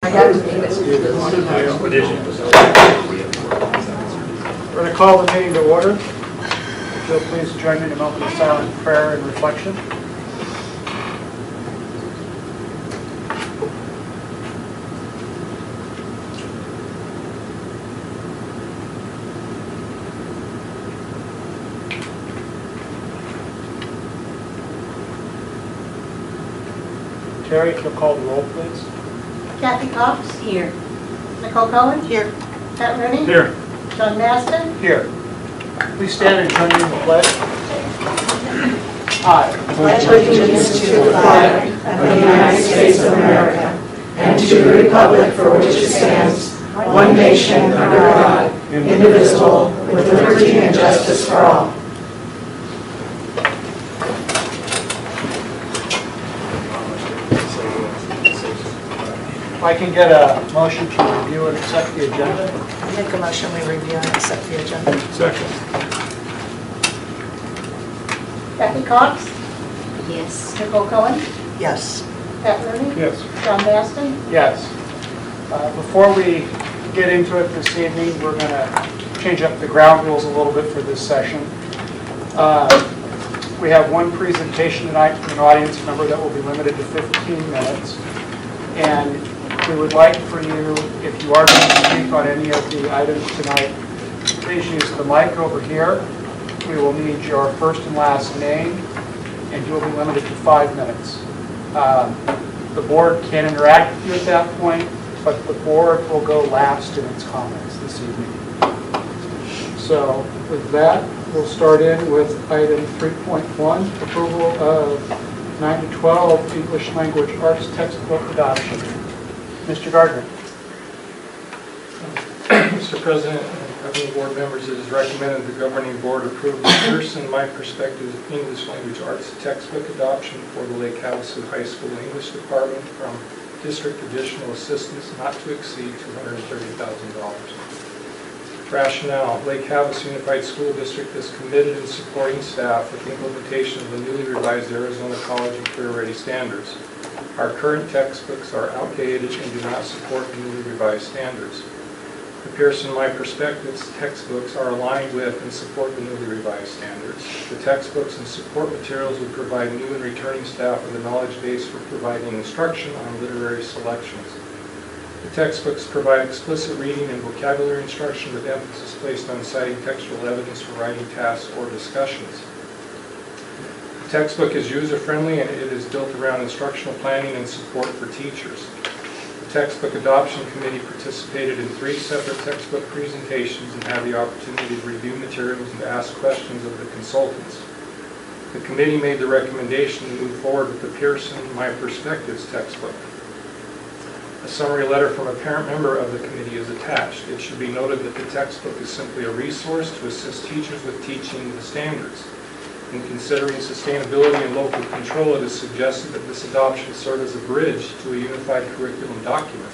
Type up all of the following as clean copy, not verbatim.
I got to name it. We're going to call the meeting to order. If you'll please join me in a moment of silent prayer and reflection. Terry, if you'll call the roll, please. Kathy Cox? Here. Nicole Cohen? Here. Pat Rooney? Here. John Maston? Here. Please stand and join me in the pledge. I pledge allegiance to the flag of the United States of America and to the republic for which it stands, one nation under God, indivisible, with liberty and justice for all. If I can get a motion to review and accept the agenda. I make a motion we review and accept the agenda. Second. Kathy Cox? Yes. Nicole Cohen? Yes. Pat Rooney? Yes. John Maston? Yes. Before we get into it this evening, we're going to change up the ground rules a little bit for this session. We have one presentation tonight from an audience member that will be limited to 15 minutes. And we would like for you, if you are going to speak on any of the items tonight, please use the mic over here. We will need your first and last name, and you will be limited to 5 minutes. The board can interact with you at that point, but the board will go last in its comments this evening. So with that, we'll start in with item 3.1, approval of 9 to 12 English Language Arts textbook adoption. Mr. Gardner. Mr. President and governing board members, it is recommended the governing board approve the Pearson My Perspective English Language Arts textbook adoption for the Lake Havasu High School English Department from District Additional Assistance not to exceed $230,000. Rationale: Lake Havasu Unified School District is committed in supporting staff with the implementation of the newly revised Arizona College and Career Ready standards. Our current textbooks are outdated and do not support the newly revised standards. The Pearson My Perspectives textbooks are aligned with and support the newly revised standards. The textbooks and support materials would provide new and returning staff with a knowledge base for providing instruction on literary selections. The textbooks provide explicit reading and vocabulary instruction with emphasis placed on citing textual evidence for writing tasks or discussions. The textbook is user-friendly and it is built around instructional planning and support for teachers. The Textbook Adoption Committee participated in 3 separate textbook presentations and had the opportunity to review materials and to ask questions of the consultants. The committee made the recommendation to move forward with the Pearson My Perspectives textbook. A summary letter from a parent member of the committee is attached. It should be noted that the textbook is simply a resource to assist teachers with teaching the standards. In considering sustainability and local control, it is suggested that this adoption serve as a bridge to a unified curriculum document.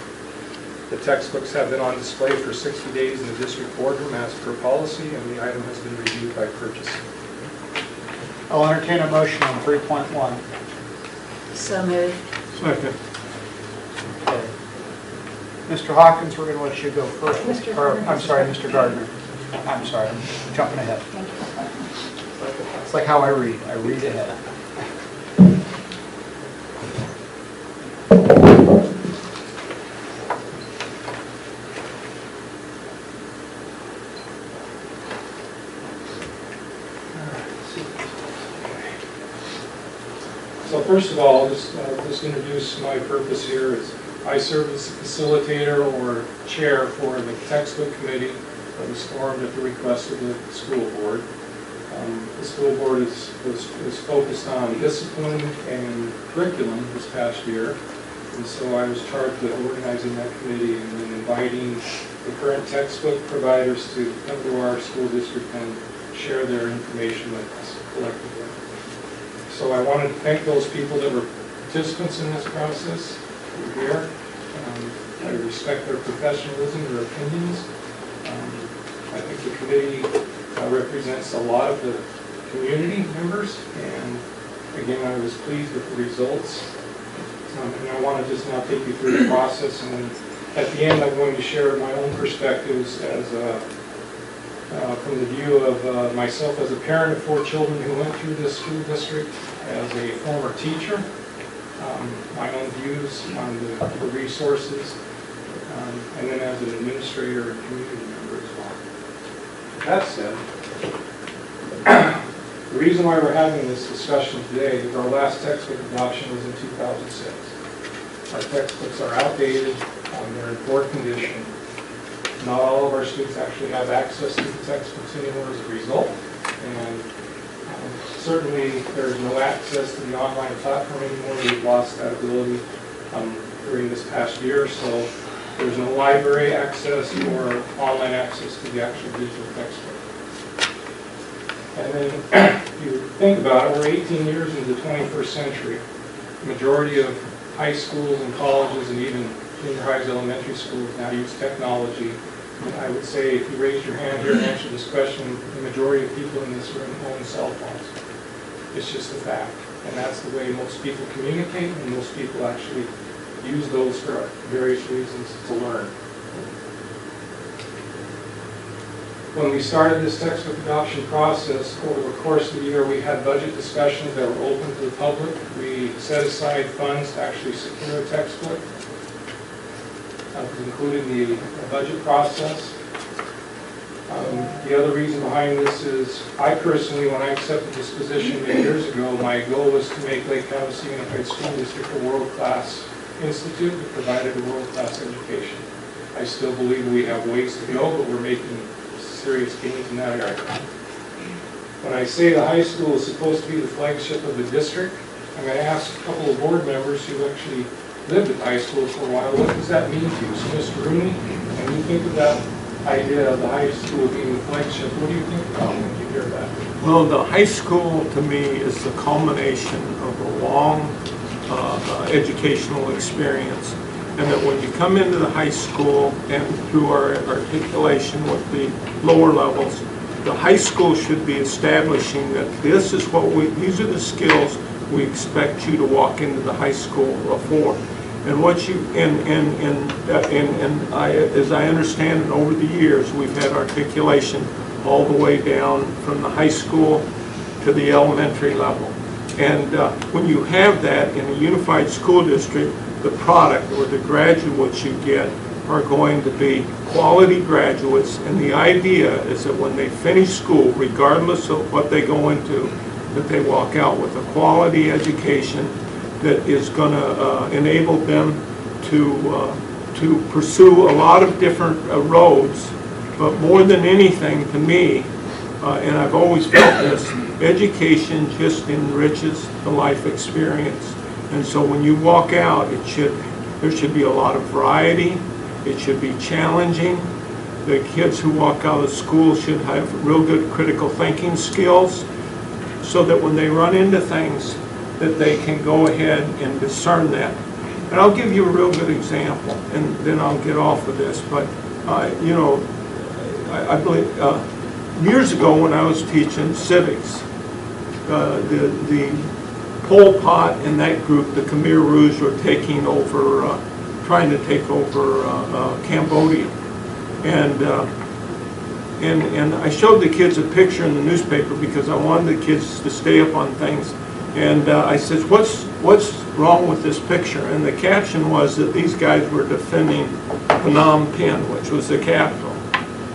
The textbooks have been on display for 60 days in the district boardroom as per policy, and the item has been reviewed by purchasing. I'll entertain a motion on 3.1. So moved. Second. Okay. Mr. Hawkins, we're going to let you go first. I'm sorry, Mr. Gardner. I'm sorry, I'm jumping ahead. It's like how I read ahead. So first of all, just introduce my purpose here. Is I serve as a facilitator or chair for the textbook committee that was formed at the request of the school board. The school board was focused on discipline and curriculum this past year, and so I was charged with organizing that committee and then inviting the current textbook providers to come to our school district and share their information with us collectively. So I wanted to thank those people that were participants in this process who are here. I respect their professionalism, their opinions. I think the committee represents a lot of the community members, and again, I was pleased with the results. And I want to just now take you through the process, and then at the end I'm going to share my own perspectives as from the view of myself as a parent of 4 children who went through this school district, as a former teacher, my own views on the resources, and then as an administrator and community member as well. That said, the reason why we're having this discussion today is our last textbook adoption was in 2006. Our textbooks are outdated, they're in poor condition. Not all of our students actually have access to the textbooks anymore as a result, and certainly there's no access to the online platform anymore. We've lost that ability during this past year, so there's no library access or online access to the actual digital textbook. And then, if you think about it, we're 18 years into the 21st century. The majority of high schools and colleges and even junior highs, elementary schools now use technology. And I would say if you raise your hand here and answer this question, the majority of people in this room own cell phones. It's just a fact. And that's the way most people communicate, and most people actually use those for various reasons to learn. When we started this textbook adoption process, over the course of the year, we had budget discussions that were open to the public. We set aside funds to actually secure a textbook, including the budget process. The other reason behind this is, I personally, when I accepted this position many years ago, my goal was to make Lake Havasu Unified School District a world-class institute that provided a world-class education. I still believe we have ways to go, but we're making serious gains in that area. When I say the high school is supposed to be the flagship of the district, I'm going to ask a couple of board members who actually lived at high school for a while, what does that mean to you? So Mr. Rooney, when you think of that idea of the high school being the flagship, what do you think about when you hear that? Well, the high school to me is the culmination of a long educational experience. And that when you come into the high school and through our articulation with the lower levels, the high school should be establishing that this is what these are the skills we expect you to walk into the high school for. And what you as I understand it, over the years, we've had articulation all the way down from the high school to the elementary level. And when you have that in a unified school district, the product or the graduates you get are going to be quality graduates, and the idea is that when they finish school, regardless of what they go into, that they walk out with a quality education that is going to enable them to pursue a lot of different roads. But more than anything, to me, and I've always felt this, education just enriches the life experience. And so when you walk out, there should be a lot of variety. It should be challenging. The kids who walk out of school should have real good critical thinking skills, so that when they run into things, that they can go ahead and discern that. And I'll give you a real good example, and then I'll get off of this. But you know, I believe years ago when I was teaching civics, the Pol Pot and that group, the Khmer Rouge, were taking over, trying to take over Cambodia. And I showed the kids a picture in the newspaper because I wanted the kids to stay up on things. And I said, what's wrong with this picture? And the caption was that these guys were defending Phnom Penh, which was the capital.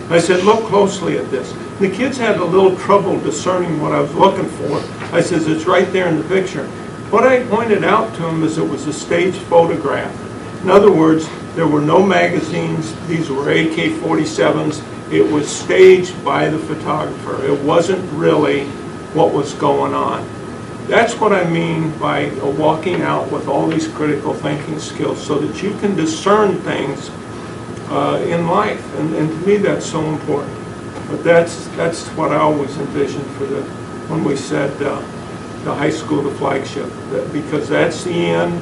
I said, look closely at this. The kids had a little trouble discerning what I was looking for. I said, it's right there in the picture. What I pointed out to them is it was a staged photograph. In other words, there were no magazines. These were AK-47s. It was staged by the photographer. It wasn't really what was going on. That's what I mean by walking out with all these critical thinking skills, so that you can discern things in life. And to me, that's so important. But that's what I always envisioned for when we said the high school, the flagship, because that's the end.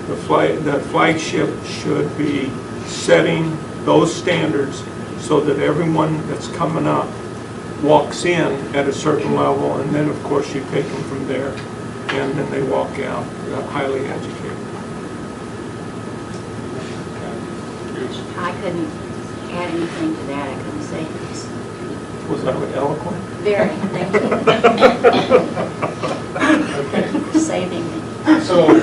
The flagship should be setting those standards so that everyone that's coming up walks in at a certain level, and then of course you take them from there, and then they walk out highly educated. I couldn't add anything to that. I couldn't say this. Was that eloquent? Very, thank you. Okay. Saving me. So, to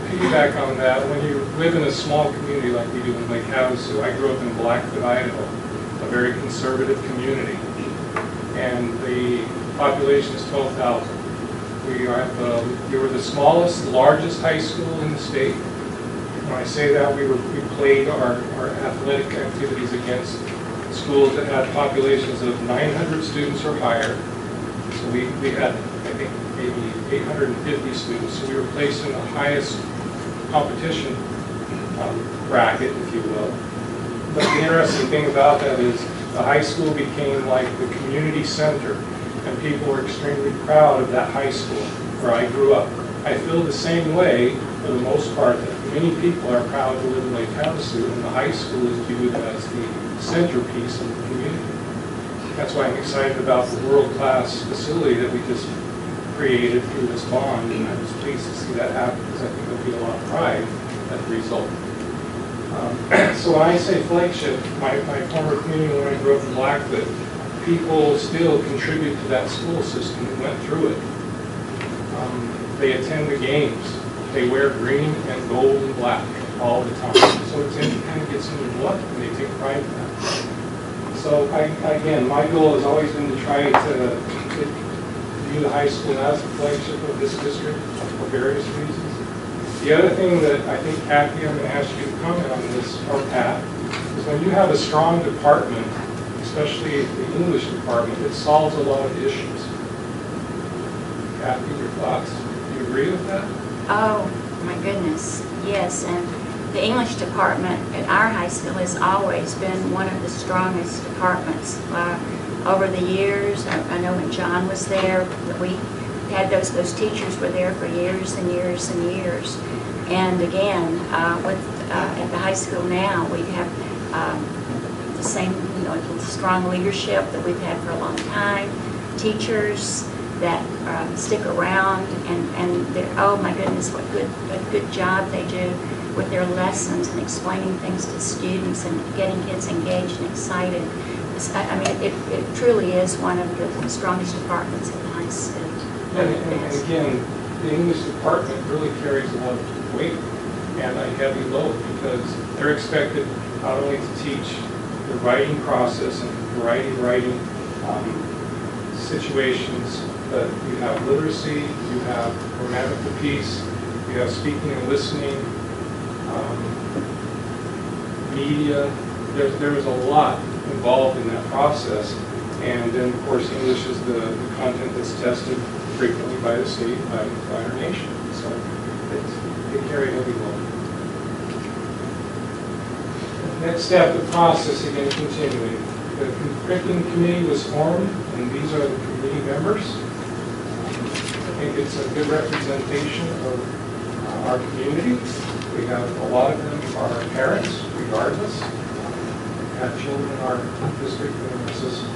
piggyback on that, when you live in a small community like we do in Lake Havasu, I grew up in Blackfoot, Idaho, a very conservative community, and the population is 12,000. We were the smallest, largest high school in the state. When I say that, we played our athletic activities against schools that had populations of 900 students or higher. So we had, I think, maybe 850 students. So we were placed in the highest competition bracket, if you will. But the interesting thing about that is the high school became like the community center, and people were extremely proud of that high school where I grew up. I feel the same way, for the most part, that many people are proud to live in Lake Havasu, and the high school is viewed as the centerpiece of the community. That's why I'm excited about the world-class facility that we just created through this bond, and I was pleased to see that happen, because I think there'll be a lot of pride as a result. So when I say flagship, my former community, when I grew up in Blackfoot, people still contribute to that school system and went through it. They attend the games. They wear green and gold and black all the time. So it kind of gets in their blood, and they take pride in that. So again, my goal has always been to try to view the high school as the flagship of this district for various reasons. The other thing that I think, Kathy, I'm going to ask you to comment on this, or Pat, is when you have a strong department, especially the English department, it solves a lot of issues. Kathy, your thoughts? Do you agree with that? Oh, my goodness, yes. And the English department at our high school has always been one of the strongest departments. Over the years, I know when John was there, we had those teachers were there for years and years and years. And again, at the high school now, we have the same, strong leadership that we've had for a long time, teachers that stick around, and they're, oh my goodness, what good job they do with their lessons and explaining things to students and getting kids engaged and excited. I mean, it truly is one of the strongest departments in the high school. And again, the English department really carries a lot of weight and a heavy load, because they're expected not only to teach the writing process and variety of writing situations, but you have literacy, you have grammatical piece, you have speaking and listening, media. There is a lot involved in that process, and then of course English is the content that's tested frequently by the state, by our nation. So they carry a heavy load. Next step, the process, again continuing. The curriculum committee was formed, and these are the committee members. I think it's a good representation of our community. We have a lot of them are parents, regardless. Have children in our district and in our system.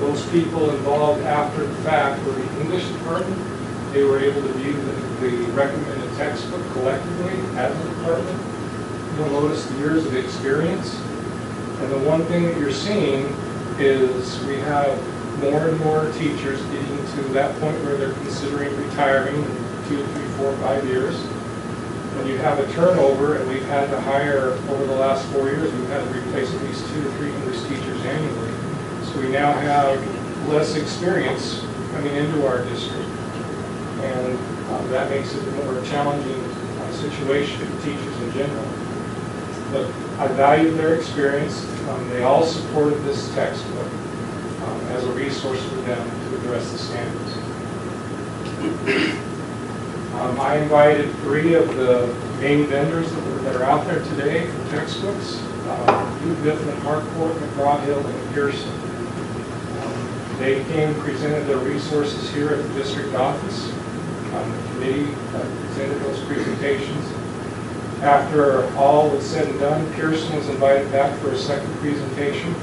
Those people involved after the fact were the English department. They were able to view the recommended textbook collectively as a department. You'll notice the years of experience. And the one thing that you're seeing is we have more and more teachers getting to that point where they're considering retiring in 2, 3, 4, 5 years. When you have a turnover, and we've had to hire, over the last 4 years, we've had to replace at least 2 to 3 English teachers annually. So we now have less experience coming into our district. And that makes it a more challenging situation for teachers in general. But I value their experience. They all supported this textbook as a resource for them to address the standards. I invited 3 of the main vendors that are out there today for textbooks: Biffman, Harcourt, McGraw-Hill, and Pearson. They came and presented their resources here at the district office. The committee presented those presentations. After all was said and done, Pearson was invited back for a second presentation.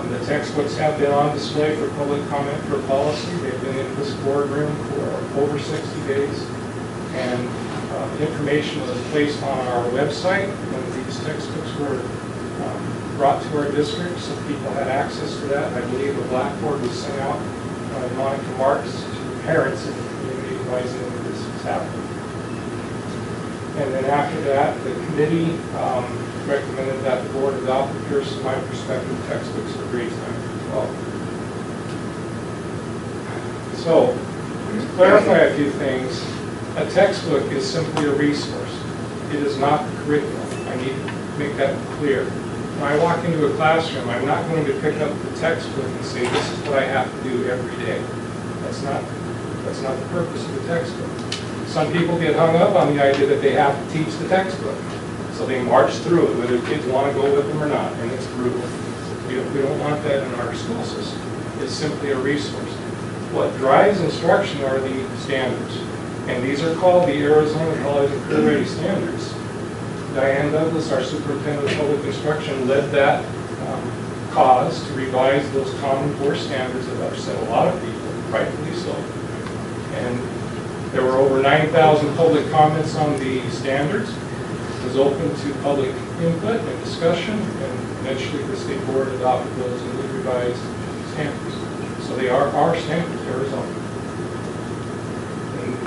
The textbooks have been on display for public comment for policy. They've been in this boardroom for over 60 days. And Information was placed on our website when these textbooks were brought to our district, so people had access to that. I believe a blackboard was sent out by Monica Marks to parents in the community advising them that this was happening. And then after that, the committee recommended that the board adopt the Pearson My Perspective textbooks for grades 9 through 12. So, to clarify a few things, a textbook is simply a resource. It is not the curriculum. I need to make that clear. When I walk into a classroom, I'm not going to pick up the textbook and say, this is what I have to do every day. That's not the purpose of the textbook. Some people get hung up on the idea that they have to teach the textbook. So they march through it, whether kids want to go with them or not, and it's brutal. We don't want that in our school system. It's simply a resource. What drives instruction are the standards. And these are called the Arizona College and Career Ready Standards. Diane Douglas, our superintendent of public instruction, led that cause to revise those common core standards that upset a lot of people, rightfully so. And there were over 9,000 public comments on the standards. It was open to public input and discussion, and eventually the state board adopted those newly revised standards. So they are our standards, Arizona.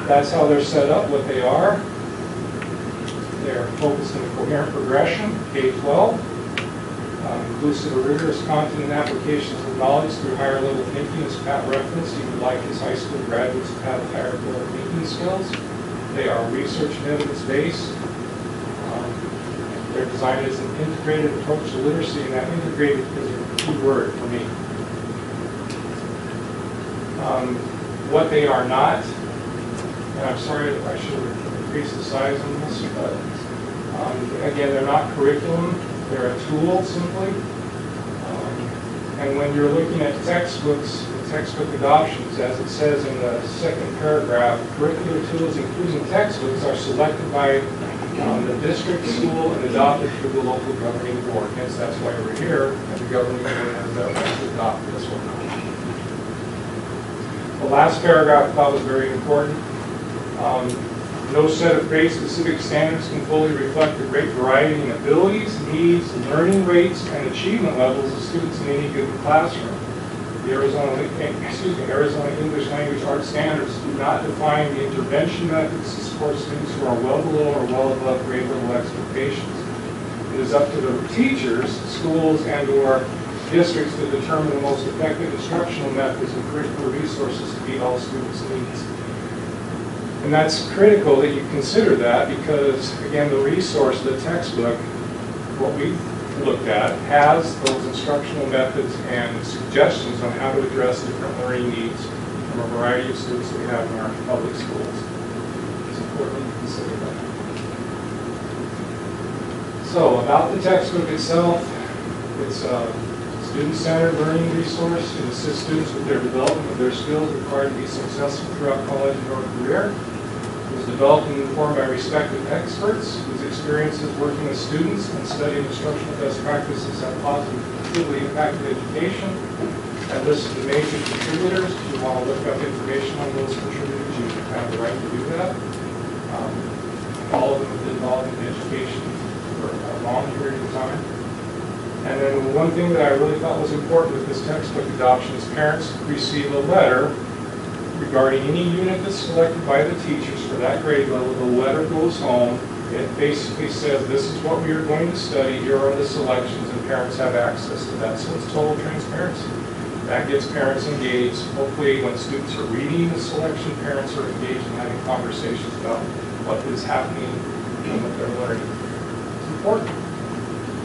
That's how they're set up, what they are. They're focused on a coherent progression, K-12, inclusive of rigorous content and applications of knowledge through higher level thinking, as Pat referenced. He would like his high school graduates to have higher level thinking skills. They are research and evidence-based. They're designed as an integrated approach to literacy, and that integrated is a key word for me. What they are not, and I'm sorry if I should have increased the size on this, but again, they're not curriculum, they're a tool simply. And when you're looking at textbooks, the textbook adoptions, as it says in the second paragraph, curricular tools including textbooks are selected by the district, school, and adopted through the local governing board. Hence, that's why we're here, and the governing board has that right to adopt this one. The last paragraph I thought was very important. No set of grade-specific standards can fully reflect the great variety in abilities, needs, learning rates, and achievement levels of students in any given classroom. The Arizona English Language Arts Standards do not define the intervention methods to support students who are well below or well above grade level expectations. It is up to the teachers, schools, and/or districts to determine the most effective instructional methods and curricular resources to meet all students' needs. And that's critical that you consider that because, again, the resource, the textbook, what we've looked at, has those instructional methods and suggestions on how to address different learning needs from a variety of students that we have in our public schools. It's important to consider that. So, about the textbook itself, it's a student-centered learning resource. It assists students with their development of their skills required to be successful throughout college and or career. It was developed and informed by respected experts whose experiences working with students and studying instructional best practices have positively impacted education. I listed the major contributors. If you want to look up information on those contributors, you have the right to do that. All of them have been involved in education for a long period of time. And then one thing that I really thought was important with this textbook adoption is parents receive a letter regarding any unit that's selected by the teachers for that grade level. The letter goes home. It basically says, this is what we are going to study. Here are the selections, and parents have access to that. So it's total transparency. That gets parents engaged. Hopefully, when students are reading the selection, parents are engaged in having conversations about what is happening and what they're learning. It's important.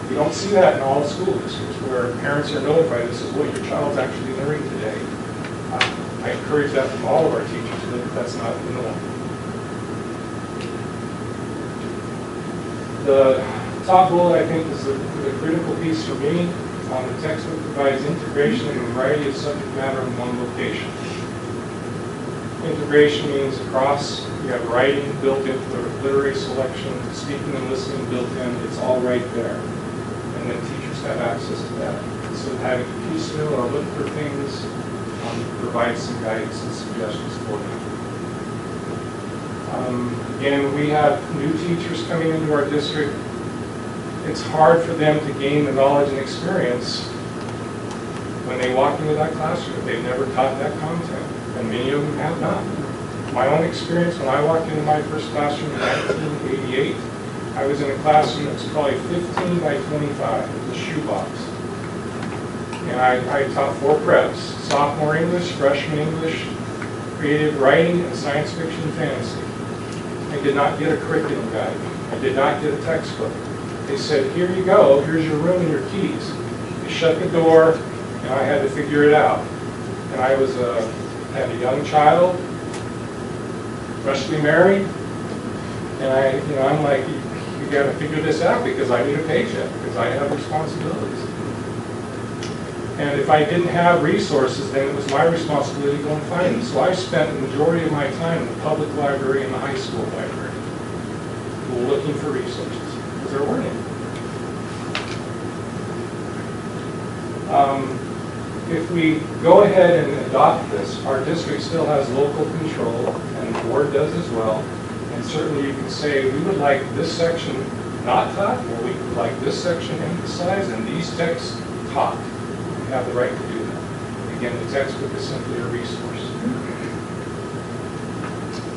You don't see that in all school districts where parents are notified this is what your child's actually learning today. I encourage that from all of our teachers, but that's not the norm. The top bullet, I think, is the critical piece for me. The textbook provides integration in a variety of subject matter in one location. Integration means across, you have writing built into the literary selection, speaking and listening built in, it's all right there. And then teachers have access to that. So having to piecemeal or look for things provides some guidance and suggestions for them. Again, we have new teachers coming into our district. It's hard for them to gain the knowledge and experience when they walk into that classroom if they've never taught that content, and many of them have not. My own experience, when I walked into my first classroom in 1988, I was in a classroom that was probably 15 by 25. It was a shoebox. And I taught 4 preps: sophomore English, freshman English, creative writing, and science fiction and fantasy. I did not get a curriculum guide. I did not get a textbook. They said, here you go, here's your room and your keys. They shut the door, and I had to figure it out. And I was had a young child, freshly married, and I'm like, you got to figure this out because I need a paycheck, because I have responsibilities. And if I didn't have resources, then it was my responsibility to go and find them. So I spent the majority of my time in the public library and the high school library looking for resources, because there weren't any. If we go ahead and adopt this, our district still has local control, and the board does as well. And certainly you can say, we would like this section not taught, or we would like this section emphasized, and these texts taught. We have the right to do that. Again, the textbook is simply a resource.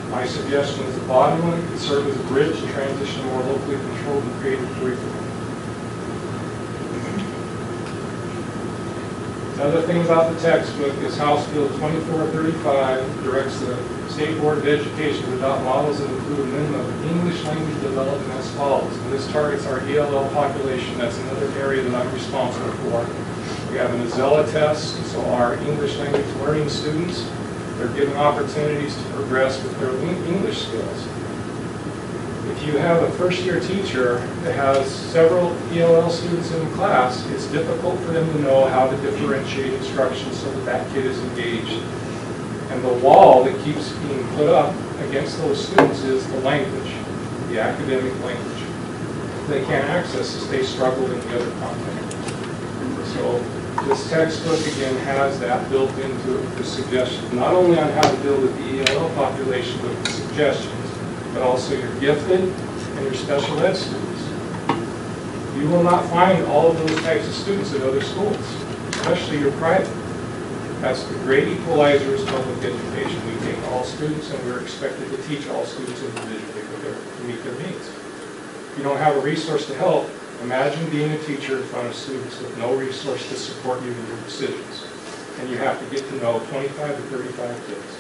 My suggestion is the bottom one could serve as a bridge to transition to more locally controlled and creative curriculum. Another thing about the textbook is House Bill 2435 directs the State Board of Education to adopt models that include a minimum of English language development as follows. And this targets our ELL population. That's another area that I'm responsible for. We have an Azella test, so our English language learning students, they're given opportunities to progress with their English skills. If you have a first-year teacher that has several ELL students in the class, it's difficult for them to know how to differentiate instruction so that that kid is engaged. And the wall that keeps being put up against those students is the language, the academic language. They can't access as they struggle in the other content. So this textbook, again, has that built into it, the suggestions, not only on how to deal with the ELL population, but the suggestions, but also your gifted and your special ed students. You will not find all of those types of students at other schools, especially your private. That's the great equalizer is public education. We take all students and we're expected to teach all students individually to meet their needs. If you don't have a resource to help, imagine being a teacher in front of students with no resource to support you in your decisions. And you have to get to know 25 to 35 kids.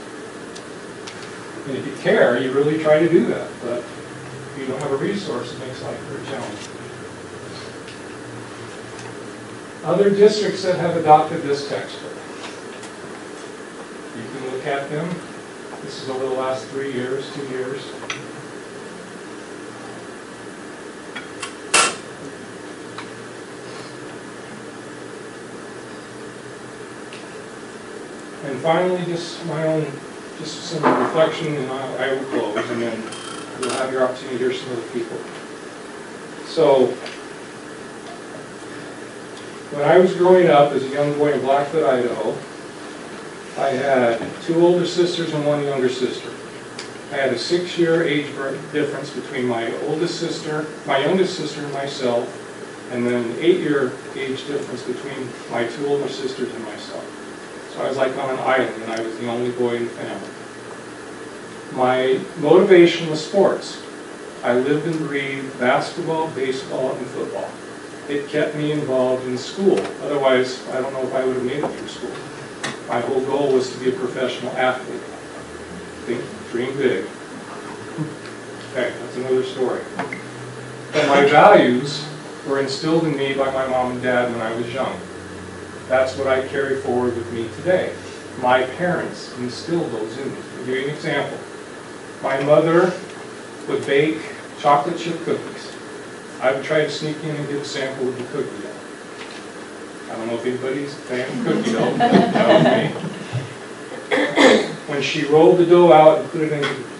And if you care, you really try to do that. But if you don't have a resource, it makes life very challenging. Other districts that have adopted this textbook, you can look at them. This is over the last 3 years, 2 years. And finally, just my own, just some reflection, and I will close, and then you'll have your opportunity to hear some other people. So, when I was growing up as a young boy in Blackfoot, Idaho, I had 2 older sisters and 1 younger sister. I had a 6-year age difference between my oldest sister, my youngest sister, and myself, and then an 8-year age difference between my 2 older sisters and myself. So I was like on an island, and I was the only boy in the family. My motivation was sports. I lived and breathed basketball, baseball, and football. It kept me involved in school. Otherwise, I don't know if I would have made it through school. My whole goal was to be a professional athlete. Think, dream big. Okay, that's another story. But my values were instilled in me by my mom and dad when I was young. That's what I carry forward with me today. My parents instilled those in me. I'll give you an example. My mother would bake chocolate chip cookies. I would try to sneak in and get a sample of the cookie dough. I don't know if anybody's a fan of cookie dough. That was me. When she rolled the dough out and put it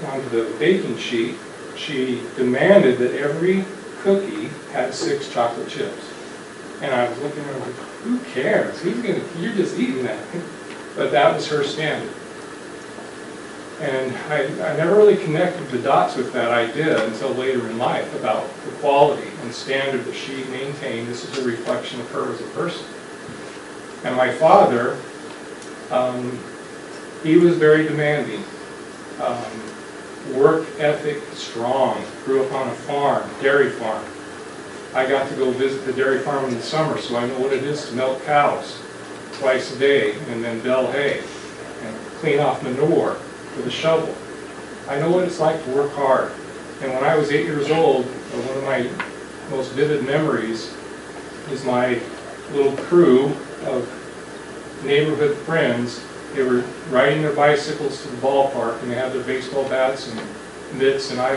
onto the baking sheet, she demanded that every cookie had 6 chocolate chips. And I was looking at her like, who cares? You're just eating that. But that was her standard. And I never really connected the dots with that idea until later in life about the quality and standard that she maintained. This is a reflection of her as a person. And my father, he was very demanding. Work ethic strong, grew up on a farm, dairy farm. I got to go visit the dairy farm in the summer, so I know what it is to milk cows twice a day and then bale hay and clean off manure with a shovel. I know what it's like to work hard. And when I was 8 years old, one of my most vivid memories is my little crew of neighborhood friends. They were riding their bicycles to the ballpark, and they had their baseball bats and mitts, and I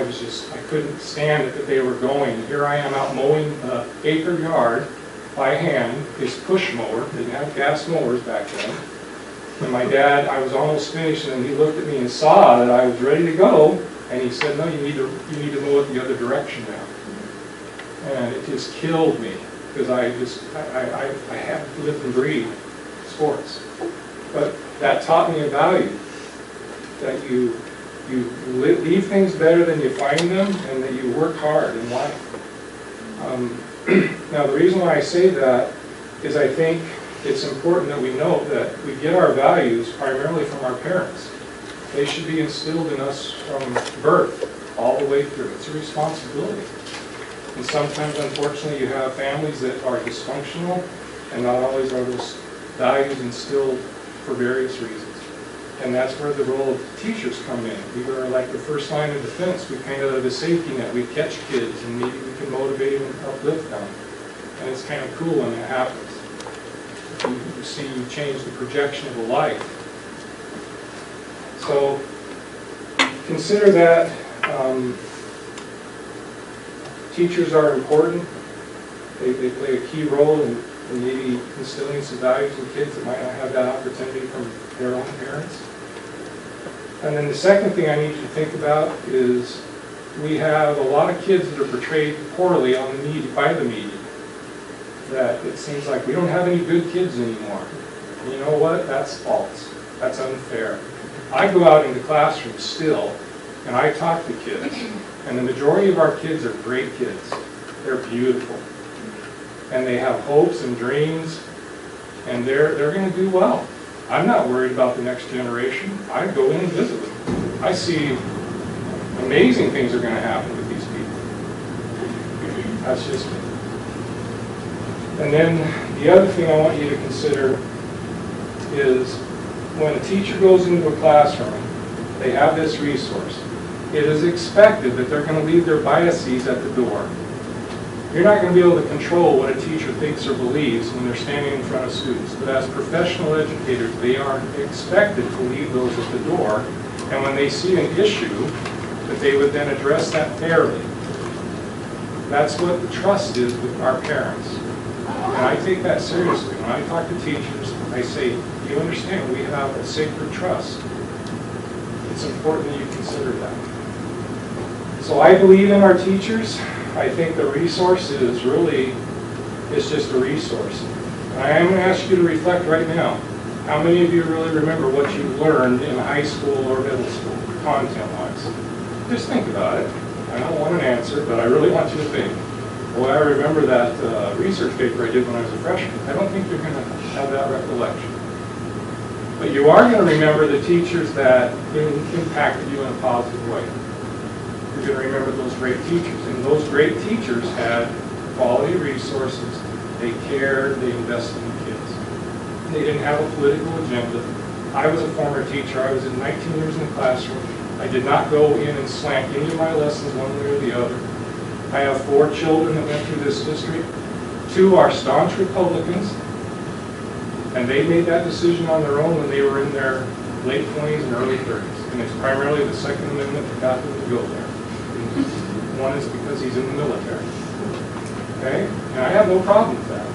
couldn't stand it that they were going. Here I am out mowing an acre yard by hand, this push mower. Didn't have gas mowers back then. And my dad, I was almost finished, and he looked at me and saw that I was ready to go, and he said, "No, you need to mow it the other direction now." And it just killed me, because I have to live and breathe sports. But that taught me a value, that you leave things better than you find them, and that you work hard in life. Now, the reason why I say that is I think it's important that we note that we get our values primarily from our parents. They should be instilled in us from birth all the way through. It's a responsibility. And sometimes, unfortunately, you have families that are dysfunctional, and not always are those values instilled for various reasons. And that's where the role of teachers come in. We are like the first line of defense. We kind of are the safety net. We catch kids, and maybe we can motivate them and uplift them. And it's kind of cool when that happens. You see, you change the projection of a life. So consider that teachers are important. They play a key role in maybe instilling some values in kids that might not have that opportunity from their own parents. And then the second thing I need you to think about is we have a lot of kids that are portrayed poorly on the media, by the media. That it seems like we don't have any good kids anymore. And you know what? That's false. That's unfair. I go out into classrooms still, and I talk to kids. And the majority of our kids are great kids. They're beautiful. And they have hopes and dreams, and they're going to do well. I'm not worried about the next generation. I go in and visit them. I see amazing things are going to happen with these people. That's just me. And then the other thing I want you to consider is when a teacher goes into a classroom, they have this resource. It is expected that they're going to leave their biases at the door. You're not going to be able to control what a teacher thinks or believes when they're standing in front of students. But as professional educators, they are expected to leave those at the door. And when they see an issue, that they would then address that fairly. That's what the trust is with our parents. And I take that seriously. When I talk to teachers, I say, do you understand we have a sacred trust? It's important that you consider that. So I believe in our teachers. I think the resource is just a resource. And I am going to ask you to reflect right now. How many of you really remember what you learned in high school or middle school, content-wise? Just think about it. I don't want an answer, but I really want you to think. Boy, I remember that research paper I did when I was a freshman. I don't think you're going to have that recollection. But you are going to remember the teachers that impacted you in a positive way. You're going to remember those great teachers. And those great teachers had quality resources. They cared. They invested in kids. They didn't have a political agenda. I was a former teacher. I was in 19 years in the classroom. I did not go in and slant any of my lessons one way or the other. I have 4 children that went through this district. 2 are staunch Republicans. And they made that decision on their own when they were in their late 20s and early 30s. And it's primarily the Second Amendment that got them to go there. One is because he's in the military. Okay? And I have no problem with that.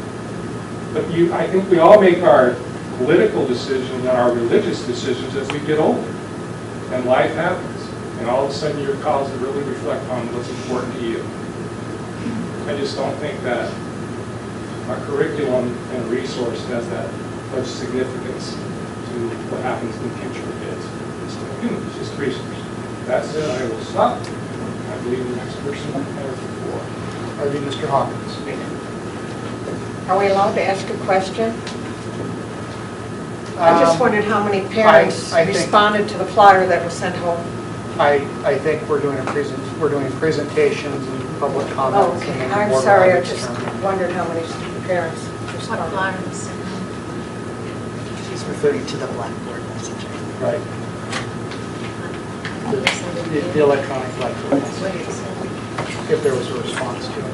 But I think we all make our political decisions and our religious decisions as we get older. And life happens. And all of a sudden you're caused to really reflect on what's important to you. I just don't think that our curriculum and resource has that much significance to what happens in the future with kids. humans, just research. That said, I will stop. I believe the next person has the floor. That'd be Mr. Hawkins. Are we allowed to ask a question? I just wondered how many parents I think- responded to the flyer that was sent home. I think we're doing presentations and public Oh, comments. okay. and I'm board sorry, I members' just turn. wondered how many parents What responded. flyer was sent home? She's referring to the Blackboard messaging. Right, Yes, I didn't get the it. electronic blackboard, What did it say? if there was a response to it.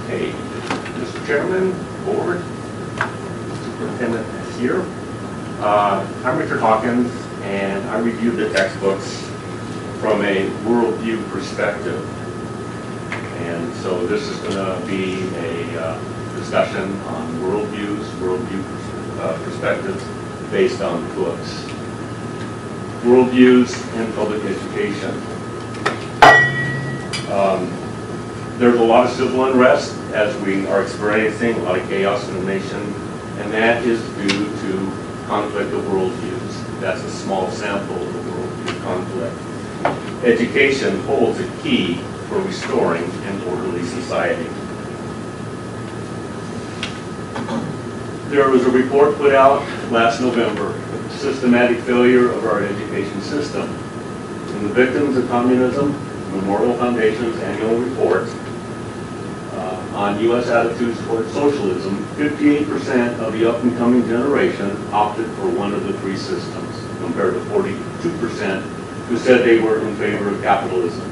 Hey, Mr. Chairman, Board, Superintendent is here. I'm Richard Hawkins, and I reviewed the textbooks from a worldview perspective. And so this is going to be a discussion on worldviews, perspectives based on books. Worldviews in public education. There's a lot of civil unrest as we are experiencing, a lot of chaos in the nation, and that is due to conflict of worldviews. That's a small sample of the worldview conflict. Education holds a key for restoring an orderly society. There was a report put out last November, Systematic Failure of Our Education System. In the Victims of Communism Memorial Foundation's annual report, on U.S. attitudes towards socialism, 58% of the up-and-coming generation opted for one of the three systems, compared to 42% who said they were in favor of capitalism.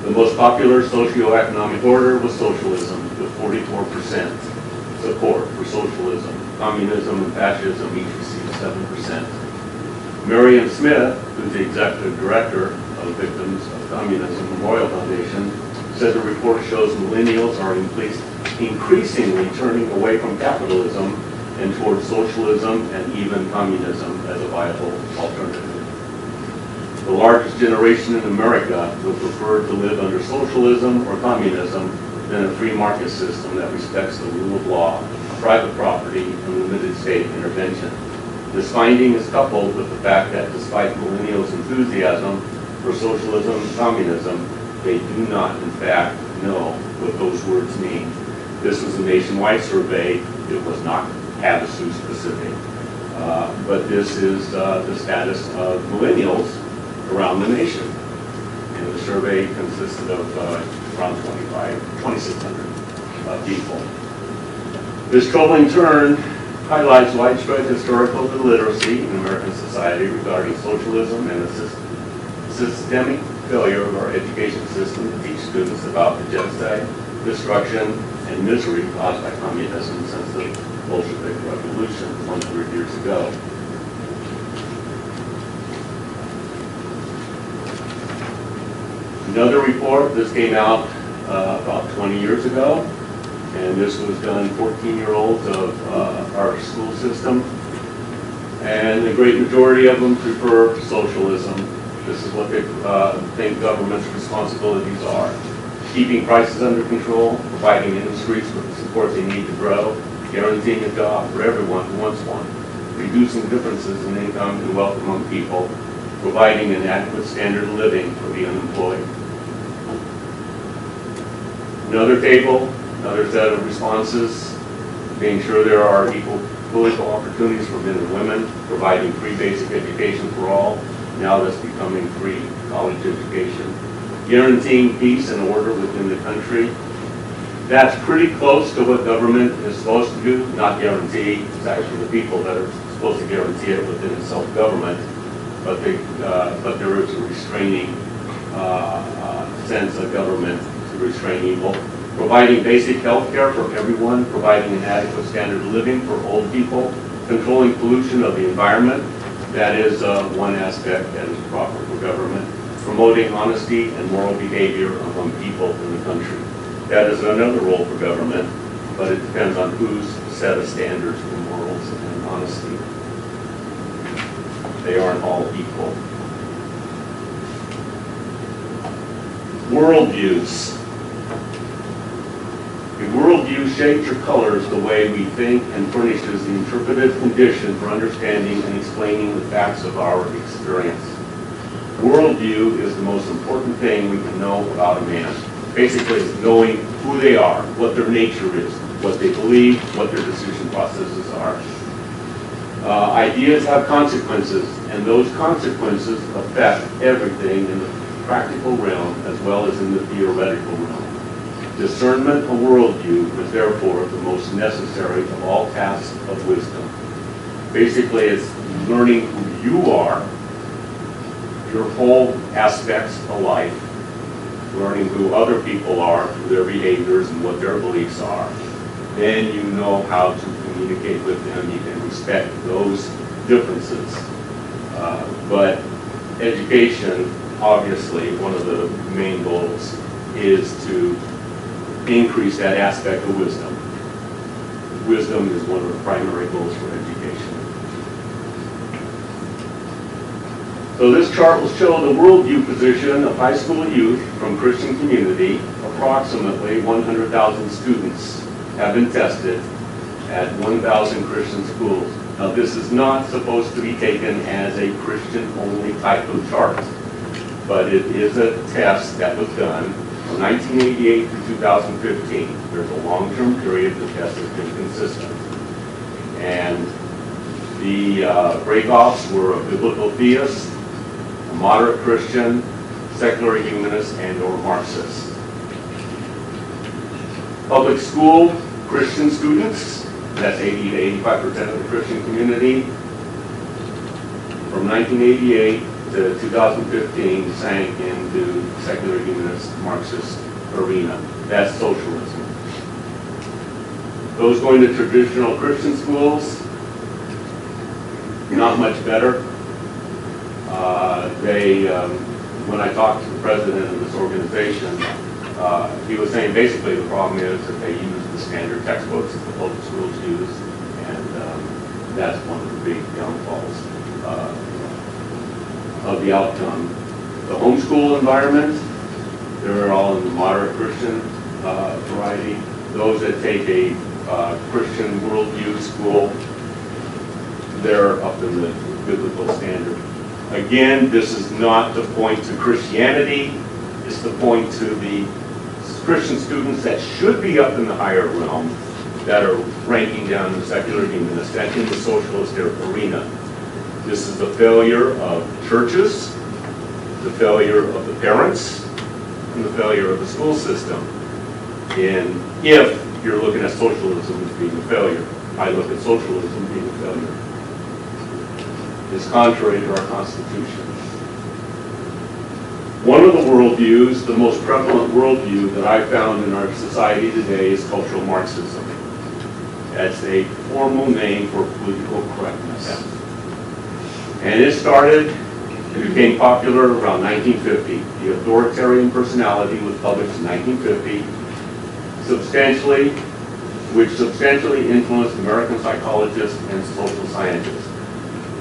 The most popular socioeconomic order was socialism, with 44% support for socialism. Communism and fascism each received 7%. Marion Smith, who's the executive director of Victims of Communism Memorial Foundation, said the report shows millennials are increasingly turning away from capitalism and towards socialism and even communism as a viable alternative. The largest generation in America would prefer to live under socialism or communism than a free market system that respects the rule of law, private property, and limited state intervention. This finding is coupled with the fact that despite millennials' enthusiasm for socialism and communism, they do not, in fact, know what those words mean. This was a nationwide survey. It was not Havasu specific. But this is the status of millennials around the nation. And the survey consisted of around 2,600 people. This troubling turn highlights widespread historical illiteracy in American society regarding socialism and the systemic failure of our education system to teach students about the genocide, destruction, and misery caused by communism since the Bolshevik Revolution 100 years ago. Another report, this came out about 20 years ago, and this was done 14-year-olds of our school system, and the great majority of them prefer socialism. This is what they think government's responsibilities are. Keeping prices under control, providing industries with the support they need to grow, guaranteeing a job for everyone who wants one, reducing differences in income and wealth among people, providing an adequate standard of living for the unemployed. Another table, another set of responses, being sure there are equal political opportunities for men and women, providing free basic education for all. Now that's becoming free college education. Guaranteeing peace and order within the country. That's pretty close to what government is supposed to do, not guarantee. It's actually the people that are supposed to guarantee it within its self-government. But there is a restraining sense of government to restrain evil. Providing basic health care for everyone, providing an adequate standard of living for old people, controlling pollution of the environment. That is one aspect that is proper for government. promoting honesty and moral behavior among people in the country. That is another role for government, but it depends on whose set of standards for morals and honesty. They aren't all equal. Worldviews. A worldview shapes or colors the way we think and furnishes the interpretive condition for understanding and explaining the facts of our experience. Worldview is the most important thing we can know about a man. Basically, it's knowing who they are, what their nature is, what they believe, what their decision processes are. Ideas have consequences, and those consequences affect everything in the practical realm as well as in the theoretical realm. Discernment of worldview is therefore the most necessary of all tasks of wisdom. Basically, it's learning who you are, your whole aspects of life, learning who other people are, their behaviors and what their beliefs are. Then you know how to communicate with them. You can respect those differences. But education, obviously, one of the main goals is to increase that aspect of wisdom. Wisdom is one of the primary goals for education. So this chart will show the worldview position of high school youth from Christian community. Approximately 100,000 students have been tested at 1,000 Christian schools. Now this is not supposed to be taken as a Christian-only type of chart, but it is a test that was done from 1988 to 2015. There's a long-term period the test has been consistent. And the breakoffs were a biblical theist, a moderate Christian, secular humanist, and or Marxist. Public school Christian students, that's 80 to 85% of the Christian community, from 1988 to 2015 sank into secular humanist Marxist arena. That's socialism. Those going to traditional Christian schools, not much better. When I talked to the president of this organization, he was saying basically the problem is that they use the standard textbooks that the public schools use, and that's one of the big downfalls of the outcome. The homeschool environment, they're all in the moderate Christian variety. Those that take a Christian worldview school, they're up in the biblical standard. Again, this is not the point to Christianity, it's the point to the Christian students that should be up in the higher realm that are ranking down in the secular humanist and in the socialist arena. This is the failure of churches, the failure of the parents, and the failure of the school system. And if you're looking at socialism as being a failure, I look at socialism being a failure. It's contrary to our Constitution. One of the worldviews, the most prevalent worldview that I found in our society today is cultural Marxism. That's a formal name for political correctness. And it became popular around 1950. The authoritarian personality was published in 1950, which substantially influenced American psychologists and social scientists.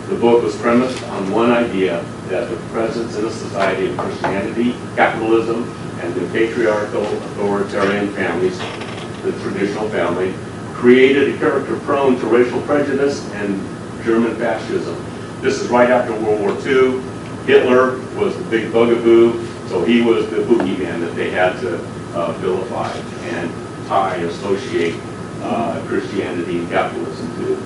The book was premised on one idea, that the presence in a society of Christianity, capitalism, and the patriarchal authoritarian families, the traditional family, created a character prone to racial prejudice and German fascism. This is right after World War II. Hitler was the big bugaboo, so he was the boogeyman that they had to vilify and associate Christianity and capitalism to.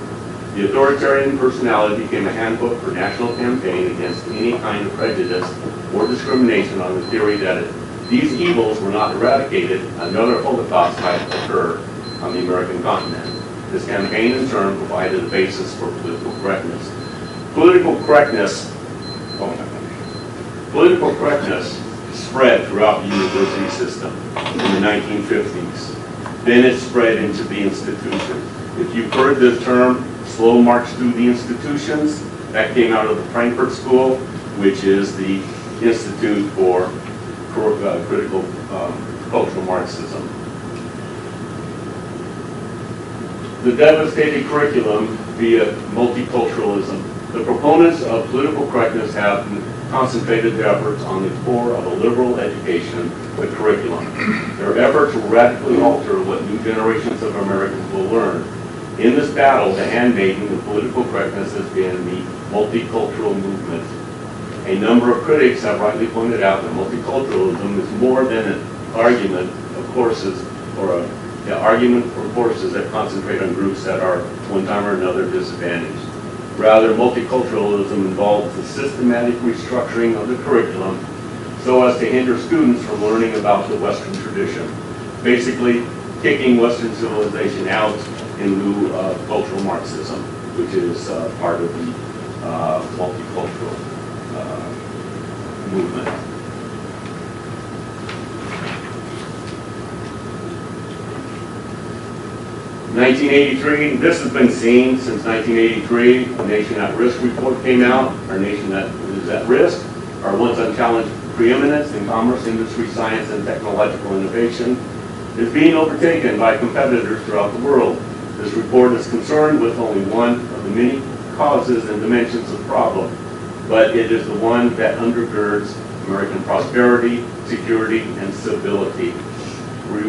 The authoritarian personality became a handbook for national campaign against any kind of prejudice or discrimination on the theory that if these evils were not eradicated, another Holocaust might occur on the American continent. This campaign in turn provided a basis for political correctness. Political correctness spread throughout the university system in the 1950s. Then it spread into the institution. If you've heard the term slow march through the institutions, that came out of the Frankfurt School, which is the Institute for Critical Cultural Marxism. The devastated curriculum via multiculturalism. The proponents of political correctness have concentrated their efforts on the core of a liberal education, the curriculum. Their efforts will radically alter what new generations of Americans will learn. In this battle, the handmaiden of political correctness has been the multicultural movement. A number of critics have rightly pointed out that multiculturalism is more than an argument of courses or an argument for courses that concentrate on groups that are one time or another disadvantaged. Rather, multiculturalism involves the systematic restructuring of the curriculum so as to hinder students from learning about the Western tradition. Basically, kicking Western civilization out in lieu of cultural Marxism, which is part of the multicultural movement. In 1983, this has been seen since 1983. The Nation at Risk report came out. Our nation that is at risk, our once unchallenged preeminence in commerce, industry, science, and technological innovation is being overtaken by competitors throughout the world. This report is concerned with only one of the many causes and dimensions of the problem, but it is the one that undergirds American prosperity, security, and stability. We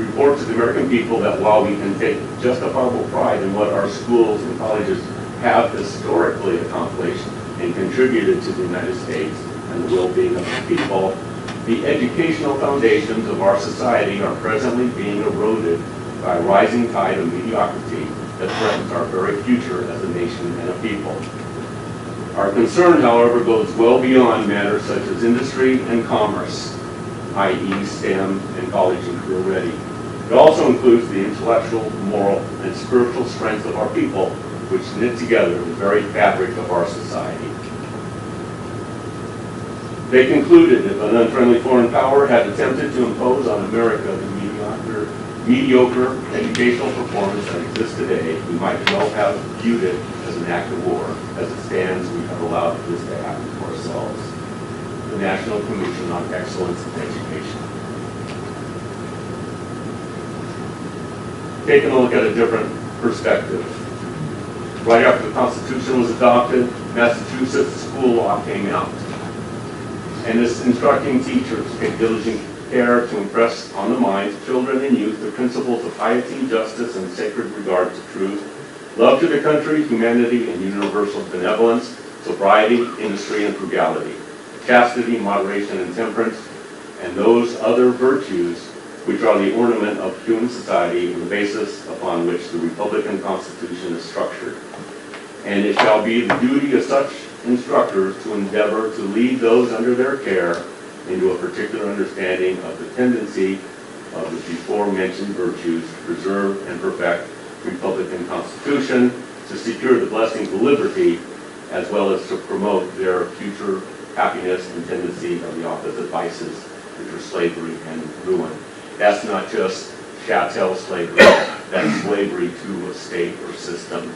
report to the American people that while we can take justifiable pride in what our schools and colleges have historically accomplished and contributed to the United States and the well-being of the people, the educational foundations of our society are presently being eroded by a rising tide of mediocrity that threatens our very future as a nation and a people. Our concern, however, goes well beyond matters such as industry and commerce, i.e. STEM and college and career ready. It also includes the intellectual, moral, and spiritual strength of our people, which knit together the very fabric of our society. They concluded if an unfriendly foreign power had attempted to impose on America the mediocre educational performance that exists today, we might well have viewed it as an act of war. As it stands, we have allowed this to happen to ourselves. The National Commission on Excellence in Education. Taking a look at a different perspective. Right after the Constitution was adopted, Massachusetts school law came out. And it's instructing teachers to take diligent care to impress on the minds of children and youth the principles of piety, justice, and sacred regard to truth, love to the country, humanity, and universal benevolence, sobriety, industry, and frugality, chastity, moderation, and temperance, and those other virtues which are the ornament of human society and the basis upon which the Republican Constitution is structured. And it shall be the duty of such instructors to endeavor to lead those under their care into a particular understanding of the tendency of the before-mentioned virtues to preserve and perfect the Republican Constitution, to secure the blessings of liberty, as well as to promote their future happiness and tendency of the opposite vices, which are slavery and ruin. That's not just chattel slavery, that's slavery to a state or system.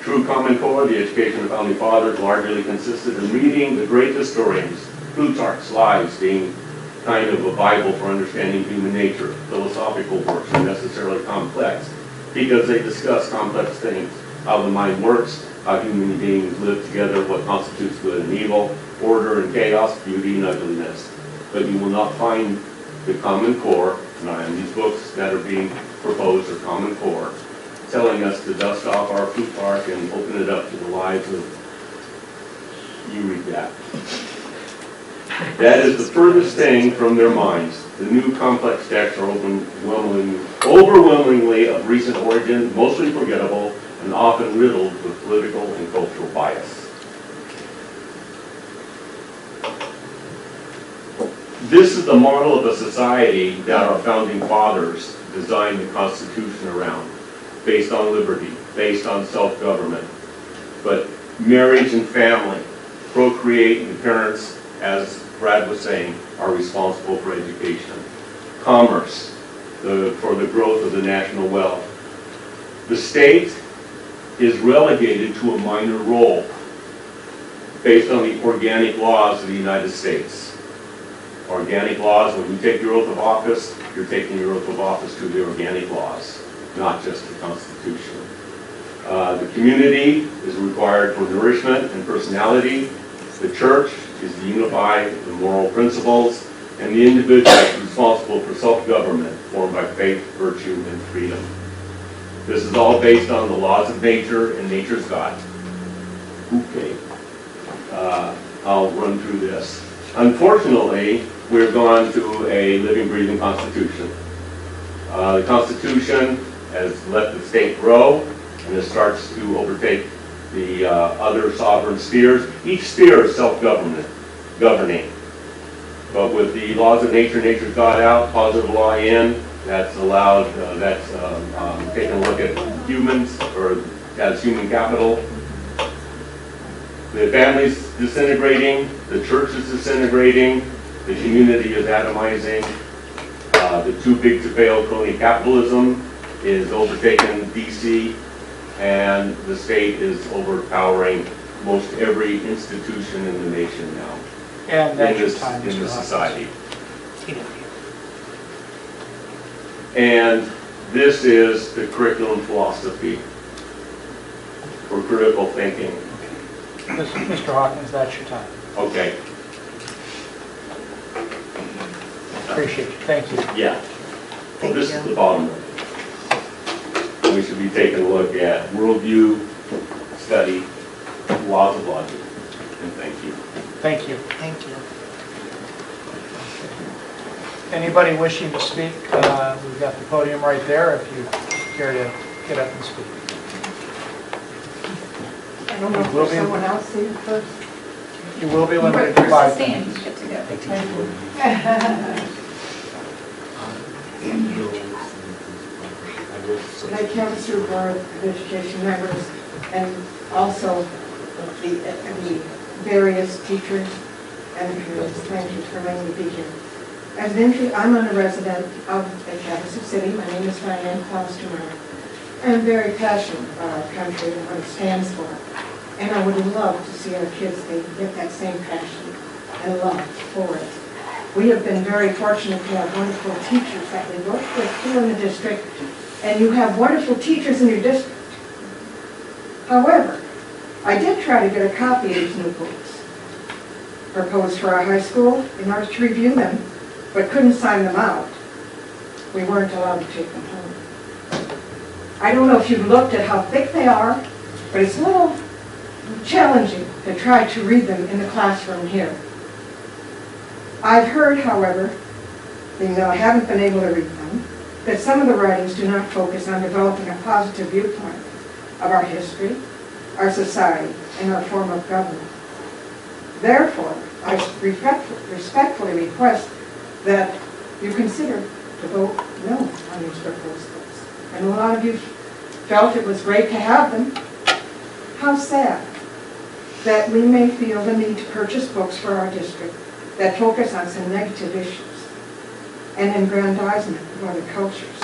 True Common Core, the education of Founding Fathers, largely consisted in reading the great historians, Plutarch's Lives being kind of a Bible for understanding human nature. Philosophical works are necessarily complex because they discuss complex things, how the mind works, how human beings live together, what constitutes good and evil, order and chaos, beauty and ugliness. But you will not find the Common Core, and these books that are being proposed are Common Core, telling us to dust off our Plutarch and open it up to the lives of, you read that. That is the furthest thing from their minds. The new complex texts are overwhelmingly of recent origin, mostly forgettable, and often riddled with political and cultural bias. This is the model of a society that our founding fathers designed the Constitution around, based on liberty, based on self-government. But marriage and family, procreate, and parents, as Brad was saying, are responsible for education. Commerce, for the growth of the national wealth. The state is relegated to a minor role. based on the organic laws of the United States. Organic laws, when you take your oath of office, you're taking your oath of office to the organic laws, not just the Constitution. The community is required for nourishment and personality. The church is to unify the moral principles, and the individual is responsible for self-government formed by faith, virtue, and freedom. This is all based on the laws of nature and nature's God. Okay. I'll run through this. Unfortunately, we've gone to a living, breathing Constitution. The Constitution has let the state grow, and it starts to overtake the other sovereign spheres. Each sphere is self-governing. But with the laws of nature, nature's God out, positive law in, that's allowed, taking a look at humans, or as human capital. The family's disintegrating, the church is disintegrating, the community is atomizing. The too big to fail crony capitalism is overtaking DC, and the state is overpowering most every institution in the nation now. And that's your in time, this Mr. society. Hawkins. And this is the curriculum philosophy for critical thinking. Mr. Hawkins, that's your time. Okay. Appreciate you. Thank you. Yeah. Thank This you. is the bottom. We should be taking a look at worldview, study, laws of logic, and thank you. Thank you. Thank you. Anybody wishing to speak, we've got the podium right there if you care to get up and speak. I don't know if there's someone else here first. You will be limited to 5 minutes. Like Councilor Board of Education members, and also the various teachers and parents, thank you for letting me be here. As an entry, I'm a resident of Hawkins City. My name is Diane Foster. I'm very passionate about our country and what it stands for. And I would love to see our kids get that same passion and love for it. We have been very fortunate to have wonderful teachers that we work with here in the district, and you have wonderful teachers in your district. However, I did try to get a copy of these new books proposed for our high school in order to review them, but couldn't sign them out. We weren't allowed to take them home. I don't know if you've looked at how thick they are, but it's a little challenging to try to read them in the classroom here. I've heard, however, being that I haven't been able to read them, that some of the writings do not focus on developing a positive viewpoint of our history, our society, and our form of government. Therefore, I respectfully request that you consider to vote no on these proposed books. And a lot of you felt it was great to have them. How sad that we may feel the need to purchase books for our district that focus on some negative issues and aggrandizement of other cultures,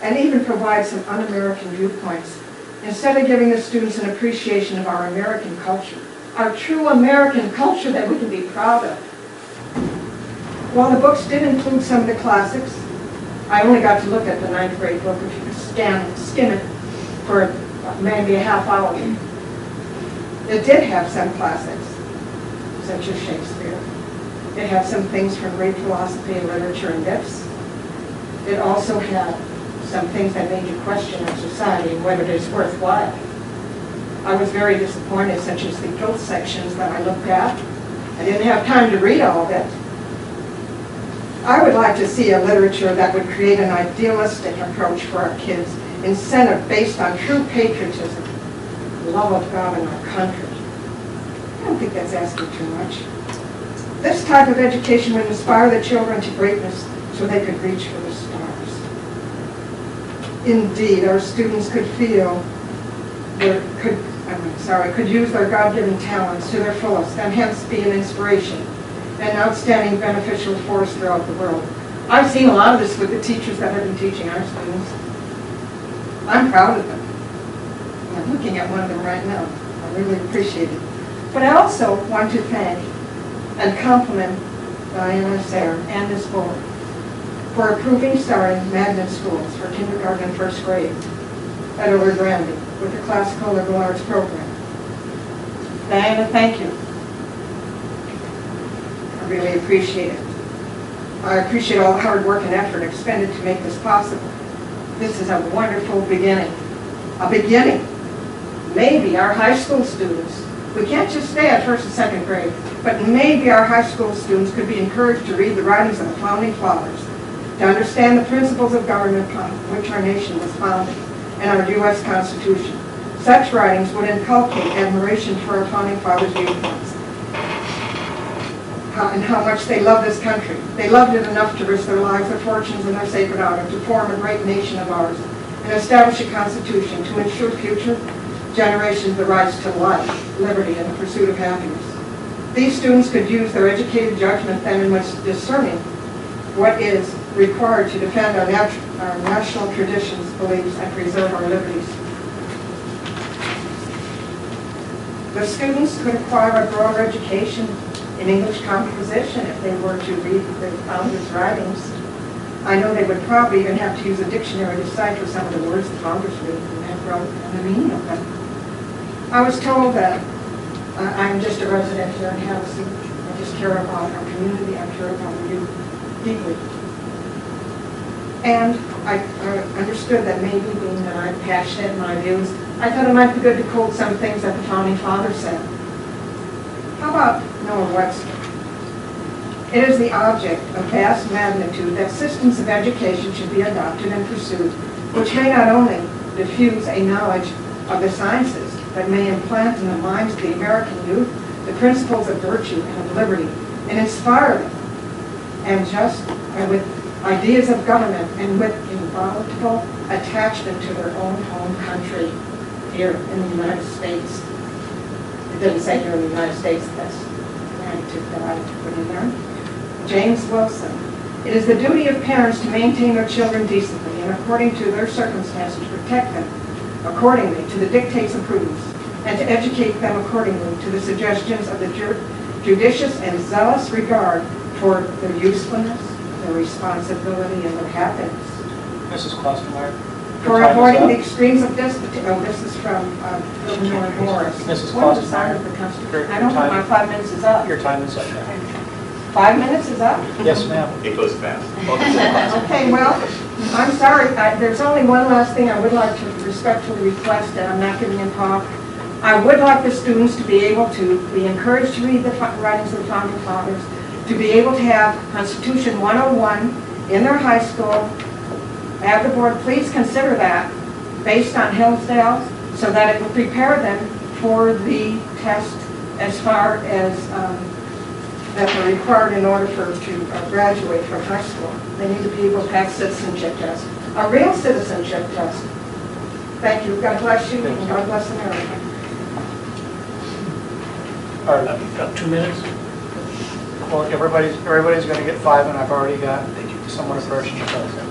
and even provide some un-American viewpoints, instead of giving the students an appreciation of our American culture, our true American culture that we can be proud of. While the books did include some of the classics, I only got to look at the 9th grade book, if you could skim it for maybe a half hour. It did have some classics, such as Shakespeare. It had some things from great philosophy and literature and myths. It also had some things that made you question our society and whether it is worthwhile. I was very disappointed, such as the guilt sections that I looked at. I didn't have time to read all of it. I would like to see a literature that would create an idealistic approach for our kids, incentive based on true patriotism, love of God and our country. I don't think that's asking too much. This type of education would inspire the children to greatness so they could reach for the stars. Indeed, our students could could use their God-given talents to their fullest and hence be an inspiration, an outstanding beneficial force throughout the world. I've seen a lot of this with the teachers that have been teaching our students. I'm proud of them. I'm looking at one of them right now. I really appreciate it. But I also want to thank and compliment Diana, Sarah, and this board for approving starting magnet schools for kindergarten and first grade at Rio Grande with the Classical Liberal Arts program. Diana, thank you. I really appreciate it. I appreciate all the hard work and effort expended to make this possible. This is a wonderful beginning. A beginning. Maybe our high school students, we can't just stay at first and second grade, but maybe our high school students could be encouraged to read the writings of the founding fathers, to understand the principles of government upon which our nation was founded, and our U.S. Constitution. Such writings would inculcate admiration for our founding fathers' viewpoints and how much they loved this country. They loved it enough to risk their lives, their fortunes, and their sacred honor to form a great nation of ours and establish a constitution to ensure future generations the rights to life, liberty, and the pursuit of happiness. These students could use their educated judgment then in discerning what is required to defend our national traditions, beliefs, and preserve our liberties. The students could acquire a broader education in English composition if they were to read the founders' writings. I know they would probably even have to use a dictionary to decipher some of the words the founders wrote and the meaning of them. I was told that I'm just a resident here in Havasu. I just care about our community. I care about you deeply. And I understood that maybe being that I'm passionate in my views, I thought it might be good to quote some things that the founding fathers said. How about Noah Webster? It is the object of vast magnitude that systems of education should be adopted and pursued, which may not only diffuse a knowledge of the sciences, but may implant in the minds of the American youth the principles of virtue and of liberty, and inspire them, and with ideas of government and with inviolable attachment to their own home country here in the United States. It didn't say here in the United States, that's the adjective that I put in there. James Wilson. It is the duty of parents to maintain their children decently and according to their circumstances to protect them accordingly to the dictates of prudence and to educate them accordingly to the suggestions of the judicious and zealous regard for their usefulness, their responsibility, and their happiness. Mrs. Klostermeyer. For avoiding the extremes of despotism. Oh, this is from Illinois Morris. Mrs. What is the sign Klostermeyer. of the Constitution? Your I don't know, time- my 5 minutes is up. Your time is up now. 5 minutes is up? Yes, ma'am. It goes fast. Okay, well, I'm sorry, there's only one last thing I would like to respectfully request, and I'm not giving a talk. I would like the students to be able to be encouraged to read the writings of the founding fathers, to be able to have Constitution 101 in their high school. Have the board please consider that based on Hillsdale so that it will prepare them for the test as far as that are required in order to graduate from high school. They need to be able to pass citizenship test, a real citizenship test. Thank you. God bless you, and God bless America. All right, I've got 2 minutes. Well, everybody's going to get 5, and I've already got someone approaching the president.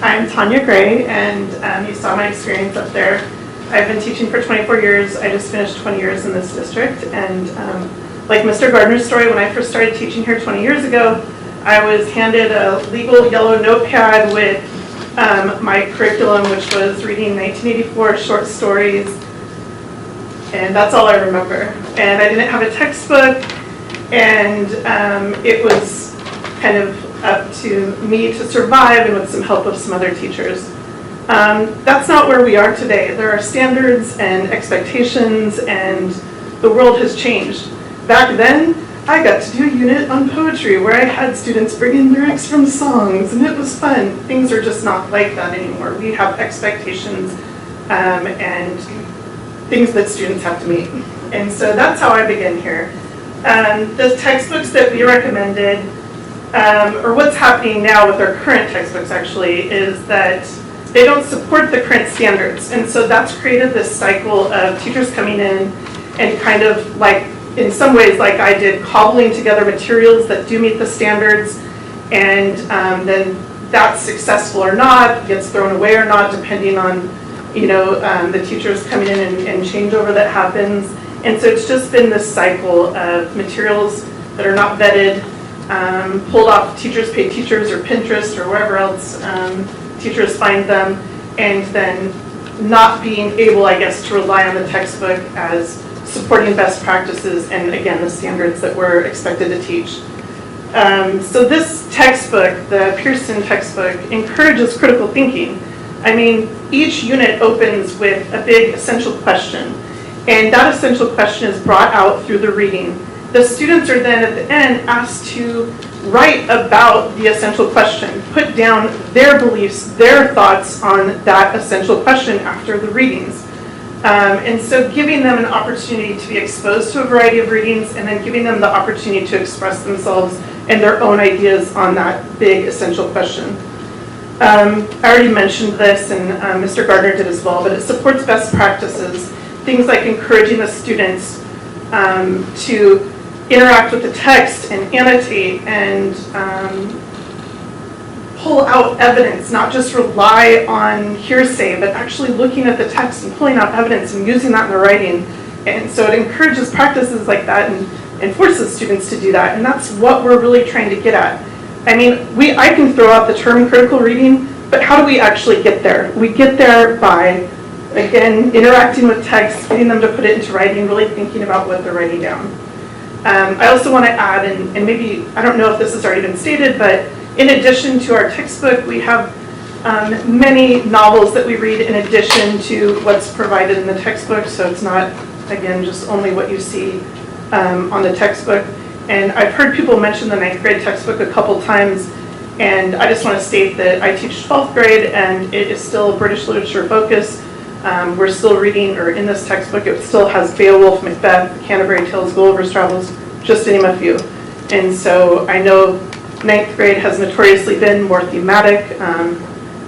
I'm Tanya Crane, and you saw my experience up there. I've been teaching for 24 years. I just finished 20 years in this district, and like Mr. Gardner's story, when I first started teaching here 20 years ago, I was handed a legal yellow notepad with my curriculum, which was reading 1984 short stories, and that's all I remember. And I didn't have a textbook, and it was kind of up to me to survive and with some help of some other teachers. That's not where we are today. There are standards and expectations, and the world has changed. Back then, I got to do a unit on poetry where I had students bring in lyrics from songs, and it was fun. Things are just not like that anymore. We have expectations and things that students have to meet. And so that's how I begin here. The textbooks that we recommended, or what's happening now with our current textbooks actually, is that they don't support the current standards. And so that's created this cycle of teachers coming in and kind of like, in some ways like I did, cobbling together materials that do meet the standards, and then that's successful or not, gets thrown away or not, depending on the teachers coming in and changeover that happens. And so it's just been this cycle of materials that are not vetted, pulled off teachers pay teachers or Pinterest or wherever else teachers find them, and then not being able, I guess, to rely on the textbook as supporting best practices and, again, the standards that we're expected to teach. So this textbook, the Pearson textbook, encourages critical thinking. I mean, each unit opens with a big essential question, and that essential question is brought out through the reading. The students are then at the end asked to write about the essential question, put down their beliefs, their thoughts on that essential question after the readings. And so giving them an opportunity to be exposed to a variety of readings and then giving them the opportunity to express themselves and their own ideas on that big essential question. I already mentioned this, and Mr. Gardner did as well, but it supports best practices, things like encouraging the students to interact with the text and annotate and pull out evidence, not just rely on hearsay, but actually looking at the text and pulling out evidence and using that in the writing. And so it encourages practices like that and forces students to do that. And that's what we're really trying to get at. I mean, I can throw out the term critical reading, but how do we actually get there? We get there by, again, interacting with text, getting them to put it into writing, really thinking about what they're writing down. I also want to add, and maybe, I don't know if this has already been stated, but in addition to our textbook, we have many novels that we read in addition to what's provided in the textbook, so it's not, again, just only what you see on the textbook. And I've heard people mention the 9th grade textbook a couple times, and I just want to state that I teach 12th grade, and it is still British literature focused. We're still reading, or in this textbook, it still has Beowulf, Macbeth, Canterbury Tales, Gulliver's Travels, just to name a few. And so I know 9th grade has notoriously been more thematic,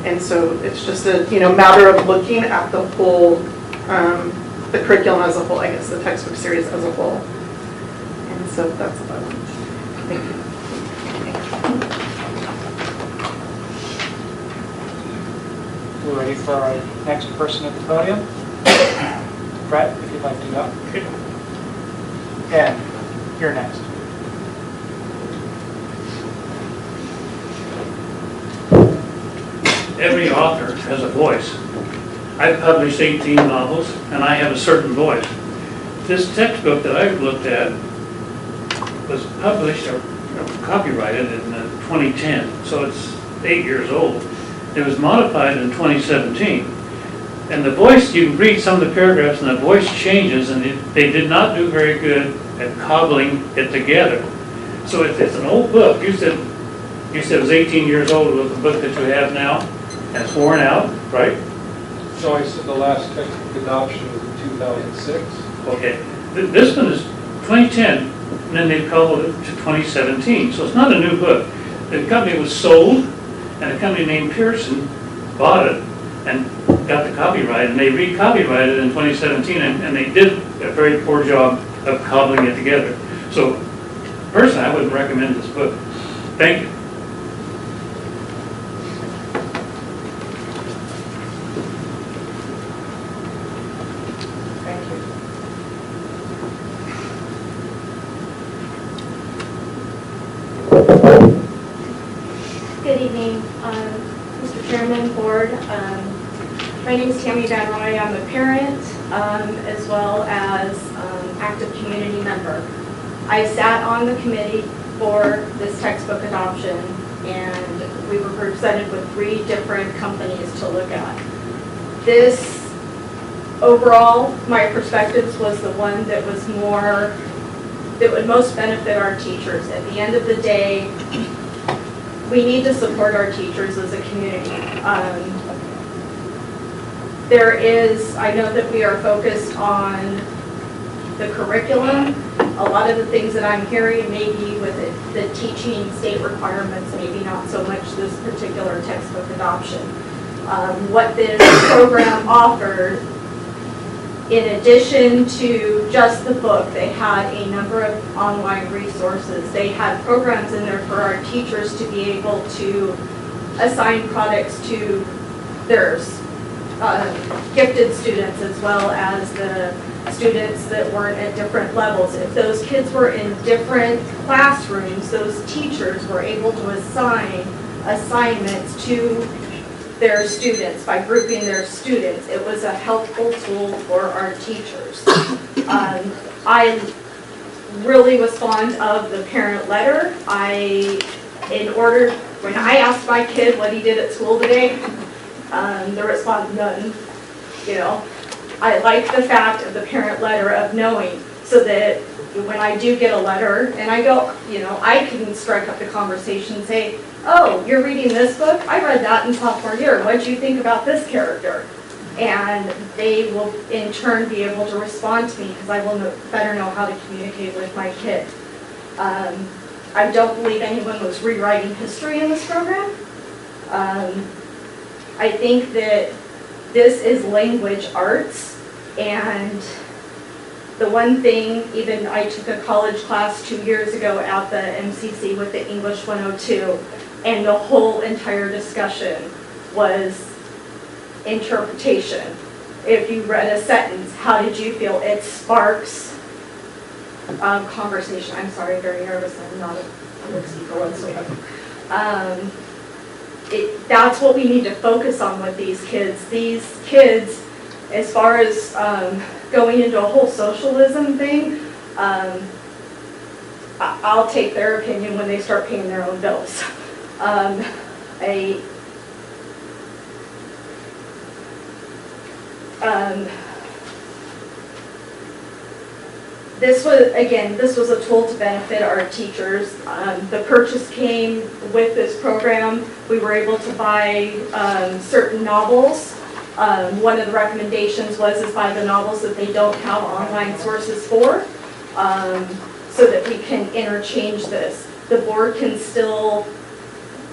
and so it's just a matter of looking at the whole, the curriculum as a whole, I guess, the textbook series as a whole. And so that's about it. Thank you. We're ready for our next person at the podium. Brett, if you'd like to go. And you're next. Every author has a voice. I've published 18 novels, and I have a certain voice. This textbook that I've looked at was published or copyrighted in 2010, so it's 8 years old. It was modified in 2017. And the voice, you read some of the paragraphs and the voice changes, and they did not do very good at cobbling it together. So it's an old book. You said it was 18 years old with the book that you have now, and it's worn out, right? So I said the last textbook adoption was in 2006. Okay. This one is 2010, and then they called it to 2017. So it's not a new book. The company was sold, and a company named Pearson bought it and got the copyright, and they re-copyrighted it in 2017, and they did a very poor job of cobbling it together. So personally, I wouldn't recommend this book. Thank you. Thank you. Good evening, Mr. Chairman, Board. My name is Tammy Diver. I'm a parent as well as active community member. I sat on the committee for this textbook adoption, and we were presented with 3 different companies to look at. This, overall, my perspectives was the one that was more, that would most benefit our teachers. At the end of the day, we need to support our teachers as a community. I know that we are focused on the curriculum. A lot of the things that I'm hearing maybe with the teaching state requirements, maybe not so much this particular textbook adoption. What this program offered, in addition to just the book, they had a number of online resources. They had programs in there for our teachers to be able to assign products to theirs. gifted students as well as the students that weren't at different levels. If those kids were in different classrooms, those teachers were able to assign assignments to their students by grouping their students. It was a helpful tool for our teachers. I really was fond of the parent letter. When I asked my kid what he did at school today, the response, none. You know, I like the fact of the parent letter of knowing, so that when I do get a letter and I go, you know, I can strike up the conversation and say, oh, you're reading this book? I read that in sophomore year. What do you think about this character? And they will in turn be able to respond to me because I will better know how to communicate with my kid. I don't believe anyone was rewriting history in this program. I think that this is language arts, and the one thing, even I took a college class 2 years ago at the MCC with the English 102, and the whole entire discussion was interpretation. If you read a sentence, how did you feel? It sparks conversation. I'm sorry, I'm very nervous. I'm not a public speaker whatsoever. That's what we need to focus on with these kids. These kids, as far as going into a whole socialism thing, I'll take their opinion when they start paying their own bills. This was a tool to benefit our teachers. The purchase came with this program. We were able to buy certain novels. One of the recommendations was buy the novels that they don't have online sources for, so that we can interchange this. The board can still,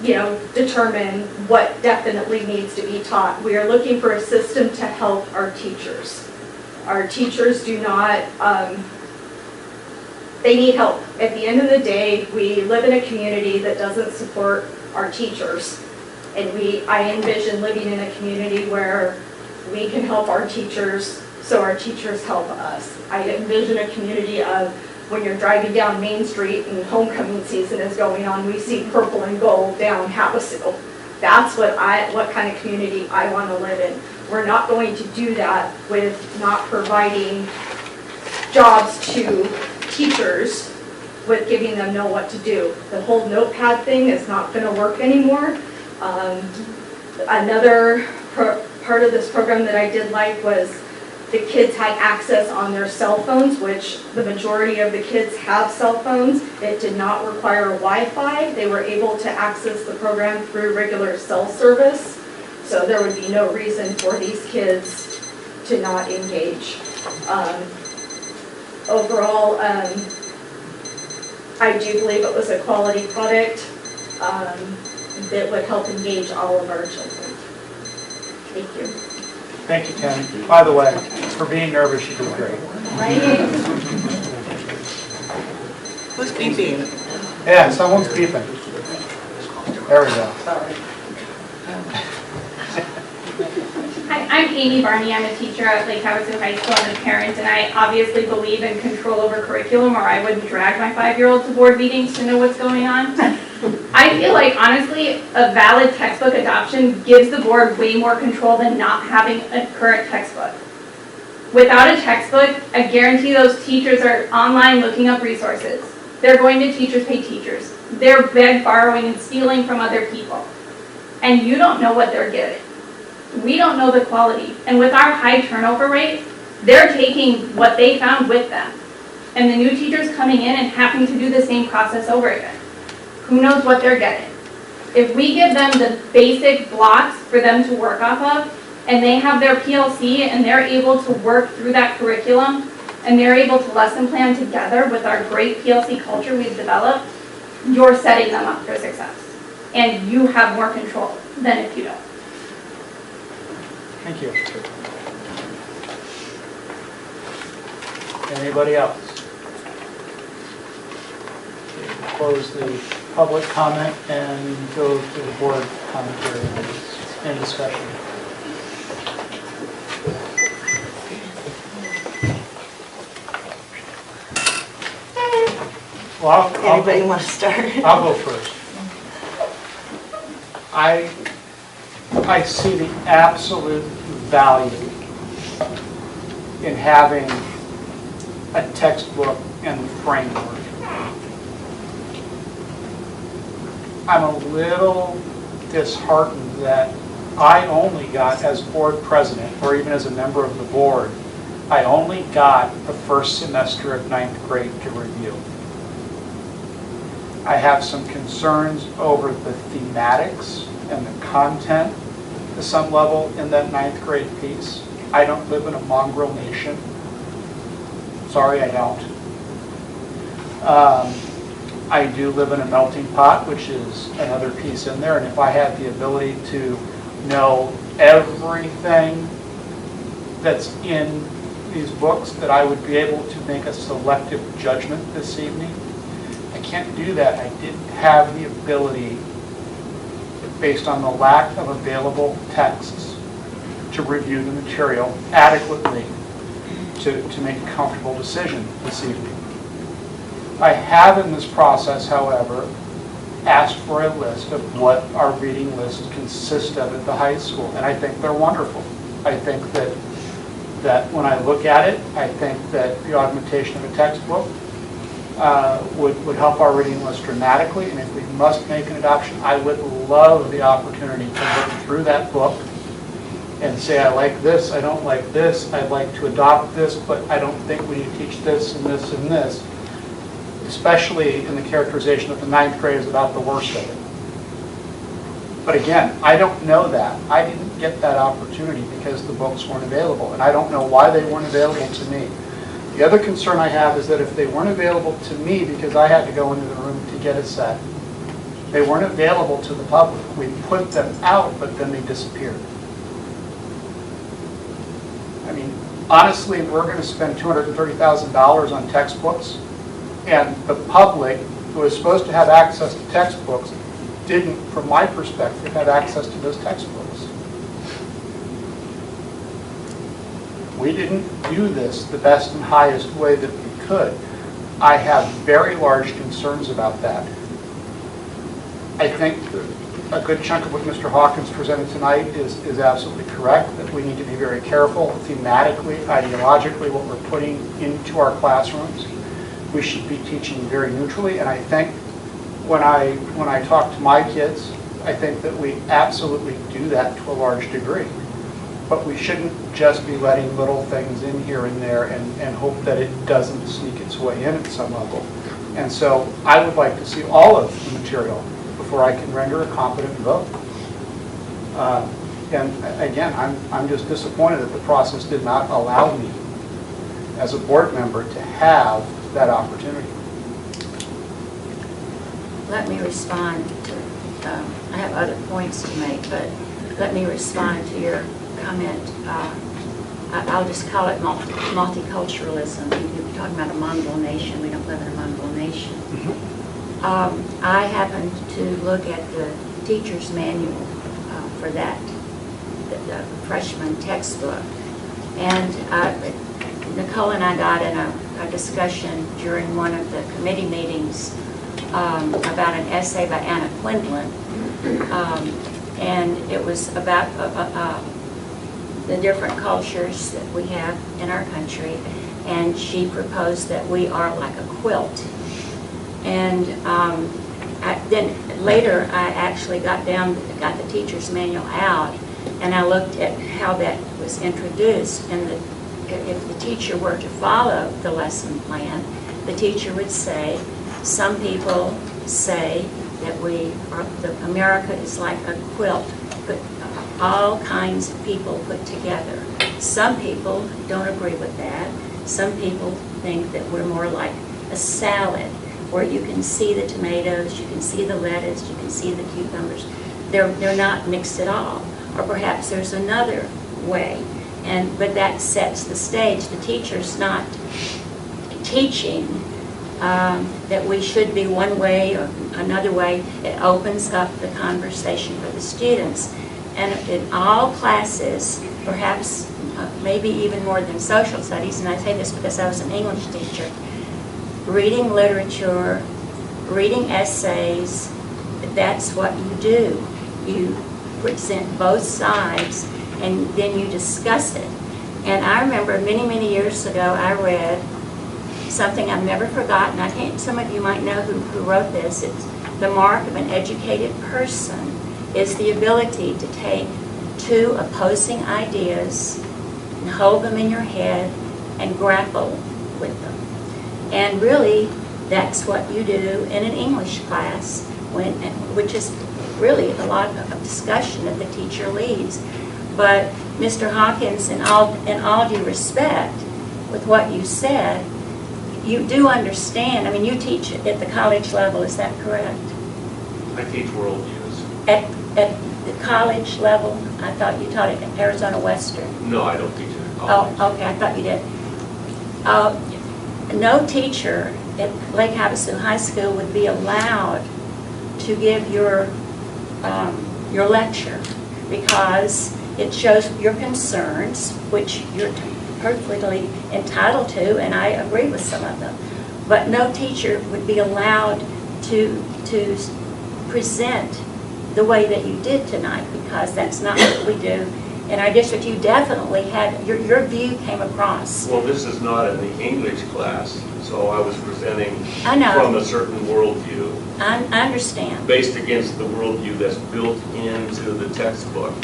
you know, determine what definitely needs to be taught. We are looking for a system to help our teachers. Our teachers do not, they need help. At the end of the day, we live in a community that doesn't support our teachers. And I envision living in a community where we can help our teachers, so our teachers help us. I envision a community of when you're driving down Main Street and homecoming season is going on, we see purple and gold down Havasu. That's what kind of community I want to live in. We're not going to do that with not providing jobs to teachers with giving them know what to do. The whole notepad thing is not going to work anymore. Another part of this program that I did like was the kids had access on their cell phones, which the majority of the kids have cell phones. It did not require Wi-Fi. They were able to access the program through regular cell service. So there would be no reason for these kids to not engage. Overall, I do believe it was a quality product that would help engage all of our children. Thank you. Thank you, Tammy. By the way, for being nervous, you did great. Who's beeping? Yeah, someone's beeping. There we go. Sorry. Hi, I'm Amy Barney. I'm a teacher at Lake Havasu High School and a parent, and I obviously believe in control over curriculum, or I wouldn't drag my 5-year-old to board meetings to know what's going on. I feel like, honestly, a valid textbook adoption gives the board way more control than not having a current textbook. Without a textbook, I guarantee those teachers are online looking up resources. They're going to teachers pay teachers. They're borrowing and stealing from other people. And you don't know what they're getting. We don't know the quality. And with our high turnover rate, they're taking what they found with them. And the new teachers coming in and having to do the same process over again. Who knows what they're getting? If we give them the basic blocks for them to work off of, and they have their PLC and they're able to work through that curriculum, and they're able to lesson plan together with our great PLC culture we've developed, you're setting them up for success. And you have more control than if you don't. Thank you. Anybody else? Close the public comment and go to the board commentary and discussion. Well, Anybody want to start? I'll go first. I see the absolute value in having a textbook and framework. I'm a little disheartened that I only got, as board president, or even as a member of the board, I only got the first semester of 9th grade to review. I have some concerns over the thematics and the content to some level in that 9th grade piece. I don't live in a mongrel nation. Sorry, I don't. I do live in a melting pot, which is another piece in there, and if I had the ability to know everything that's in these books, that I would be able to make a selective judgment this evening. I can't do that. I didn't have the ability, based on the lack of available texts, to review the material adequately to make a comfortable decision this evening. I have in this process, however, asked for a list of what our reading lists consist of at the high school, and I think they're wonderful. I think that when I look at it, I think that the augmentation of a textbook would help our reading list dramatically, and if we must make an adoption, I would love the opportunity to look through that book and say, I like this, I don't like this, I'd like to adopt this, but I don't think we need to teach this and this and this, especially in the characterization of the 9th grade is about the worst of it. But again, I don't know that. I didn't get that opportunity because the books weren't available, and I don't know why they weren't available to me. The other concern I have is that if they weren't available to me because I had to go into the room to get a set, they weren't available to the public. We put them out, but then they disappeared. I mean, honestly, we're going to spend $230,000 on textbooks, and the public, who is supposed to have access to textbooks, didn't, from my perspective, have access to those textbooks. We didn't do this the best and highest way that we could. I have very large concerns about that. I think a good chunk of what Mr. Hawkins presented tonight is absolutely correct, that we need to be very careful thematically, ideologically, what we're putting into our classrooms. We should be teaching very neutrally, and I think when I talk to my kids, I think that we absolutely do that to a large degree. But we shouldn't just be letting little things in here and there and hope that it doesn't sneak its way in at some level. And so I would like to see all of the material before I can render a competent vote. And again, I'm just disappointed that the process did not allow me, as a board member, to have that opportunity. Let me respond to, I have other points to make, but let me respond to your comment. I'll just call it multiculturalism. You're talking about a mongrel nation. We don't live in a mongrel nation. I happened to look at the teacher's manual for that, the freshman textbook. And Nicole and I got in a discussion during one of the committee meetings about an essay by Anna Quindlen. And it was about the different cultures that we have in our country. And she proposed that we are like a quilt. And then later I actually got the teacher's manual out, and I looked at how that was introduced. And if the teacher were to follow the lesson plan, the teacher would say, some people say that America is like a quilt, but all kinds of people put together. Some people don't agree with that. Some people think that we're more like a salad, where you can see the tomatoes, you can see the lettuce, you can see the cucumbers. They're not mixed at all. Or perhaps there's another way, but that sets the stage. The teacher's not teaching that we should be one way or another way. It opens up the conversation for the students. And in all classes, perhaps maybe even more than social studies, and I say this because I was an English teacher, reading literature, reading essays. That's what you do. You present both sides and then you discuss it. And I remember many, many years ago, I read something I've never forgotten. I think some of you might know who wrote this. It's the mark of an educated person is the ability to take two opposing ideas and hold them in your head and grapple with them. And really, that's what you do in an English class, which is really a lot of discussion that the teacher leads. But Mr. Hawkins, in all due respect, with what you said, you do understand. I mean, you teach at the college level, is that correct? I teach worldviews. At the college level? I thought you taught it at Arizona Western. No, I don't teach it at college. Oh, okay, I thought you did. No teacher at Lake Havasu High School would be allowed to give your lecture because it shows your concerns, which you're perfectly entitled to, and I agree with some of them. But no teacher would be allowed to present the way that you did tonight, because that's not what we do. In our district, you definitely had, your view came across. Well, this is not in the English class, so I was presenting I know. from a certain worldview. I understand. Based against the worldview that's built into the textbook.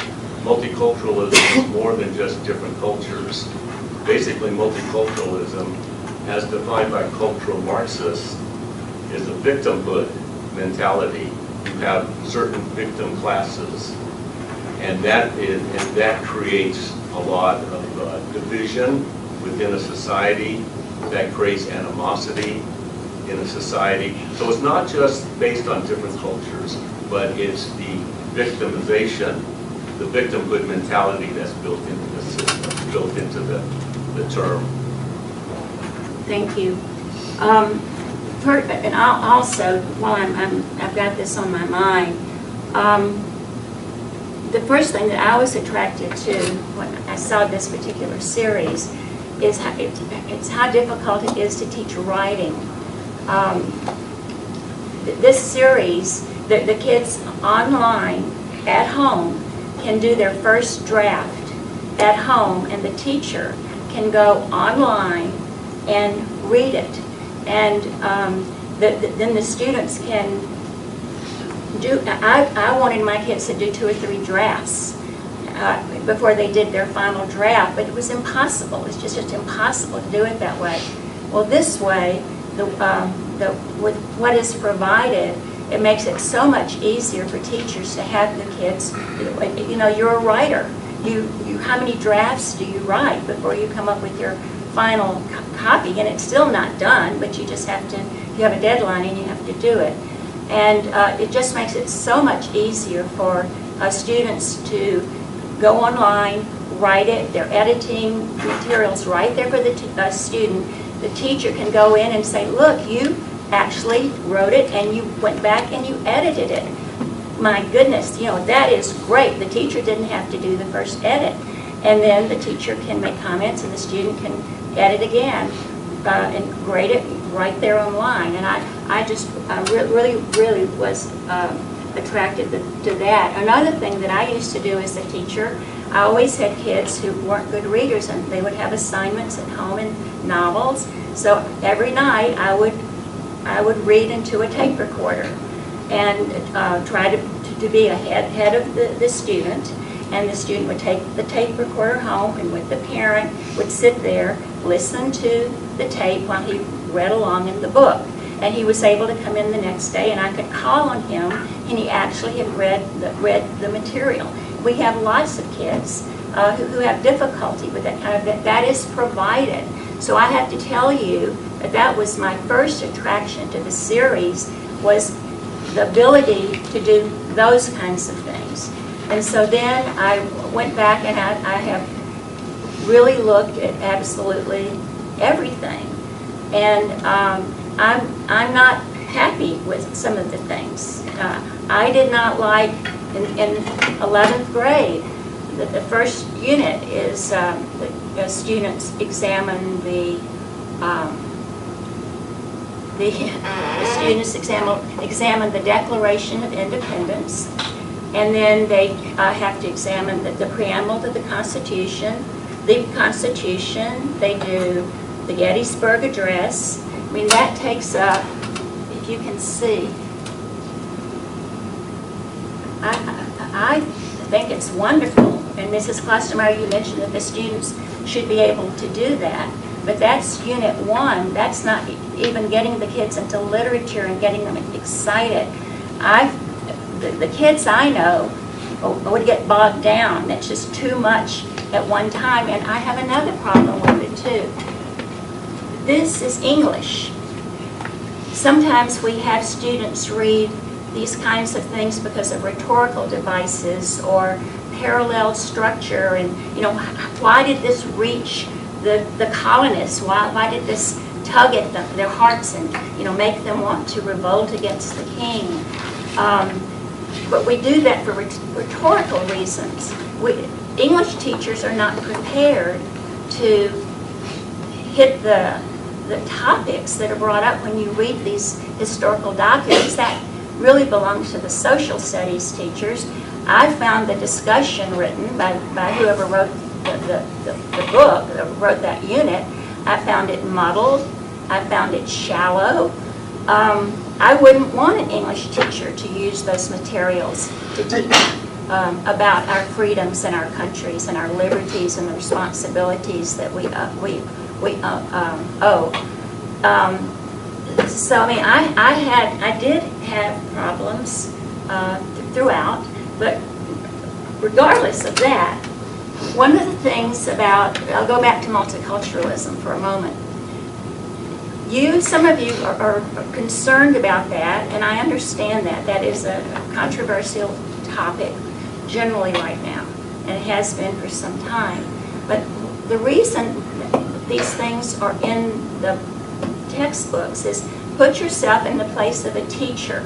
Multiculturalism is more than just different cultures. Basically, multiculturalism, as defined by cultural Marxists, is a victimhood mentality. You have certain victim classes, and that creates a lot of division within a society. That creates animosity in a society. So it's not just based on different cultures, but it's the victimization, the victimhood mentality that's built into the system, built into the term. Thank you. And I'll also, while I've got this on my mind, the first thing that I was attracted to when I saw this particular series is how difficult it is to teach writing. This series, the kids online at home can do their first draft at home, and the teacher can go online and read it. And then the students can do, I wanted my kids to do 2 or 3 drafts before they did their final draft, but it was impossible. It's just impossible to do it that way. Well, this way, with what is provided, it makes it so much easier for teachers to have the kids, you know, you're a writer. How many drafts do you write before you come up with your final copy? And it's still not done, but you just have to, you have a deadline and you have to do it. And it just makes it so much easier for students to go online, write it, they're editing materials right there for the student. The teacher can go in and say, look, you actually wrote it and you went back and you edited it. My goodness, you know, that is great. The teacher didn't have to do the first edit. And then the teacher can make comments and the student can edit again and grade it right there online. And I just really was attracted to that. Another thing that I used to do as a teacher, I always had kids who weren't good readers, and they would have assignments at home in novels. So every night I would read into a tape recorder and try to be ahead of the student. And the student would take the tape recorder home, and with the parent would sit there, listen to the tape while he read along in the book. And he was able to come in the next day, and I could call on him, and he actually had read the material. We have lots of kids who have difficulty with that kind of, that is provided. So I have to tell you that was my first attraction to the series, was the ability to do those kinds of things. And so then I went back and I have really looked at absolutely everything. And I'm not happy with some of the things. I did not like in 11th grade, the first unit is the students examine the the students examine the Declaration of Independence, and then they have to examine the preamble to the Constitution. They do the Gettysburg Address. I mean, that takes up, if you can see, I think it's wonderful. And Mrs. Klostermeyer, you mentioned that the students should be able to do that. But that's Unit 1. That's not even getting the kids into literature and getting them excited. The kids I know would get bogged down. That's just too much at one time. And I have another problem with it too. This is English. Sometimes we have students read these kinds of things because of rhetorical devices or parallel structure, and why did this reach the colonists? Why did this tug at their hearts and make them want to revolt against the king? But we do that for rhetorical reasons. English teachers are not prepared to hit the topics that are brought up when you read these historical documents. That really belongs to the social studies teachers. I found the discussion written by whoever wrote the book, that wrote that unit, I found it muddled. I found it shallow. I wouldn't want an English teacher to use those materials to teach about our freedoms and our countries and our liberties and the responsibilities that we owe. So I mean, I did have problems throughout, but regardless of that, one of the things about, I'll go back to multiculturalism for a moment. Some of you are concerned about that, and I understand that. That is a controversial topic generally right now, and it has been for some time. But the reason these things are in the textbooks is put yourself in the place of a teacher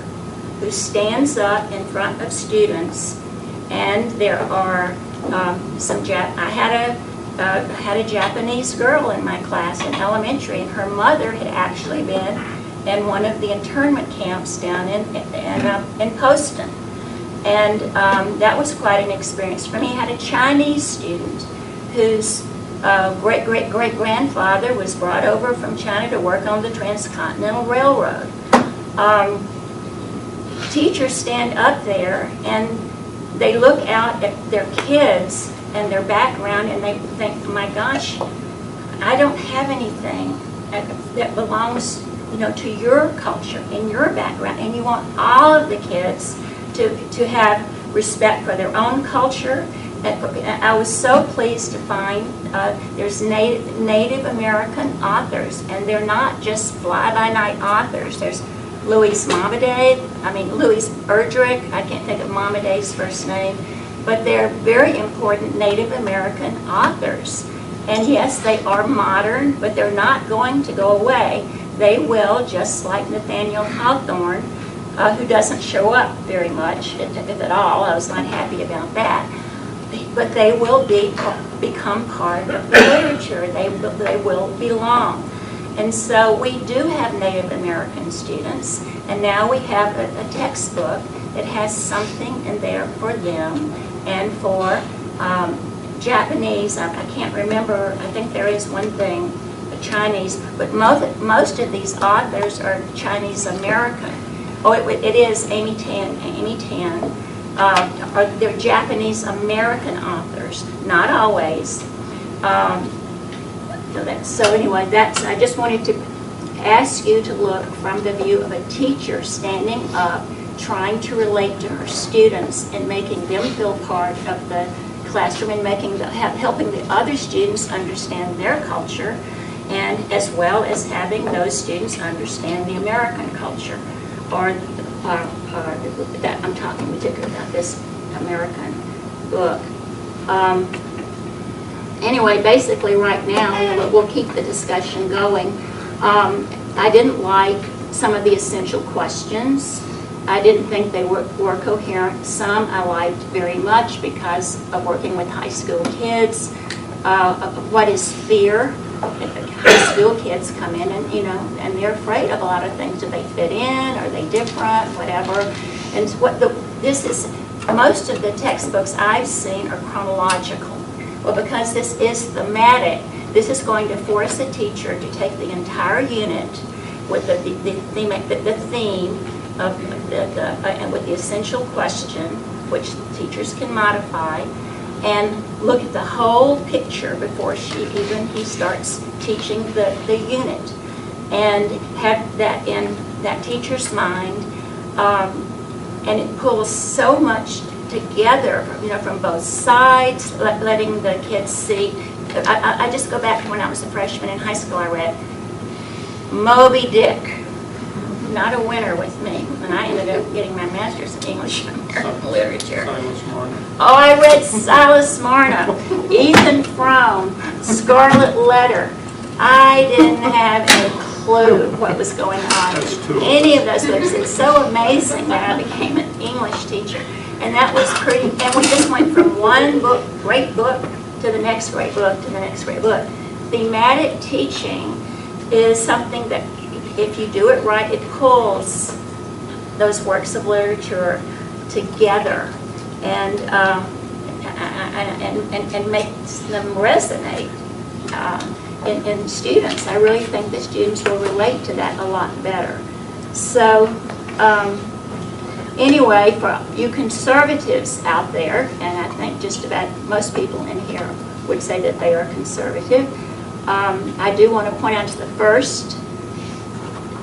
who stands up in front of students, and there are I had a Japanese girl in my class in elementary, and her mother had actually been in one of the internment camps down in Poston. And that was quite an experience for me. I had a Chinese student whose great-great-great-grandfather was brought over from China to work on the Transcontinental Railroad. Teachers stand up there and they look out at their kids and their background, and they think, my gosh, I don't have anything that belongs, to your culture and your background, and you want all of the kids to have respect for their own culture. And I was so pleased to find there's Native American authors, and they're not just fly-by-night authors. There's Louis Erdrich, I can't think of Momaday's first name, but they're very important Native American authors. And yes, they are modern, but they're not going to go away. They will, just like Nathaniel Hawthorne, who doesn't show up very much, if at all. I was not happy about that. But they will become part of the literature. They will belong. And so we do have Native American students, and now we have a textbook that has something in there for them. And for Japanese, I can't remember, I think there is one thing, Chinese, but most of these authors are Chinese American. Oh, it is Amy Tan. They're Japanese American authors, not always. So anyway, I just wanted to ask you to look from the view of a teacher standing up, trying to relate to her students and making them feel part of the classroom and helping the other students understand their culture, and as well as having those students understand the American culture, or that I'm talking particularly about this American book. Anyway, basically right now, we'll keep the discussion going. I didn't like some of the essential questions. I didn't think they were coherent. Some I liked very much because of working with high school kids. What is fear? high school kids come in and, and they're afraid of a lot of things. Do they fit in? Are they different? Whatever. And most of the textbooks I've seen are chronological. Well, because this is thematic, this is going to force a teacher to take the entire unit with the theme of and with the essential question, which teachers can modify, and look at the whole picture before he starts teaching the unit, and have that in that teacher's mind, and it pulls so much together, from both sides, letting the kids see. I just go back to when I was a freshman in high school. I read Moby Dick. Not a winner with me, and I ended up getting my master's in English and American literature. Oh, I read Silas Marner, Ethan Frome, Scarlet Letter. I didn't have a clue what was going on in any of those books. It's so amazing that I became an English teacher, and that was pretty. And we just went from one book, great book, to the next great book, to the next great book. Thematic teaching is something that, if you do it right, it pulls those works of literature together and makes them resonate in students. I really think that students will relate to that a lot better. So anyway, for you conservatives out there, and I think just about most people in here would say that they are conservative, I do want to point out to the first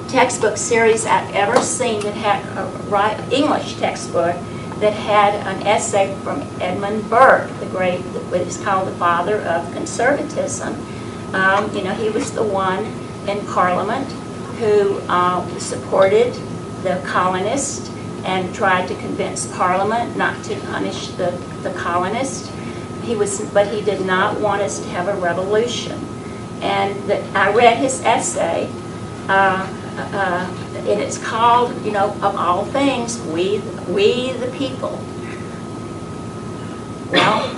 textbook series I've ever seen that had English textbook that had an essay from Edmund Burke, the great, what is called the father of conservatism. He was the one in Parliament who supported the colonists and tried to convince Parliament not to punish the colonists. But he did not want us to have a revolution. And I read his essay. And it's called, of all things, we the people. Well,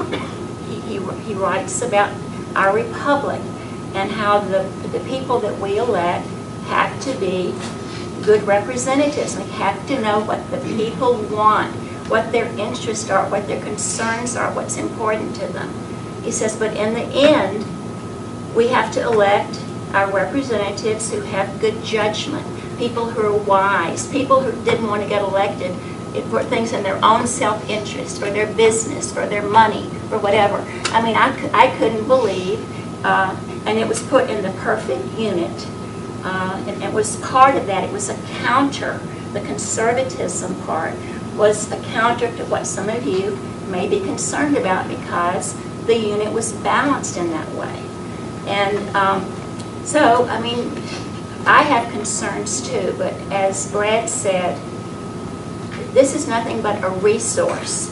he writes about our republic and how the people that we elect have to be good representatives. We have to know what the people want, what their interests are, what their concerns are, what's important to them. He says, but in the end, we have to elect our representatives who have good judgment, people who are wise, people who didn't want to get elected for things in their own self-interest, for their business, for their money, for whatever. I mean, I couldn't believe, and it was put in the perfect unit, and it was part of that. It was a counter. The conservatism part was a counter to what some of you may be concerned about, because the unit was balanced in that way. And so, I mean, I have concerns too, but as Brad said, this is nothing but a resource.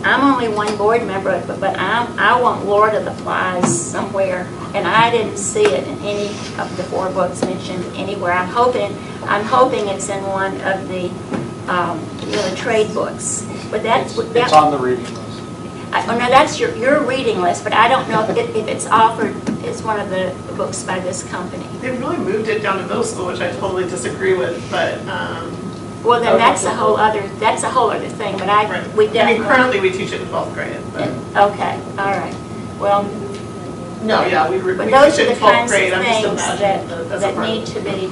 I'm only one board member, but I want Lord of the Flies somewhere, and I didn't see it in any of the 4 books mentioned anywhere. I'm hoping it's in one of the trade books. But it's on the reading list. Oh, no, that's your reading list, but I don't know if it's offered as one of the books by this company. They really moved it down to middle school, which I totally disagree with, but well, then that's a whole other thing. But we definitely. I mean, currently we teach it in 12th grade. But. Okay, all right. Well. No, yeah, we but those teach are it the in 12th kinds grade. of things that need to be,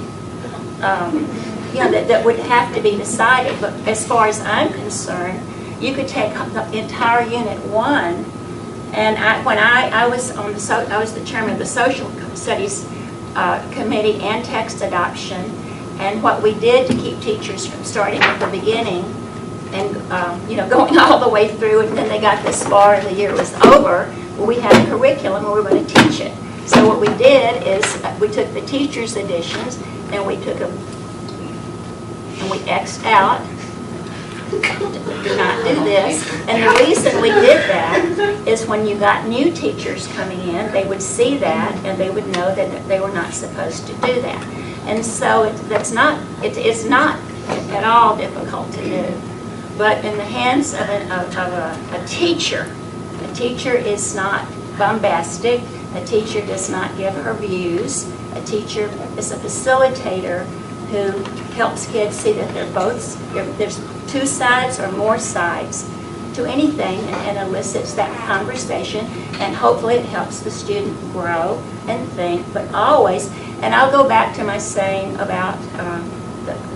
that would have to be decided. But as far as I'm concerned, you could take the entire Unit 1, and when I was I was the chairman of the Social Studies Committee and Text Adoption, and what we did to keep teachers from starting at the beginning and going all the way through, and then they got this far and the year was over. Well, we had a curriculum where we were going to teach it. So what we did is we took the teachers' editions and we took them and we X'd out. Do not do this. And the reason we did that is when you got new teachers coming in, they would see that and they would know that they were not supposed to do that. And so it's not at all difficult to do. But in the hands of a teacher is not bombastic. A teacher does not give her views. A teacher is a facilitator who helps kids see that there's two sides or more sides to anything, and elicits that conversation, and hopefully it helps the student grow and think, but always, and I'll go back to my saying about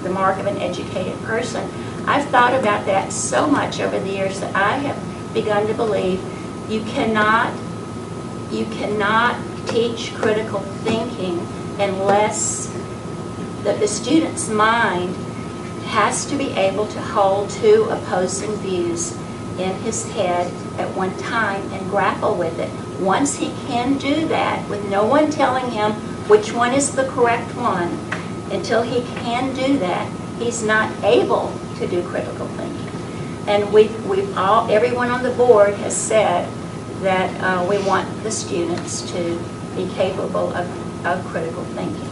the mark of an educated person. I've thought about that so much over the years that I have begun to believe you cannot teach critical thinking unless the student's mind has to be able to hold two opposing views in his head at one time and grapple with it. Once he can do that with no one telling him which one is the correct one, until he can do that, he's not able to do critical thinking. And everyone on the board has said that we want the students to be capable of critical thinking.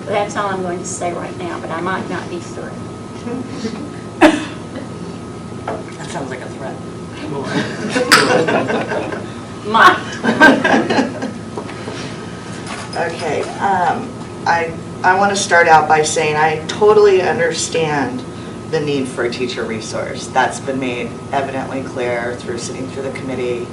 That's all I'm going to say right now, but I might not be through. That sounds like a threat. Mike. Okay, I want to start out by saying I totally understand the need for a teacher resource. That's been made evidently clear through sitting through the committee,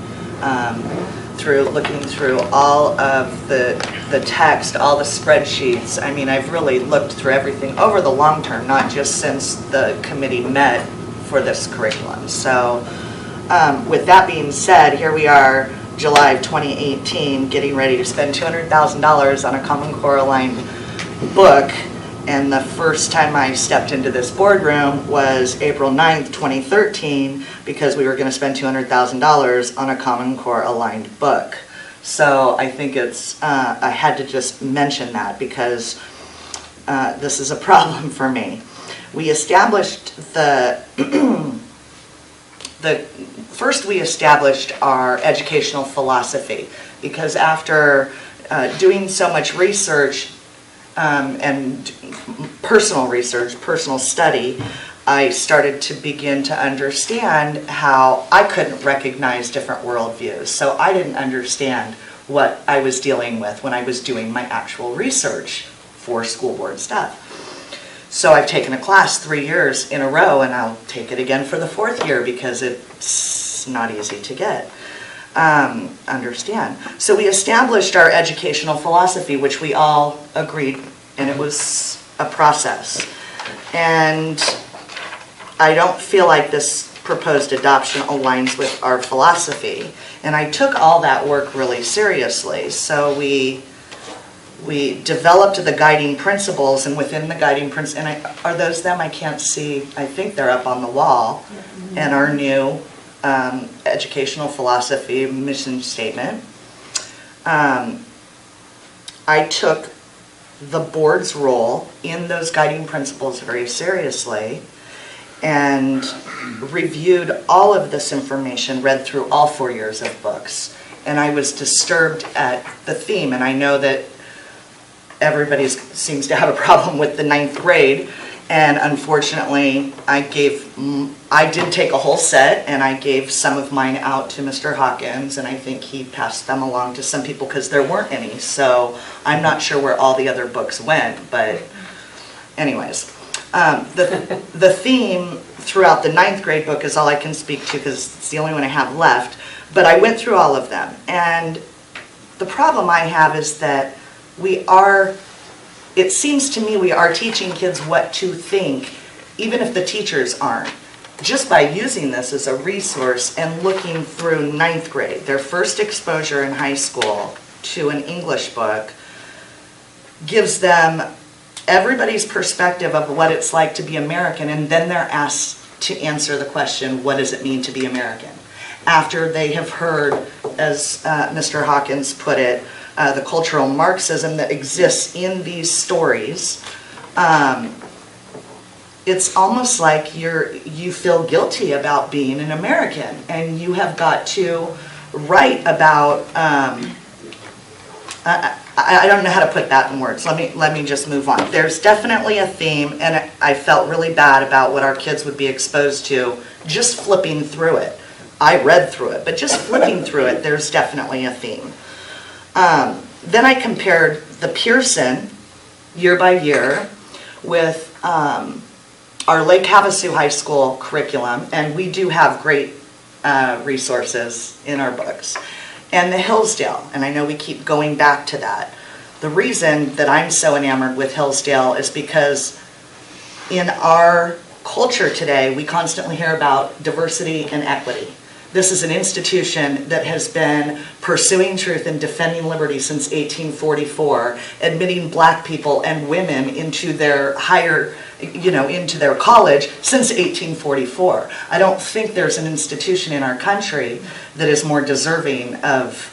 through looking through all of the text, all the spreadsheets. I mean, I've really looked through everything over the long term, not just since the committee met for this curriculum. So with that being said, here we are, July of 2018, getting ready to spend $200,000 on a Common Core aligned book. And the first time I stepped into this boardroom was April 9th, 2013, because we were going to spend $200,000 on a Common Core aligned book. So I think I had to just mention that because this is a problem for me. We established first we established our educational philosophy, because after doing so much research and personal research, personal study, I started to begin to understand how I couldn't recognize different worldviews. So I didn't understand what I was dealing with when I was doing my actual research for school board stuff. So I've taken a class 3 years in a row, and I'll take it again for the 4th year because it's not easy to get. Understand. So we established our educational philosophy, which we all agreed, and it was a process. And I don't feel like this proposed adoption aligns with our philosophy. And I took all that work really seriously. So we developed the guiding principles, and within the guiding principles, and are those them? I can't see. I think they're up on the wall. And our new educational philosophy mission statement. I took the board's role in those guiding principles very seriously and reviewed all of this information, read through all 4 years of books. And I was disturbed at the theme, and I know that everybody seems to have a problem with the 9th grade. And unfortunately, I did take a whole set, and I gave some of mine out to Mr. Hawkins, and I think he passed them along to some people because there weren't any. So I'm not sure where all the other books went, but anyways. The theme throughout the 9th grade book is all I can speak to because it's the only one I have left. But I went through all of them. And the problem I have is that it seems to me we are teaching kids what to think, even if the teachers aren't. Just by using this as a resource and looking through 9th grade, their first exposure in high school to an English book, gives them everybody's perspective of what it's like to be American, and then they're asked to answer the question, what does it mean to be American? After they have heard, as Mr. Hawkins put it, the cultural Marxism that exists in these stories, it's almost like you feel guilty about being an American, and you have got to write about. I don't know how to put that in words. Let me just move on. There's definitely a theme, and I felt really bad about what our kids would be exposed to just flipping through it. I read through it, but just flipping through it, there's definitely a theme. Then I compared the Pearson year by year with our Lake Havasu High School curriculum, and we do have great resources in our books, and the Hillsdale, and I know we keep going back to that. The reason that I'm so enamored with Hillsdale is because in our culture today, we constantly hear about diversity and equity. This is an institution that has been pursuing truth and defending liberty since 1844, admitting black people and women into their higher, into their college since 1844. I don't think there's an institution in our country that is more deserving of,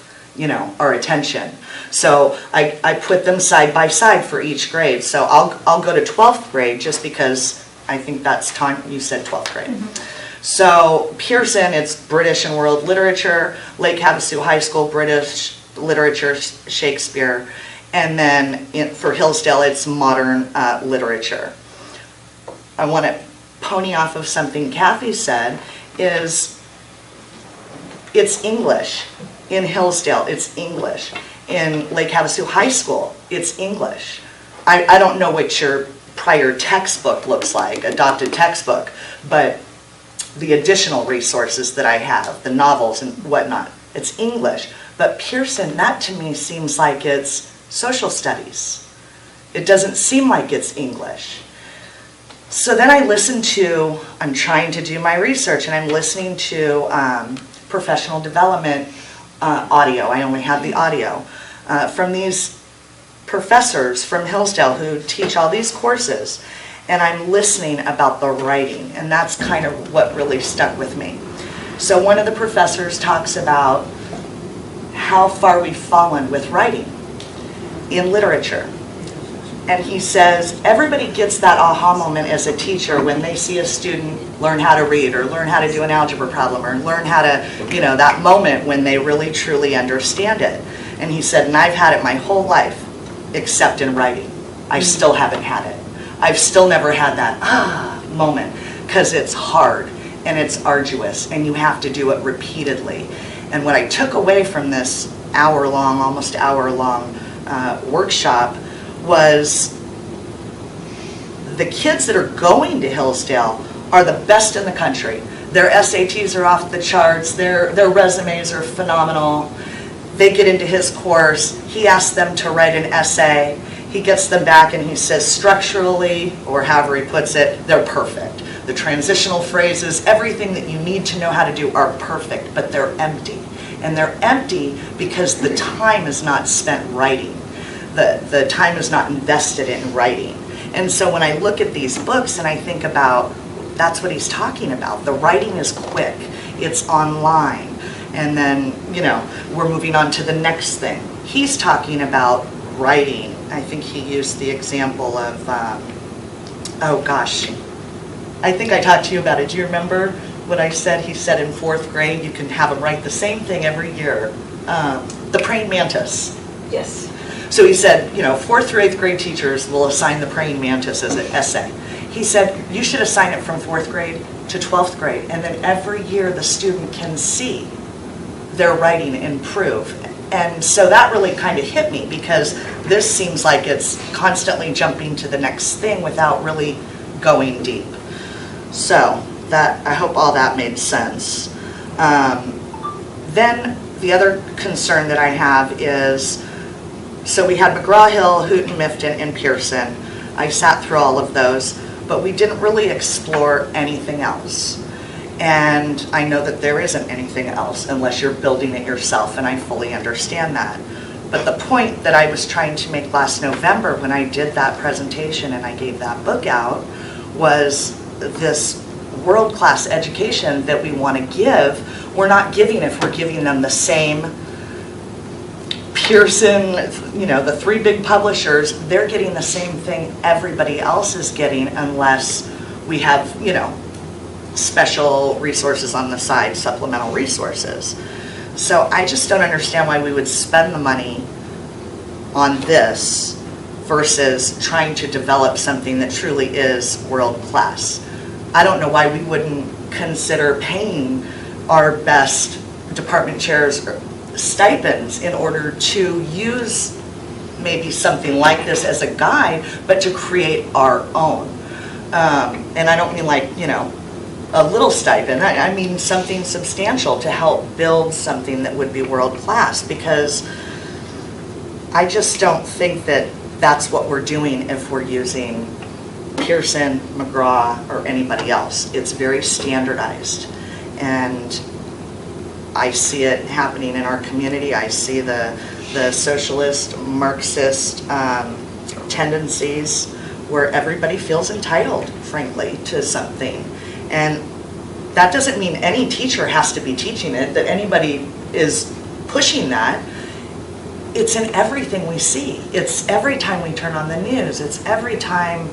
our attention. So I put them side by side for each grade. So I'll go to 12th grade just because I think that's time. You said 12th grade. Mm-hmm. So Pearson, it's British and world literature. Lake Havasu High School, British literature, Shakespeare. And then for Hillsdale, it's modern literature. I want to pony off of something Kathy said, is it's English. In Hillsdale, it's English. In Lake Havasu High School, it's English. I don't know what your prior textbook looks like, adopted textbook, but the additional resources that I have, the novels and whatnot, it's English. But Pearson, that to me seems like it's social studies. It doesn't seem like it's English. So then I'm trying to do my research, and I'm listening to professional development audio. I only have the audio from these professors from Hillsdale who teach all these courses. And I'm listening about the writing, and that's kind of what really stuck with me. So one of the professors talks about how far we've fallen with writing in literature. And he says, everybody gets that aha moment as a teacher when they see a student learn how to read or learn how to do an algebra problem or learn how to, that moment when they really truly understand it. And he said, and I've had it my whole life, except in writing. I still haven't had it. I've still never had that moment because it's hard and it's arduous and you have to do it repeatedly. And what I took away from this almost hour-long workshop was the kids that are going to Hillsdale are the best in the country. Their SATs are off the charts, their resumes are phenomenal. They get into his course, he asks them to write an essay. He gets them back and he says structurally, or however he puts it, they're perfect. The transitional phrases, everything that you need to know how to do are perfect, but they're empty. And they're empty because the time is not spent writing. The time is not invested in writing. And so when I look at these books and I think about, that's what he's talking about. The writing is quick, it's online. And then, we're moving on to the next thing. He's talking about writing. I think he used the example of, I think I talked to you about it. Do you remember what I said? He said in 4th grade, you can have them write the same thing every year. The praying mantis. Yes. So he said, 4th through 8th grade teachers will assign the praying mantis as an essay. He said, you should assign it from 4th grade to 12th grade, and then every year the student can see their writing improve. And so that really kind of hit me because this seems like it's constantly jumping to the next thing without really going deep. So I hope all that made sense. Then the other concern that I have is, so we had McGraw-Hill, Houghton Mifflin, and Pearson. I sat through all of those, but we didn't really explore anything else. And I know that there isn't anything else unless you're building it yourself, and I fully understand that. But the point that I was trying to make last November when I did that presentation and I gave that book out was this world-class education that we want to give. We're not giving if we're giving them the same Pearson, the 3 big publishers, they're getting the same thing everybody else is getting unless we have, special resources on the side, supplemental resources. So I just don't understand why we would spend the money on this versus trying to develop something that truly is world class. I don't know why we wouldn't consider paying our best department chairs stipends in order to use maybe something like this as a guide, but to create our own. And I don't mean like, you know, a little stipend. I mean something substantial to help build something that would be world-class, because I just don't think that that's what we're doing if we're using Pearson, McGraw, or anybody else. It's very standardized, and I see it happening in our community. I see the socialist, Marxist tendencies where everybody feels entitled, frankly, to something. And that doesn't mean any teacher has to be teaching it, that anybody is pushing that. It's in everything we see. It's every time we turn on the news. It's every time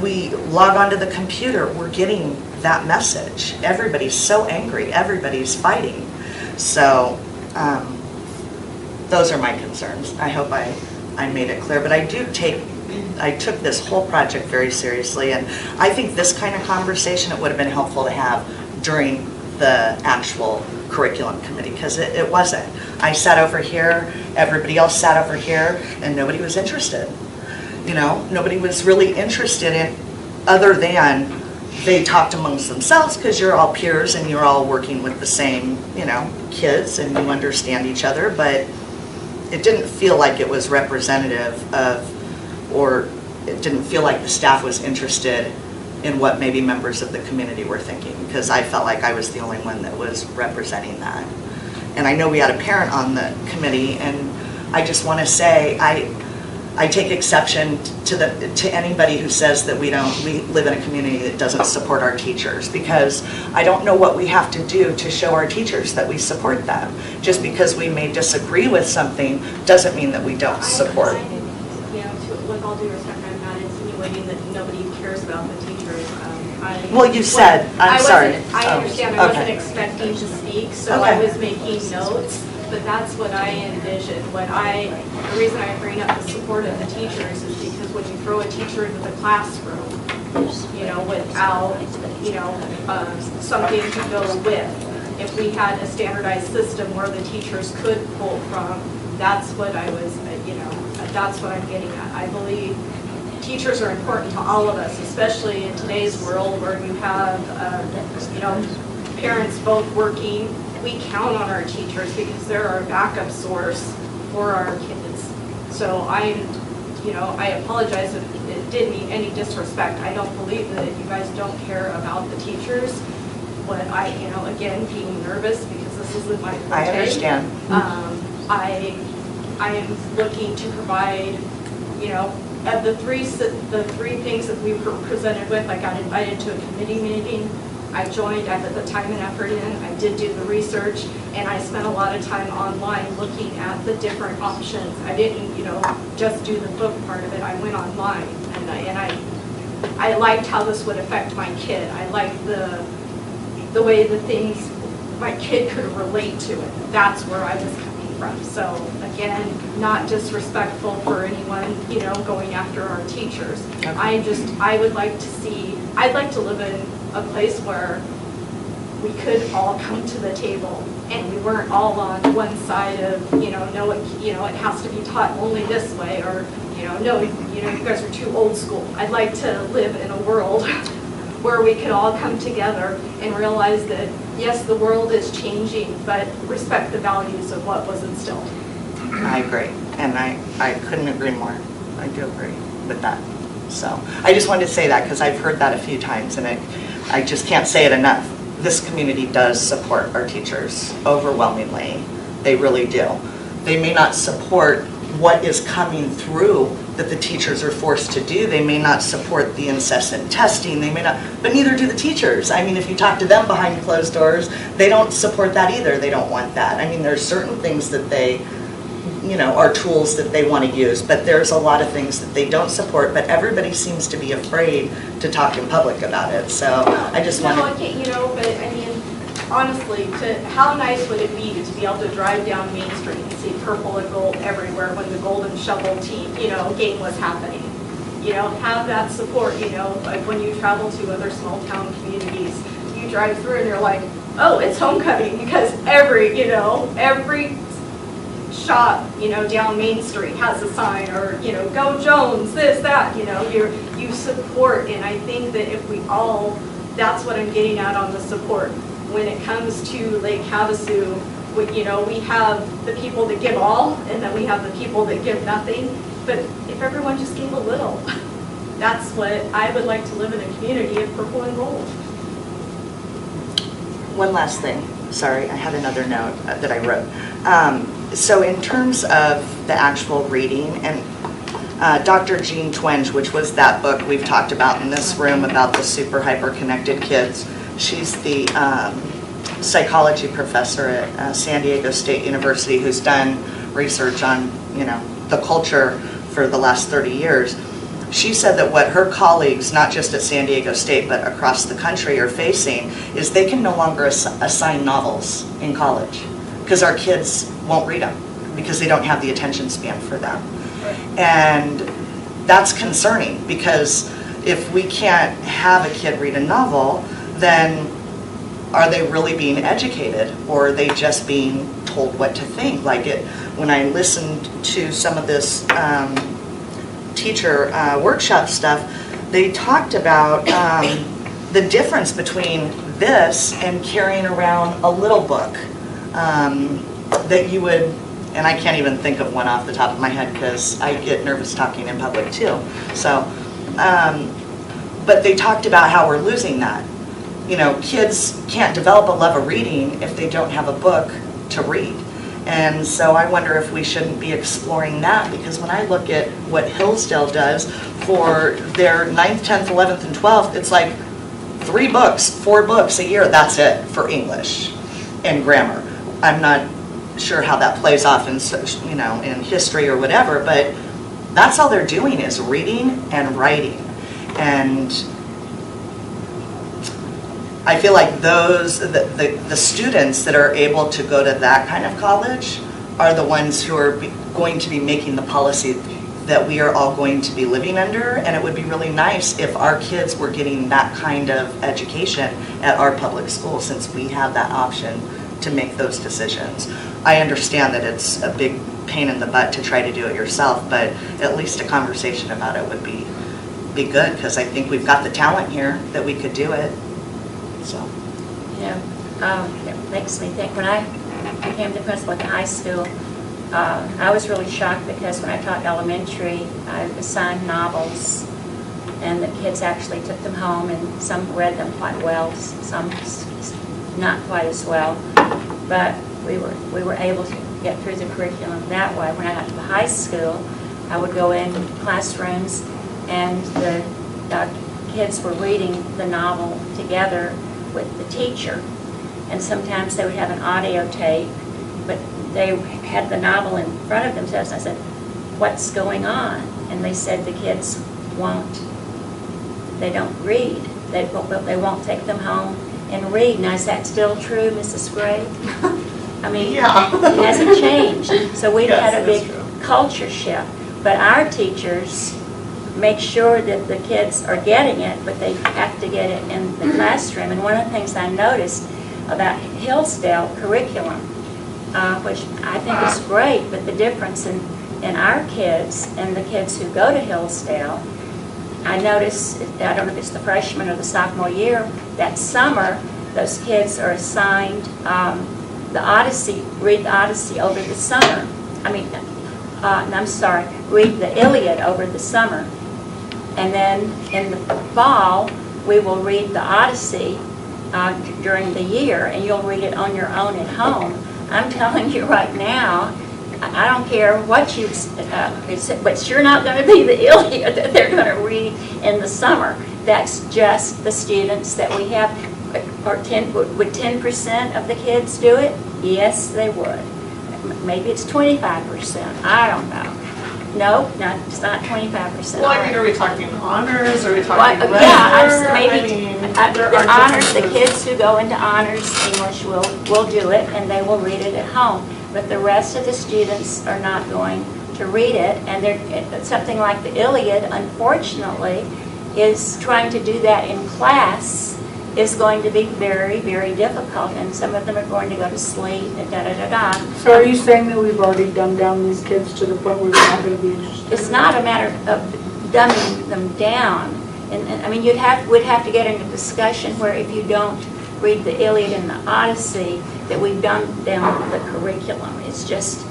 we log onto the computer, we're getting that message. Everybody's so angry. Everybody's fighting. So those are my concerns. I hope I made it clear. But I took this whole project very seriously, and I think this kind of conversation, it would have been helpful to have during the actual curriculum committee, because it wasn't. I sat over here, everybody else sat over here, and nobody was interested. You know, nobody was really interested in, other than they talked amongst themselves, because you're all peers and you're all working with the same, you know, kids, and you understand each other, but it didn't feel like it was representative of, or it didn't feel like the staff was interested in what maybe members of the community were thinking, because I felt like I was the only one that was representing that. And I know we had a parent on the committee, and I just want to say I take exception to anybody who says that we live in a community that doesn't support our teachers, because I don't know what we have to do to show our teachers that we support them. Just because we may disagree with something doesn't mean that we don't support. With all due respect, I'm not insinuating that nobody cares about the teachers. Well, you said, I'm sorry. I understand, I wasn't expecting to speak, so I was making notes, but that's what I envisioned. The reason I bring up the support of the teachers is because when you throw a teacher into the classroom, you know, without, you know, something to go with, if we had a standardized system where the teachers could pull from, that's what I was, you know, that's what I'm getting at. I believe teachers are important to all of us, especially in today's world where you have, you know, parents both working. We count on our teachers because they're our backup source for our kids. So I apologize if it did mean any disrespect. I don't believe that you guys don't care about the teachers. What you know, again, being nervous because this isn't my forte. I understand. I am looking to provide, you know, of the three things that we were presented with. I got invited to a committee meeting. I joined, I put the time and effort in, I did do the research, and I spent a lot of time online looking at the different options. I didn't, you know, just do the book part of it. I went online, and I liked how this would affect my kid. I liked the way the things my kid could relate to it. That's where I was coming from. So again, not disrespectful for anyone, you know, going after our teachers. Okay. I would like to see, I'd like to live in a place where we could all come to the table and we weren't all on one side of, you know, no, it has to be taught only this way, or, you know, no, you know, you guys are too old school. I'd like to live in a world where we could all come together and realize that, yes, the world is changing, but respect the values of what was instilled. I agree, and I couldn't agree more. I do agree with that. So I just wanted to say that because I've heard that a few times, and I just can't say it enough. This community does support our teachers overwhelmingly. They really do. They may not support what is coming through that the teachers are forced to do. They may not support the incessant testing. They may not, but neither do the teachers. I mean, if you talk to them behind closed doors, they don't support that either. They don't want that. I mean, there's certain things that they, you know, are tools that they want to use, but there's a lot of things that they don't support, but everybody seems to be afraid to talk in public about it. So I just want to... You know, but I mean, honestly, how nice would it be to be able to drive down Main Street and see purple and gold everywhere when the Golden Shovel team, you know, game was happening? You know, have that support, you know, like when you travel to other small town communities, you drive through and you're like, oh, it's homecoming, because every shop, down Main Street has a sign, or, go Jones, this, that, you support. And I think that if we all, that's what I'm getting at on the support. When it comes to Lake Havasu, we have the people that give all, and then we have the people that give nothing. But if everyone just gave a little, that's what I would like to live in, a community of purple and gold. One last thing. Sorry, I had another note that I wrote. So in terms of the actual reading, and Dr. Jean Twenge, which was that book we've talked about in this room about the super hyper-connected kids, she's the psychology professor at San Diego State University who's done research on, the culture for the last 30 years. She said that what her colleagues, not just at San Diego State, but across the country are facing is they can no longer assign novels in college because our kids won't read them because they don't have the attention span for them. And that's concerning because if we can't have a kid read a novel, then are they really being educated, or are they just being told what to think? Like when I listened to some of this teacher workshop stuff, they talked about the difference between this and carrying around a little book that you would, and I can't even think of one off the top of my head because I get nervous talking in public too. So, but they talked about how we're losing that. Kids can't develop a love of reading if they don't have a book to read. And so I wonder if we shouldn't be exploring that, because when I look at what Hillsdale does for their 9th, 10th, 11th, and 12th, it's like 3 books, 4 books a year, that's it for English and grammar. I'm not sure how that plays off in, in history or whatever, but that's all they're doing is reading and writing. And I feel like the students that are able to go to that kind of college are the ones who are going to be making the policy that we are all going to be living under, and it would be really nice if our kids were getting that kind of education at our public school, since we have that option to make those decisions. I understand that it's a big pain in the butt to try to do it yourself, but at least a conversation about it would be good, because I think we've got the talent here that we could do it. So, it makes me think, when I became the principal at the high school, I was really shocked because when I taught elementary, I assigned novels, and the kids actually took them home, and some read them quite well, some not quite as well, but we were able to get through the curriculum that way. When I got to the high school, I would go in classrooms, and the kids were reading the novel together with the teacher, and sometimes they would have an audio tape, but they had the novel in front of themselves. I said, "What's going on?" And they said the kids they don't read. They won't take them home and read. Now, is that still true, Mrs. Gray? I mean, Yeah. It hasn't changed. So we've Yes, had a big culture shift, but our teachers make sure that the kids are getting it, but they have to get it in the classroom. And one of the things I noticed about Hillsdale curriculum, which I think is great, but the difference in our kids and the kids who go to Hillsdale, I noticed, I don't know if it's the freshman or the sophomore year, that summer those kids are assigned the Odyssey, read the Odyssey over the summer. Read the Iliad over the summer. And then in the fall, we will read the Odyssey during the year, and you'll read it on your own at home. I'm telling you right now, I don't care what you but you're not going to be the Iliad that they're going to read in the summer. That's just the students that we have. Would 10% of the kids do it? Yes, they would. Maybe it's 25%. I don't know. No, it's not 25%. Well, I mean, are we talking honors? Are we talking regular? Yeah, the honors, the kids who go into honors English will do it, and they will read it at home. But the rest of the students are not going to read it, and something like the Iliad, unfortunately, is trying to do that in class, is going to be very, very difficult, and some of them are going to go to sleep, and da-da-da-da. So are you saying that we've already dumbed down these kids to the point where they're not going to be interested? It's not a matter of dumbing them down. And I mean, we'd have to get into discussion where if you don't read the Iliad and the Odyssey, that we've dumbed down the curriculum. It's just,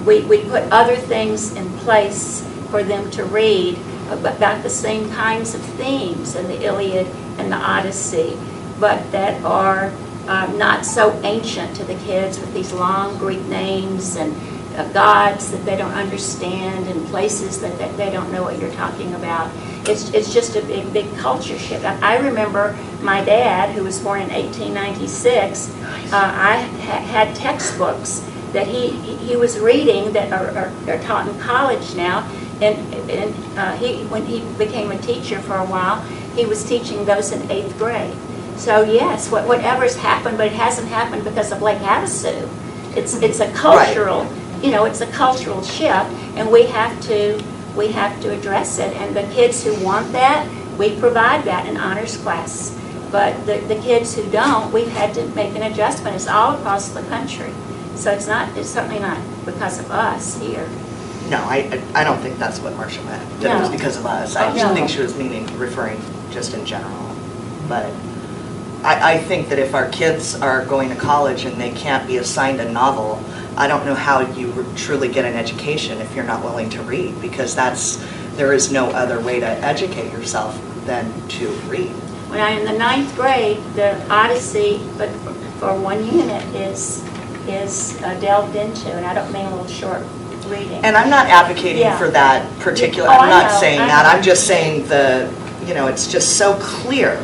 we put other things in place for them to read about the same kinds of themes in the Iliad and the Odyssey, but that are not so ancient to the kids, with these long Greek names and gods that they don't understand and places that they don't know what you're talking about. It's just a big culture shift. I remember my dad, who was born in 1896, I had textbooks that he was reading that are taught in college now, and when he became a teacher for a while, he was teaching those in 8th grade. So yes, whatever's happened, but it hasn't happened because of Lake Havasu. It's a cultural, it's a cultural shift, and we have to address it. And the kids who want that, we provide that in honors class. But the kids who don't, we've had to make an adjustment. It's all across the country. So it's certainly not because of us here. No, I don't think that's what Marcia meant, that it was because of us. I just think she was referring just in general. But I think that if our kids are going to college and they can't be assigned a novel, I don't know how you truly get an education if you're not willing to read, because there is no other way to educate yourself than to read. When I'm in the 9th grade, the Odyssey, but for one unit, is delved into, and I don't mean a little short reading. And I'm not advocating for that particular, I'm not saying that, I'm just saying it's just so clear,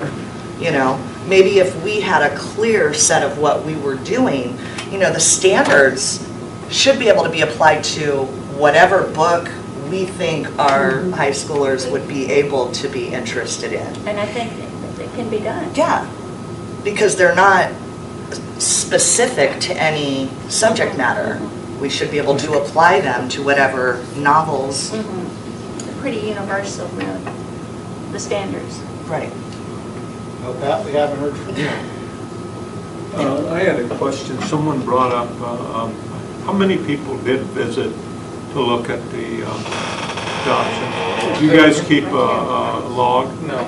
Maybe if we had a clear set of what we were doing, the standards should be able to be applied to whatever book we think our high schoolers would be able to be interested in. And I think it can be done. Yeah, because they're not specific to any subject matter. We should be able to apply them to whatever novels. Mm-hmm. Pretty universal, really, the standards. Right. Well, Pat, we haven't heard from you. I had a question. Someone brought up how many people did visit to look at the adoption? Do you guys keep a log? No.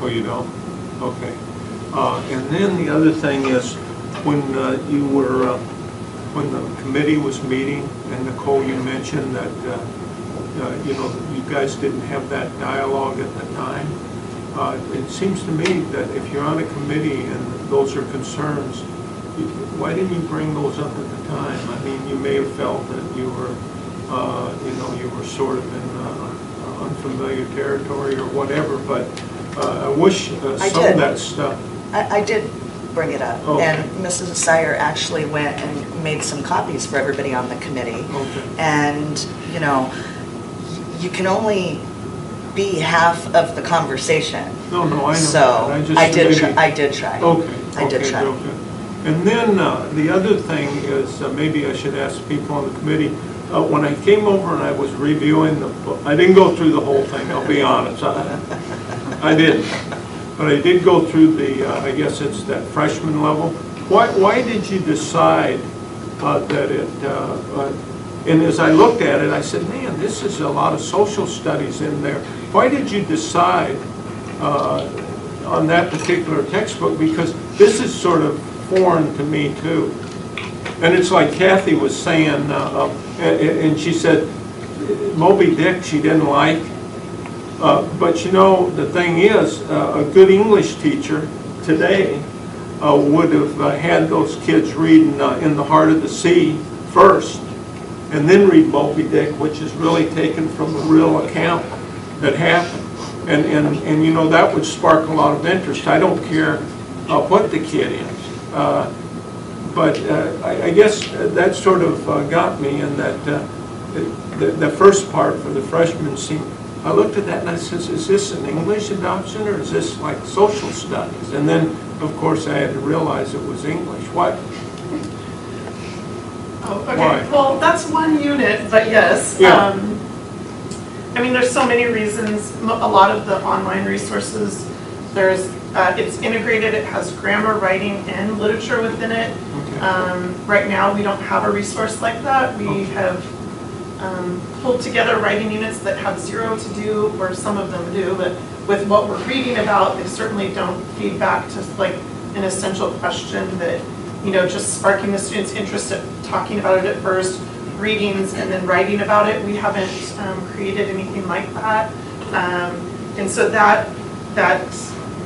Oh, you don't? Okay. And then the other thing is, when when the committee was meeting, and Nicole, you mentioned that you guys didn't have that dialogue at the time. It seems to me that if you're on a committee and those are concerns, why didn't you bring those up at the time? I mean, you may have felt that you were, you were sort of in unfamiliar territory or whatever, but I wish some of that stuff. I did bring it up, and Mrs. Sire actually went and made some copies for everybody on the committee. Okay. And, you can only be half of the conversation. No, I know. So I did try. Okay. I did try. Okay. And then the other thing is, maybe I should ask people on the committee, when I came over and I was reviewing the book, I didn't go through the whole thing, I'll be honest. I didn't. But I did go through the, I guess it's that freshman level. Why did you decide that it, and as I looked at it, I said, man, this is a lot of social studies in there. Why did you decide on that particular textbook? Because this is sort of foreign to me too. And it's like Kathy was saying, and she said, Moby Dick she didn't like. But the thing is, a good English teacher today would have had those kids reading In the Heart of the Sea first, and then read Moby Dick, which is really taken from a real account that happened. And that would spark a lot of interest. I don't care what the kid is. But I guess that sort of got me in that the first part for the freshmen seemed, I looked at that and I said, is this an English adoption or is this like social studies? And then, of course, I had to realize it was English. What? Oh, okay. Why? Well, that's one unit, but yes. Yeah. I mean, there's so many reasons. A lot of the online resources, there's It's integrated, it has grammar, writing, and literature within it. Right now, we don't have a resource like that. We have pulled together writing units that have zero to do, or some of them do, but with what we're reading about, they certainly don't feed back to like an essential question that, you know, just sparking the students' interest at talking about it at first, readings, and then writing about it. We haven't created anything like that. And so that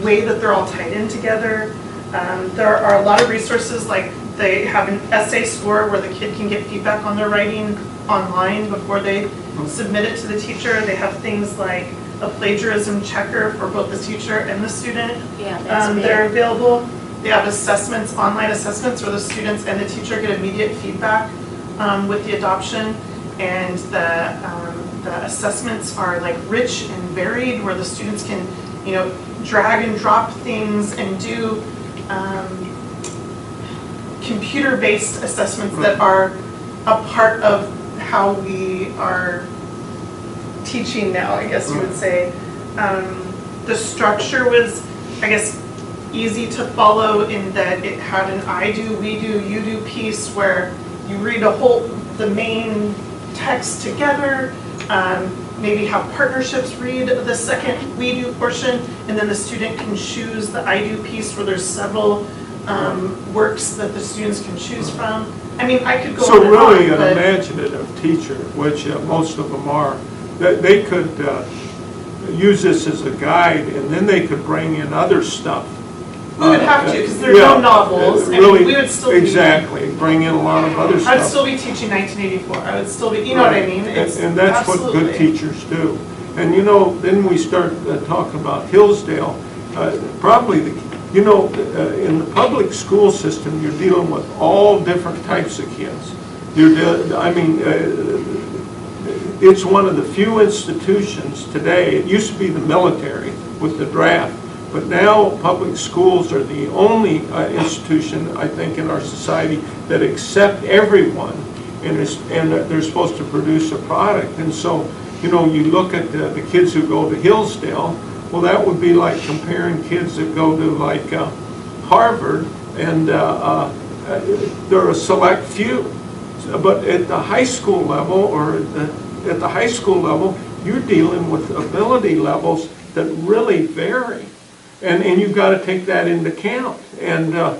way that they're all tied in together. There are a lot of resources, like they have an essay score where the kid can get feedback on their writing online before they submit it to the teacher. They have things like a plagiarism checker for both the teacher and the student. Yeah, that's big. They're available. They have assessments, online assessments, where the students and the teacher get immediate feedback with the adoption. And the assessments are like rich and varied, where the students can, you know, drag and drop things and do computer-based assessments that are a part of how we are teaching now, I guess you would say. The structure was, I guess, easy to follow in that it had an I do, we do, you do piece where you read the main text together, maybe have partnerships read the second we do portion, and then the student can choose the I do piece where there's several works that the students can choose from. I mean, I could go So on and really on, an imaginative teacher, which most of them are, that they could use this as a guide, and then they could bring in other stuff. We would have to, because there are no novels. Really, I mean, we would still exactly, bring in a lot of other stuff. I'd still be teaching 1984. I would still be, you know what I mean? And that's what good teachers do. And you know, then we start talking about Hillsdale. Probably, in the public school system, you're dealing with all different types of kids. It's one of the few institutions today. It used to be the military with the draft. But now public schools are the only institution, I think, in our society that accept everyone, and they're supposed to produce a product. And so, you look at the kids who go to Hillsdale, well, that would be like comparing kids that go to like Harvard, and they're a select few. But at the high school level, you're dealing with ability levels that really vary. And you've got to take that into account. And I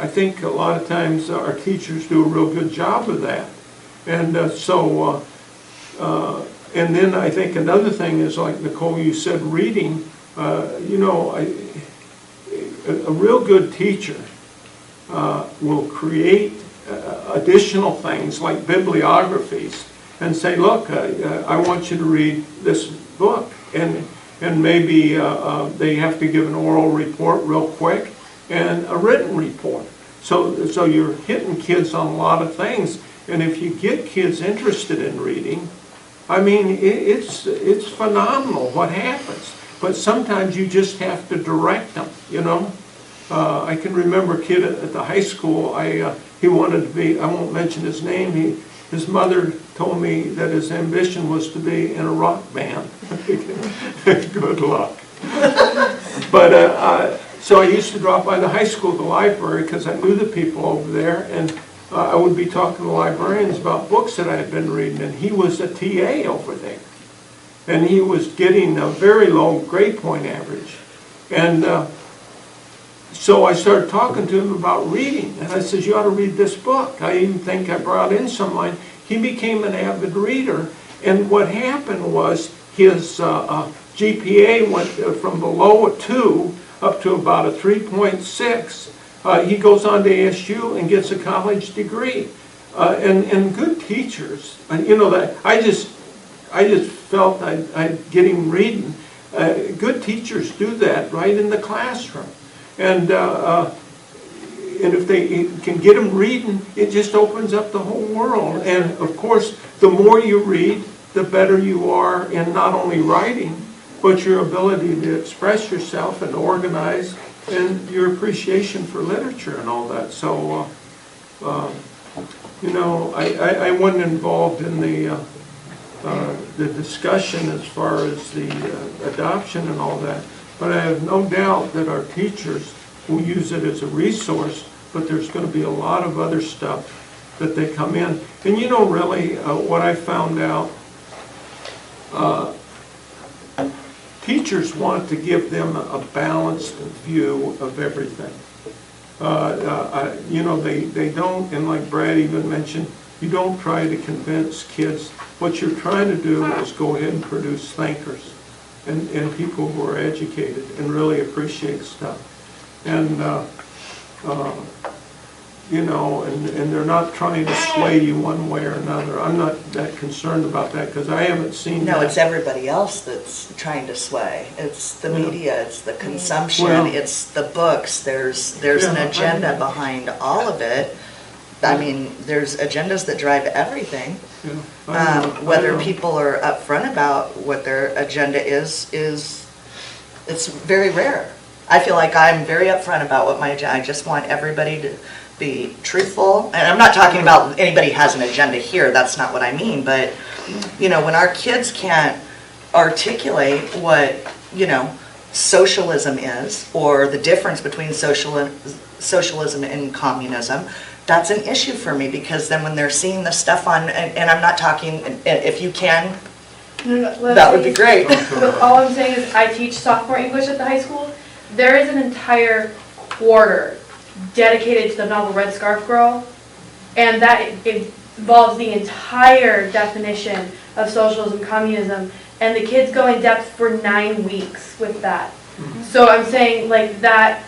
think a lot of times our teachers do a real good job of that. And and then I think another thing is, like Nicole, you said, reading. A real good teacher will create additional things like bibliographies and say, look, I want you to read this book. And maybe they have to give an oral report real quick and a written report. So you're hitting kids on a lot of things. And if you get kids interested in reading, I mean, it's phenomenal what happens. But sometimes you just have to direct them, I can remember a kid at the high school, he wanted to be, I won't mention his name, his mother told me that his ambition was to be in a rock band. Good luck. But so I used to drop by the high school, the library, because I knew the people over there, and I would be talking to librarians about books that I had been reading, and he was a TA over there. And he was getting a very low grade point average. And so I started talking to him about reading, and I said, you ought to read this book. I even think I brought in some of mine. He became an avid reader, and what happened was his GPA went from below a 2 up to about a 3.6. He goes on to ASU and gets a college degree. And good teachers, that I just felt I'd get him reading. Good teachers do that right in the classroom. And if they can get them reading, it just opens up the whole world. And of course, the more you read, the better you are in not only writing, but your ability to express yourself and organize, and your appreciation for literature and all that. So, I wasn't involved in the discussion as far as the adoption and all that. But I have no doubt that our teachers will use it as a resource, but there's going to be a lot of other stuff that they come in. And you know, really, what I found out, teachers want to give them a balanced view of everything. You know, they don't, and like Brad even mentioned, you don't try to convince kids. What you're trying to do is go ahead and produce thinkers and people who are educated and really appreciate stuff. And, you know, and they're not trying to sway you one way or another. I'm not that concerned about that because I haven't seen that. No, it's everybody else that's trying to sway. It's the media, it's the consumption, Well, it's the books. There's an agenda behind all of it. I mean, there's agendas that drive everything. Yeah, Whether people are upfront about what their agenda is it's very rare. I feel like I'm very upfront about what my agenda. I just want everybody to be truthful. And I'm not talking about anybody has an agenda here. That's not what I mean. But, you know, when our kids can't articulate what, you know, socialism is or the difference between socialism and communism, that's an issue for me because then when they're seeing the stuff on, and I'm not talking, if you can, that would be great. All I'm saying is I teach sophomore English at the high school. There is an entire quarter dedicated to the novel Red Scarf Girl, and that involves the entire definition of socialism, communism, and the kids go in depth for 9 weeks with that. So I'm saying like that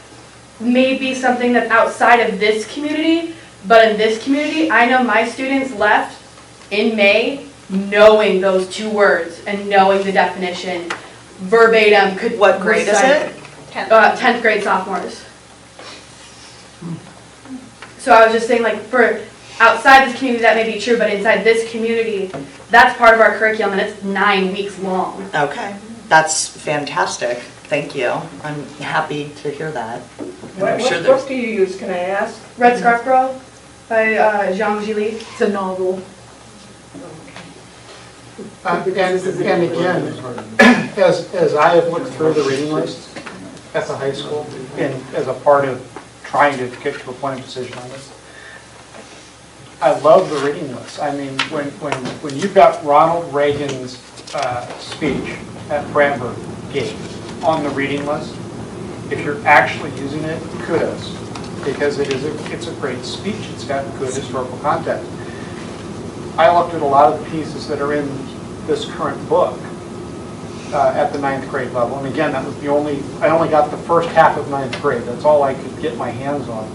may be something that's outside of this community, but in this community, I know my students left in May knowing those 2 words and knowing the definition verbatim. What grade is it? 10th grade sophomores. So I was just saying, like, for outside this community that may be true, but inside this community, that's part of our curriculum and it's 9 weeks long. Okay, that's fantastic. Thank you. I'm happy to hear that. What book do you use, can I ask? Red Scarf Girl by Zhang Jili. It's a novel. And again, as I have looked through the reading lists at the high school, and as a part of trying to get to a point of decision on this, I love the reading list. I mean, when you've got Ronald Reagan's speech at Brandenburg Gate on the reading list, if you're actually using it, kudos, because it's a great speech. It's got good historical context. I looked at a lot of the pieces that are in this current book at the 9th grade level, and again, that was I only got the first half of 9th grade. That's all I could get my hands on.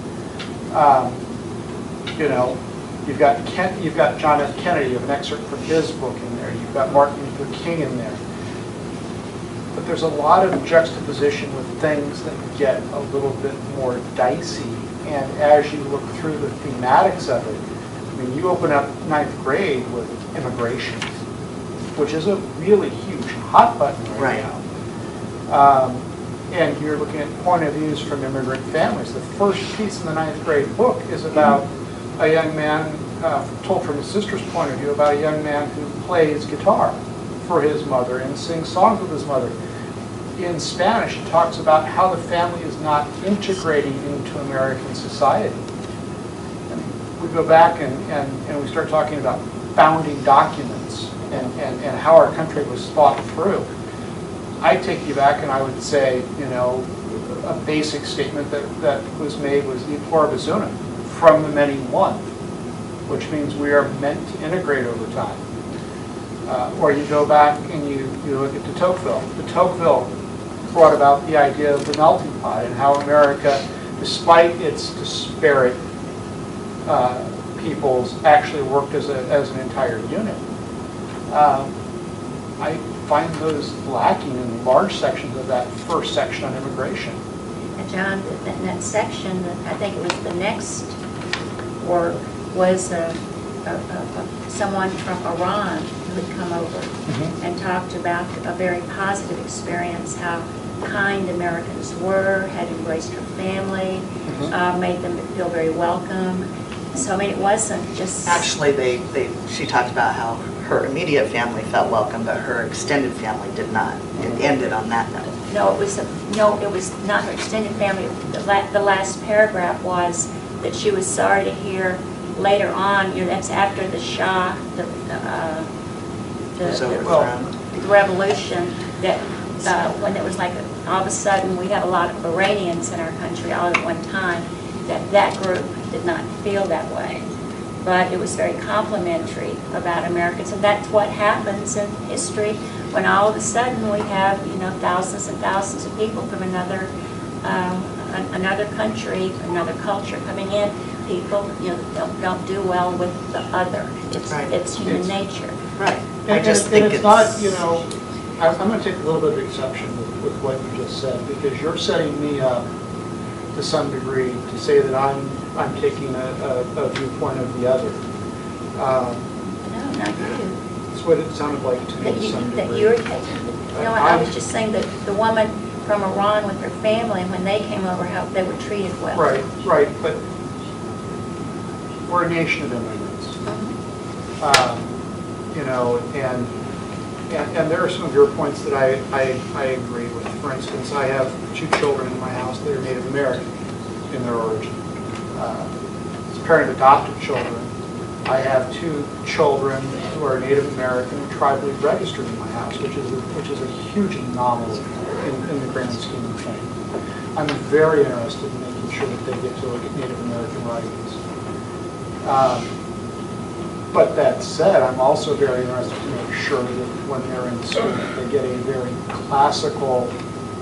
You know, you've got John F. Kennedy. You have an excerpt from his book in there. You've got Martin Luther King in there. But there's a lot of juxtaposition with things that get a little bit more dicey, and as you look through the thematics of it, I mean, you open up 9th grade with immigration, which is a really huge hot button right now. And you're looking at point of views from immigrant families. The first piece in the 9th grade book is about a young man, told from his sister's point of view, about a young man who plays guitar for his mother and sings songs with his mother. In Spanish, it talks about how the family is not integrating into American society. And we go back and we start talking about founding documents and how our country was thought through. I take you back and I would say, you know, a basic statement that was made was e pluribus unum, from the many one, which means we are meant to integrate over time. Or you go back and you look at de Tocqueville. De Tocqueville brought about the idea of the melting pot and how America, despite its disparate peoples, actually worked as an entire unit. I find those lacking in large sections of that first section on immigration. And John, in that section, I think it was the next work, was someone from Iran who had come over and talked about a very positive experience, how kind Americans were, had embraced her family, made them feel very welcome, So, I mean, it wasn't just. Actually, she talked about how her immediate family felt welcome, but her extended family did not. It ended on that note. No, it was not her extended family. The last paragraph was that she was sorry to hear later on, that's after the Shah, the revolution, that when it was like all of a sudden we have a lot of Iranians in our country all at one time, that group did not feel that way. But it was very complimentary about Americans, and that's what happens in history when all of a sudden we have, thousands and thousands of people from another country, another culture coming in. People, don't do well with the other. It's human nature. Right. I just think it's not, I'm going to take a little bit of exception with what you just said, because you're setting me up to some degree to say that I'm taking a viewpoint of the other. No, not you. That's what it sounded like to me to some degree. That you're taking. I was just saying that the woman from Iran with her family, and when they came over, how they were treated well. Right, but we're a nation of immigrants. And there are some of your points that I agree with. For instance, I have 2 children in my house that are Native American in their origin. As a parent of adopted children, I have 2 children who are Native American and tribally registered in my house, which is a huge anomaly in the grand scheme of things. I'm very interested in making sure that they get to look at Native American writings. But that said, I'm also very interested to make sure that when they're in school, they get a very classical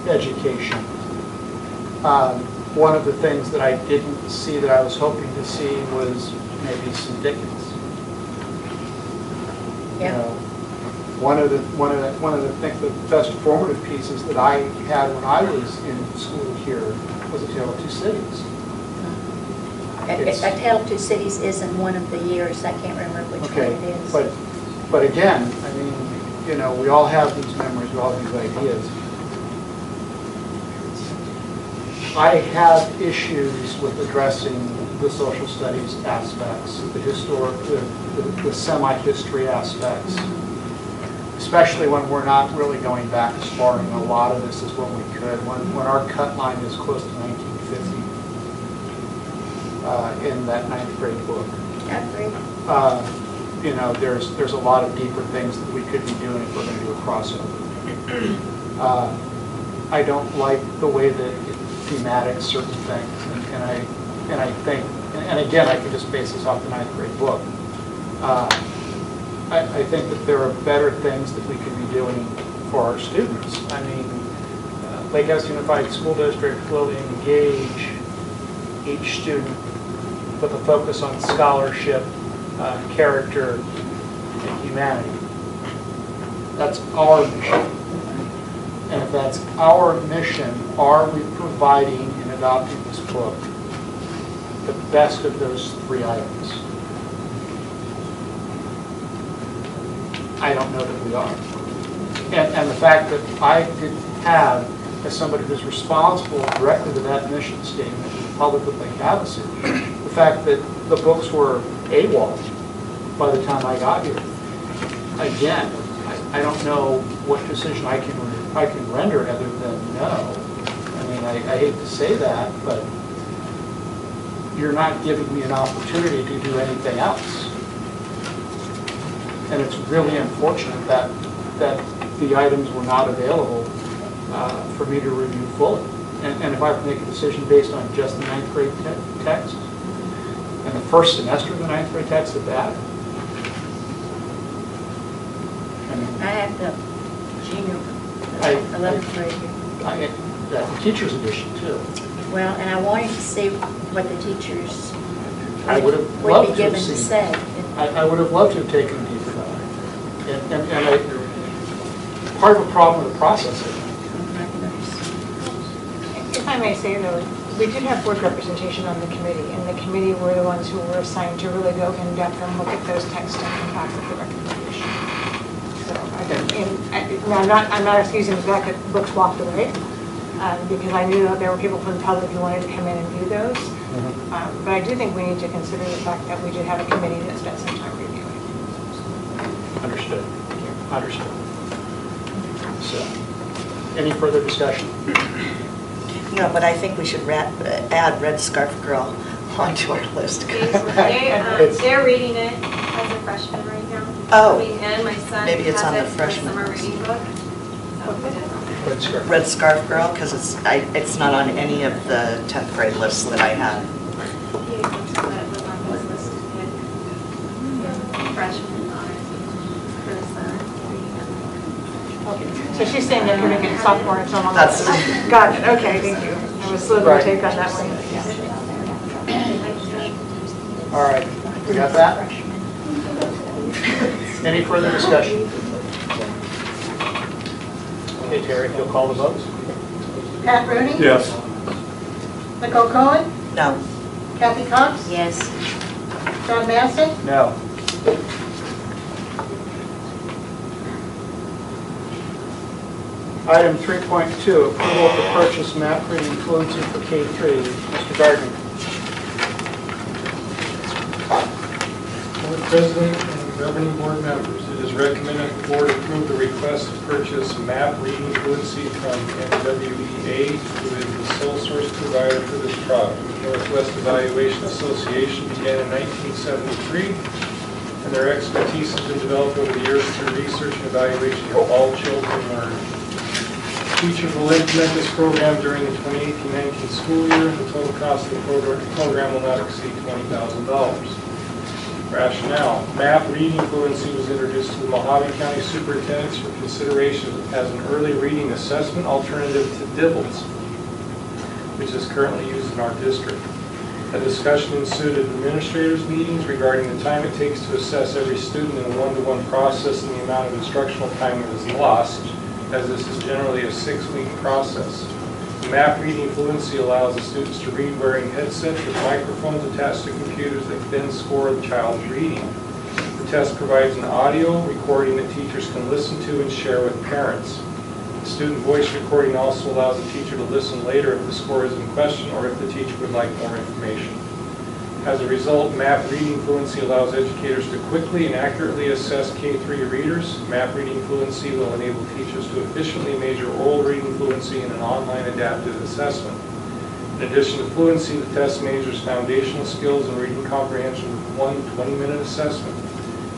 education. One of the things that I didn't see that I was hoping to see was maybe some Dickens. Yeah. One of the best formative pieces that I had when I was in school here was A Tale of Two Cities. A Tale of Two Cities is in one of the years. I can't remember which one it is. But again, I mean, we all have these memories, we all have these ideas. I have issues with addressing the social studies aspects, the historic, the semi-history aspects, especially when we're not really going back as far. And a lot of this is when we could, when our cut line is close to 1950 in that 9th grade book. I agree. There's a lot of deeper things that we could be doing if we're going to do a crossover. I don't like the way that it thematics certain things, and I think, and again, I can just base this off the 9th grade book. I think that there are better things that we could be doing for our students. I mean, Lake House Unified School District will engage each student with a focus on scholarship, character, and humanity. That's our mission. And if that's our mission, are we providing in adopting this book the best of those 3 items? I don't know that we are. And the fact that I didn't have, as somebody who's responsible directly to that mission statement in the public with Lake Havasu, the fact that the books were AWOL by the time I got here. Again, I don't know what decision I can render other than no. I mean, I hate to say that, but you're not giving me an opportunity to do anything else. And it's really unfortunate that the items were not available for me to review fully. And if I have to make a decision based on just the 9th grade text, and the first semester of the 9th grade text at that, I have the junior 11th grade here. The teacher's edition too. Well, and I wanted to see what the teachers would be given to say. I would have loved to have taken a deeper dive. And part of the problem with the process, if I may say though, we did have board representation on the committee, and the committee were the ones who were assigned to really go in depth and look at those texts and come back with the recommendation. So I'm not excusing the fact that books walked away, because I knew that there were people from the public who wanted to come in and view those. But I do think we need to consider the fact that we did have a committee that spent some time reviewing. Understood. Understood. So, any further discussion? No, but I think we should add Red Scarf Girl onto our list. They're reading it as a freshman right now. Oh. And my son Maybe it's has on the it for freshman summer list. reading book. Red Scarf. Red Scarf Girl, because it's not on any of the 10th grade lists that I have. He was on his list to pick freshman honors for the summer. Okay, so she's saying that we're going to get sophomore and so on. That's- Got it, okay, thank you. I was slow to Right. take on that one. All right, we got that? Any further discussion? Okay, Terry, if you'll call the votes. Pat Rooney? Yes. Nicole Cohen? No. Kathy Cox? Yes. John Maston? No. Item 3.2, approval to purchase map reading fluency for K-3. Mr. Gardner. Board President and governing board members, it is recommended the board approve the request to purchase map reading fluency from NWEA, who is the sole source provider for this product. Northwest Evaluation Association began in 1973, and their expertise has been developed over the years through research and evaluation of all children learn. Teachers will implement this program during the 2018-19 school year. The total cost of the program will not exceed $20,000. Rationale: map reading fluency was introduced to the Mojave County Superintendents for consideration as an early reading assessment alternative to DIBELS, which is currently used in our district. A discussion ensued at administrators' meetings regarding the time it takes to assess every student in a one-to-one process and the amount of instructional time that is lost, as this is generally a 6-week process. Map reading fluency allows the students to read wearing headsets with microphones attached to computers that then score the child's reading. The test provides an audio recording that teachers can listen to and share with parents. The student voice recording also allows the teacher to listen later if the score is in question or if the teacher would like more information. As a result, map reading fluency allows educators to quickly and accurately assess K-3 readers. Map reading fluency will enable teachers to efficiently measure oral reading fluency in an online adaptive assessment. In addition to fluency, the test measures foundational skills and reading comprehension with one 20-minute assessment.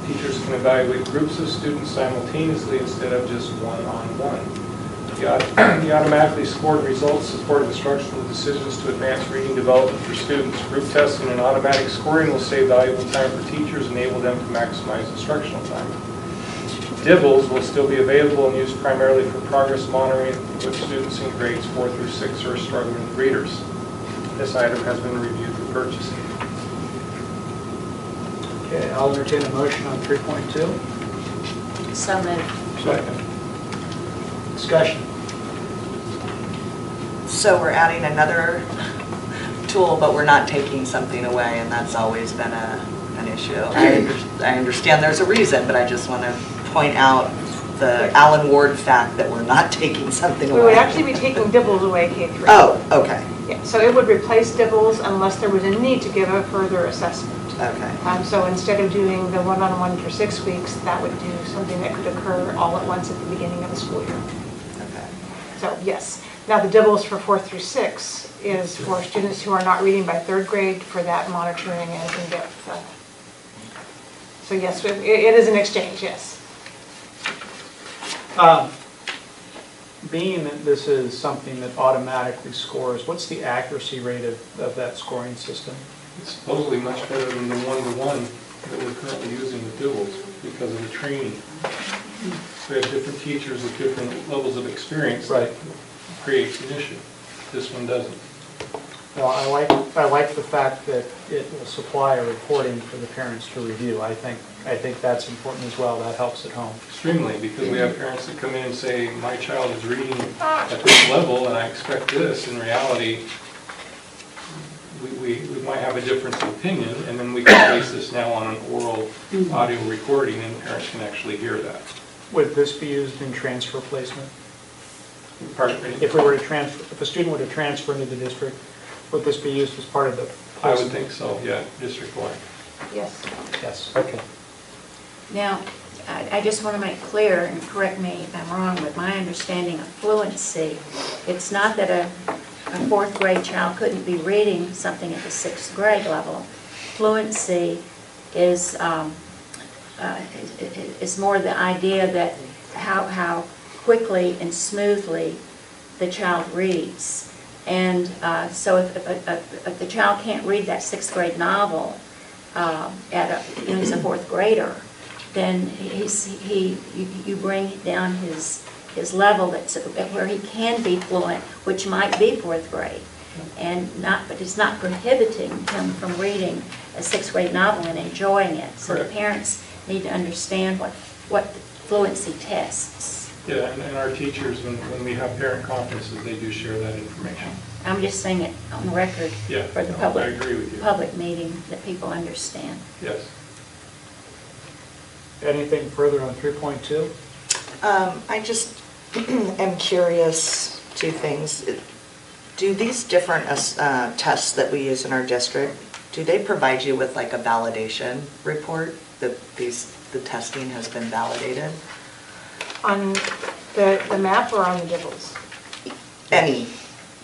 Teachers can evaluate groups of students simultaneously instead of just one-on-one. The automatically scored results support instructional decisions to advance reading development for students. Group testing and automatic scoring will save valuable time for teachers and enable them to maximize instructional time. DIBELS will still be available and used primarily for progress monitoring with students in grades 4 through 6 who are struggling with readers. This item has been reviewed for purchasing. Okay, I'll entertain a motion on 3.2. So moved. Second. Discussion. So we're adding another tool, but we're not taking something away, and that's always been an issue. I understand there's a reason, but I just want to point out the Alan Ward fact that we're not taking something away. We would actually be taking DIBELS away K-3. Oh, okay. Yeah, so it would replace DIBELS unless there was a need to give a further assessment. Okay. So instead of doing the one-on-one for 6 weeks, that would do something that could occur all at once at the beginning of the school year. Okay. So yes. Now the DIBELS for 4 through 6 is for students who are not reading by 3rd grade for that monitoring and in-depth. So yes, it is an exchange, yes. Being that this is something that automatically scores, what's the accuracy rate of that scoring system? It's supposedly much better than the one-to-one that we're currently using with DIBELS because of the training. We have different teachers with different levels of experience. Right. That creates an issue. This one doesn't. Well, I like the fact that it will supply a reporting for the parents to review. I think that's important as well. That helps at home. Extremely, because we have parents that come in and say, my child is reading at this level and I expect this. In reality, we might have a difference of opinion, and then we can base this now on an oral audio recording and parents can actually hear that. Would this be used in transfer placement? Pardon me? If we were to transfer, if a student were to transfer into the district, would this be used as part of the I would think so, yeah, district-wide. Yes. Yes, okay. Now, I just want to make clear, and correct me if I'm wrong, but my understanding of fluency, it's not that a fourth grade child couldn't be reading something at the sixth grade level. Fluency is more the idea that how quickly and smoothly the child reads. And so if the child can't read that sixth grade novel he's a fourth grader, then you bring down his level that's where he can be fluent, which might be fourth grade, but it's not prohibiting him from reading a sixth grade novel and enjoying it. So the parents need to understand what fluency tests. Yeah, and our teachers, when we have parent conferences, they do share that information. I'm just saying it on record for the public. I agree with you. Public meeting that people understand. Yes. Anything further on 3.2? I just am curious, two things. Do these different tests that we use in our district, do they provide you with like a validation report that the testing has been validated? On the map or on the dibbles? Any.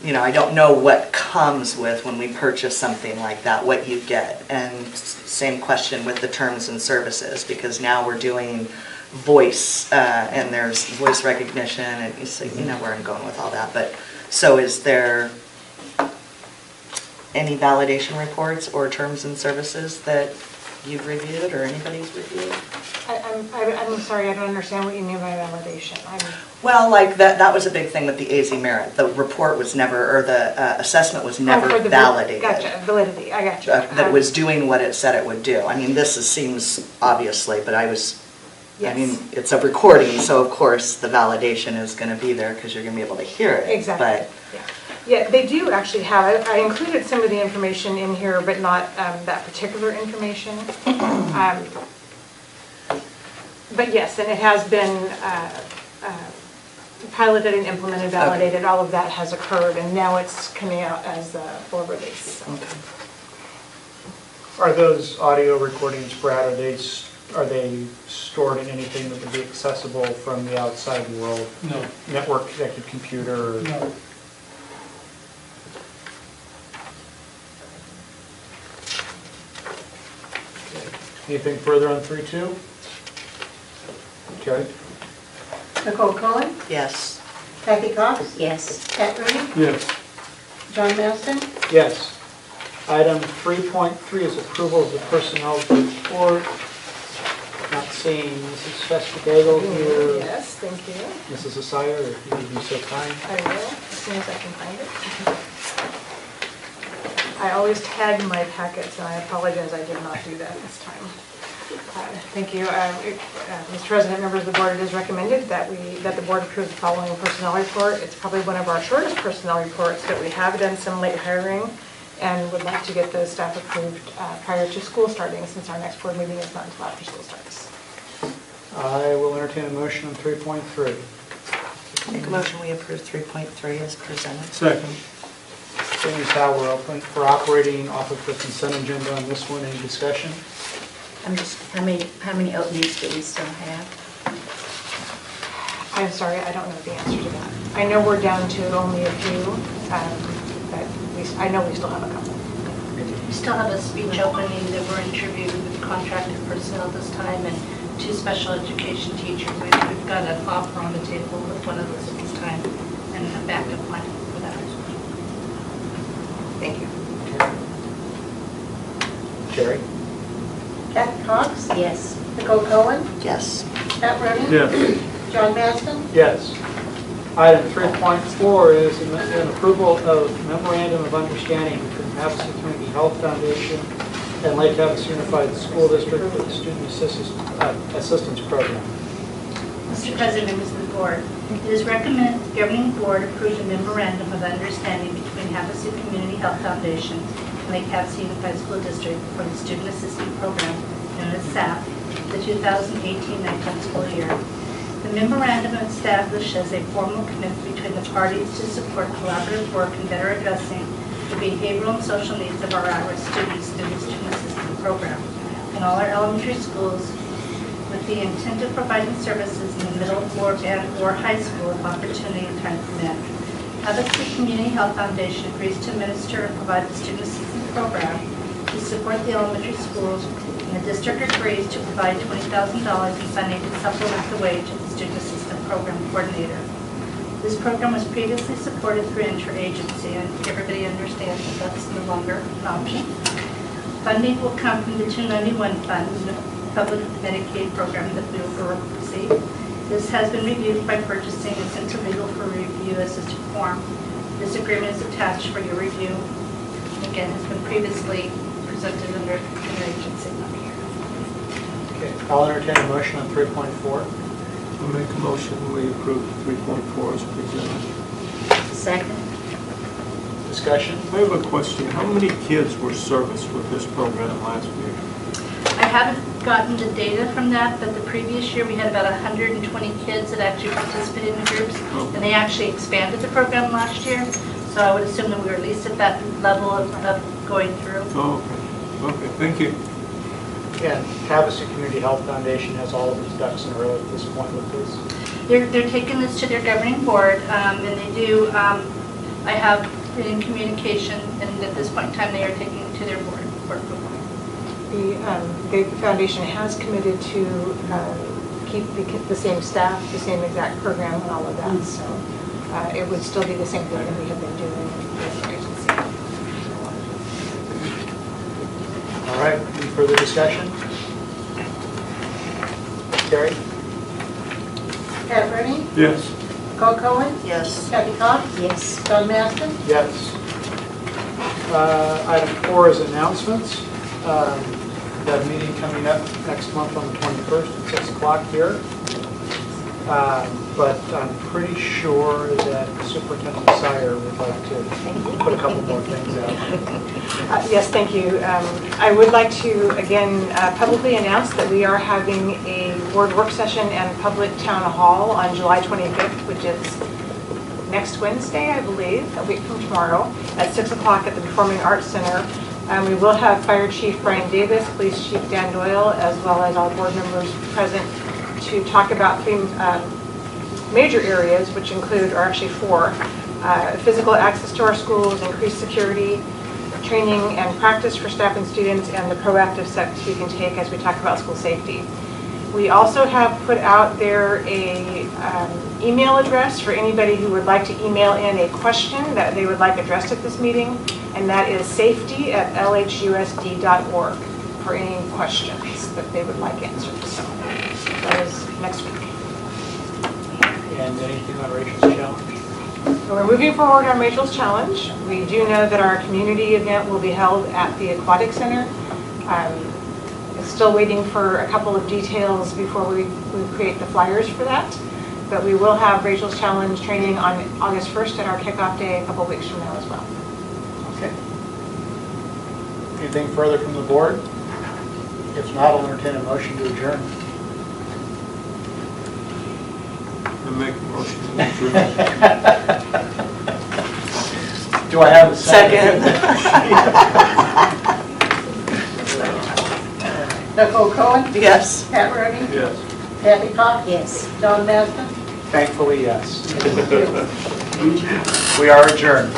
I don't know what comes with when we purchase something like that, what you get. And same question with the terms and services, because now we're doing voice, and there's voice recognition, and you know where I'm going with all that. But so is there any validation reports or terms and services that you've reviewed or anybody's reviewed? I'm sorry, I don't understand what you mean by validation. Well, like that was a big thing with the AZ merit. The report was never, or the assessment was never validated. Gotcha, validity, I gotcha. That was doing what it said it would do. I mean, seems obviously, but it's a recording, so of course the validation is going to be there because you're going to be able to hear it. Exactly. But yeah, they do actually have, I included some of the information in here, but not that particular information. But yes, and it has been piloted and implemented, validated, all of that has occurred, and now it's coming out as a full release. Okay. Are those audio recordings, Brad, are they stored in anything that would be accessible from the outside world? No. Network connected computer? No. Anything further on 3.2? Carrie? Nicole Cohen, Yes. Kathy Cox, Yes. Pat Rooney, Yes. John Maston, Yes. Item 3.3 is approval of the personnel report. Not seeing Mrs. Festigago here. Yes, thank you. Mrs. Asaya, if you would be so kind. I will, as soon as I can find it. I always tag my packets, and I apologize, I did not do that this time. Thank you. Mr. President, members of the board, it is recommended that the board approve the following personnel report. It's probably one of our shortest personnel reports, but we have done some late hiring and would like to get the staff approved prior to school starting, since our next board meeting is not until after school starts. I will entertain a motion on 3.3. Make a motion we approve 3.3 as presented. Second. Seeing as how we're operating off of the consent agenda on this one, any discussion? How many openings do we still have? I'm sorry, I don't know the answer to that. I know we're down to only a few, but I know we still have a couple. We still have a speech opening that we're interviewing with contracted personnel this time, and 2 special education teachers. We've got an offer on the table with one of those at this time, and a backup plan for that as well. Thank you. Jerry? Kathy Cox, Yes. Nicole Cohen, Yes. Pat Rooney, Yes. John Maston, Yes. Item 3.4 is an approval of memorandum of understanding between Havasu Community Health Foundation and Lake Havasu Unified School District for the Student Assistance Program. Mr. President, members of the board, it is recommended the governing board approve the memorandum of understanding between Havasu Community Health Foundation and Lake Havasu Unified School District for the Student Assistance Program, known as SAP, the 2018-19 school year. The memorandum establishes a formal commitment between the parties to support collaborative work in better addressing the behavioral and social needs of our at-risk students through the Student Assistance Program in all our elementary schools, with the intent of providing services in the middle or high school if opportunity and time permit. Havasu Community Health Foundation agrees to administer and provide the Student Assistance Program to support the elementary schools, and the district agrees to provide $20,000 in funding to supplement the wage of the Student Assistance Program Coordinator. This program was previously supported through interagency, and everybody understands that that's no longer an option. Funding will come from the 291 fund, the public Medicaid program that we will receive. This has been reviewed by purchasing and sent to legal for review as is to form. This agreement is attached for your review. Again, has been previously presented under interagency. Okay, I'll entertain a motion on 3.4. I'll make a motion, we approve 3.4 as presented. Second. Discussion? I have a question. How many kids were serviced with this program last year? I haven't gotten the data from that, but the previous year we had about 120 kids that actually participated in the groups, and they actually expanded the program last year. So I would assume that we were at least at that level of going through. Oh, okay. Okay, thank you. And Havasu Community Health Foundation has all of its ducks in a row at this point with this. They're taking this to their governing board, and they do, I have been in communication, and at this point in time, they are taking it to their board for approval. The foundation has committed to keep the same staff, the same exact program, and all of that. So it would still be the same thing that we have been doing with the agency. All right, any further discussion? Terry? Pat Rooney, Yes. Cole Cohen, Yes. Kathy Cox, Yes. Don Maston. Yes. Item 4 is announcements. We've got a meeting coming up next month on the 21st at 6 o'clock here. But I'm pretty sure that Superintendent Sire would like to put a couple more things out. Yes, thank you. I would like to, again, publicly announce that we are having a board work session and public town hall on July 25th, which is next Wednesday, I believe, a week from tomorrow, at 6 o'clock at the Performing Arts Center. We will have Fire Chief Brian Davis, Police Chief Dan Doyle, as well as all board members present to talk about three major areas, which include, or actually 4, physical access to our schools, increased security, training and practice for staff and students, and the proactive steps we can take as we talk about school safety. We also have put out there a email address for anybody who would like to email in a question that they would like addressed at this meeting, and that is safety@lhusd.org for any questions that they would like answered. So that is next week. And anything on Rachel's Challenge? We're moving forward on Rachel's Challenge. We do know that our community event will be held at the Aquatic Center. Still waiting for a couple of details before we create the flyers for that. But we will have Rachel's Challenge training on August 1st at our kickoff day a couple weeks from now as well. Okay. Anything further from the board? If not, I'll entertain a motion to adjourn. I make a motion to adjourn. Do I have a second? Nicole Cohen, Yes. Pat Rooney, Yes. Kathy Cox, Yes. Don Maston. Thankfully, yes. We are adjourned.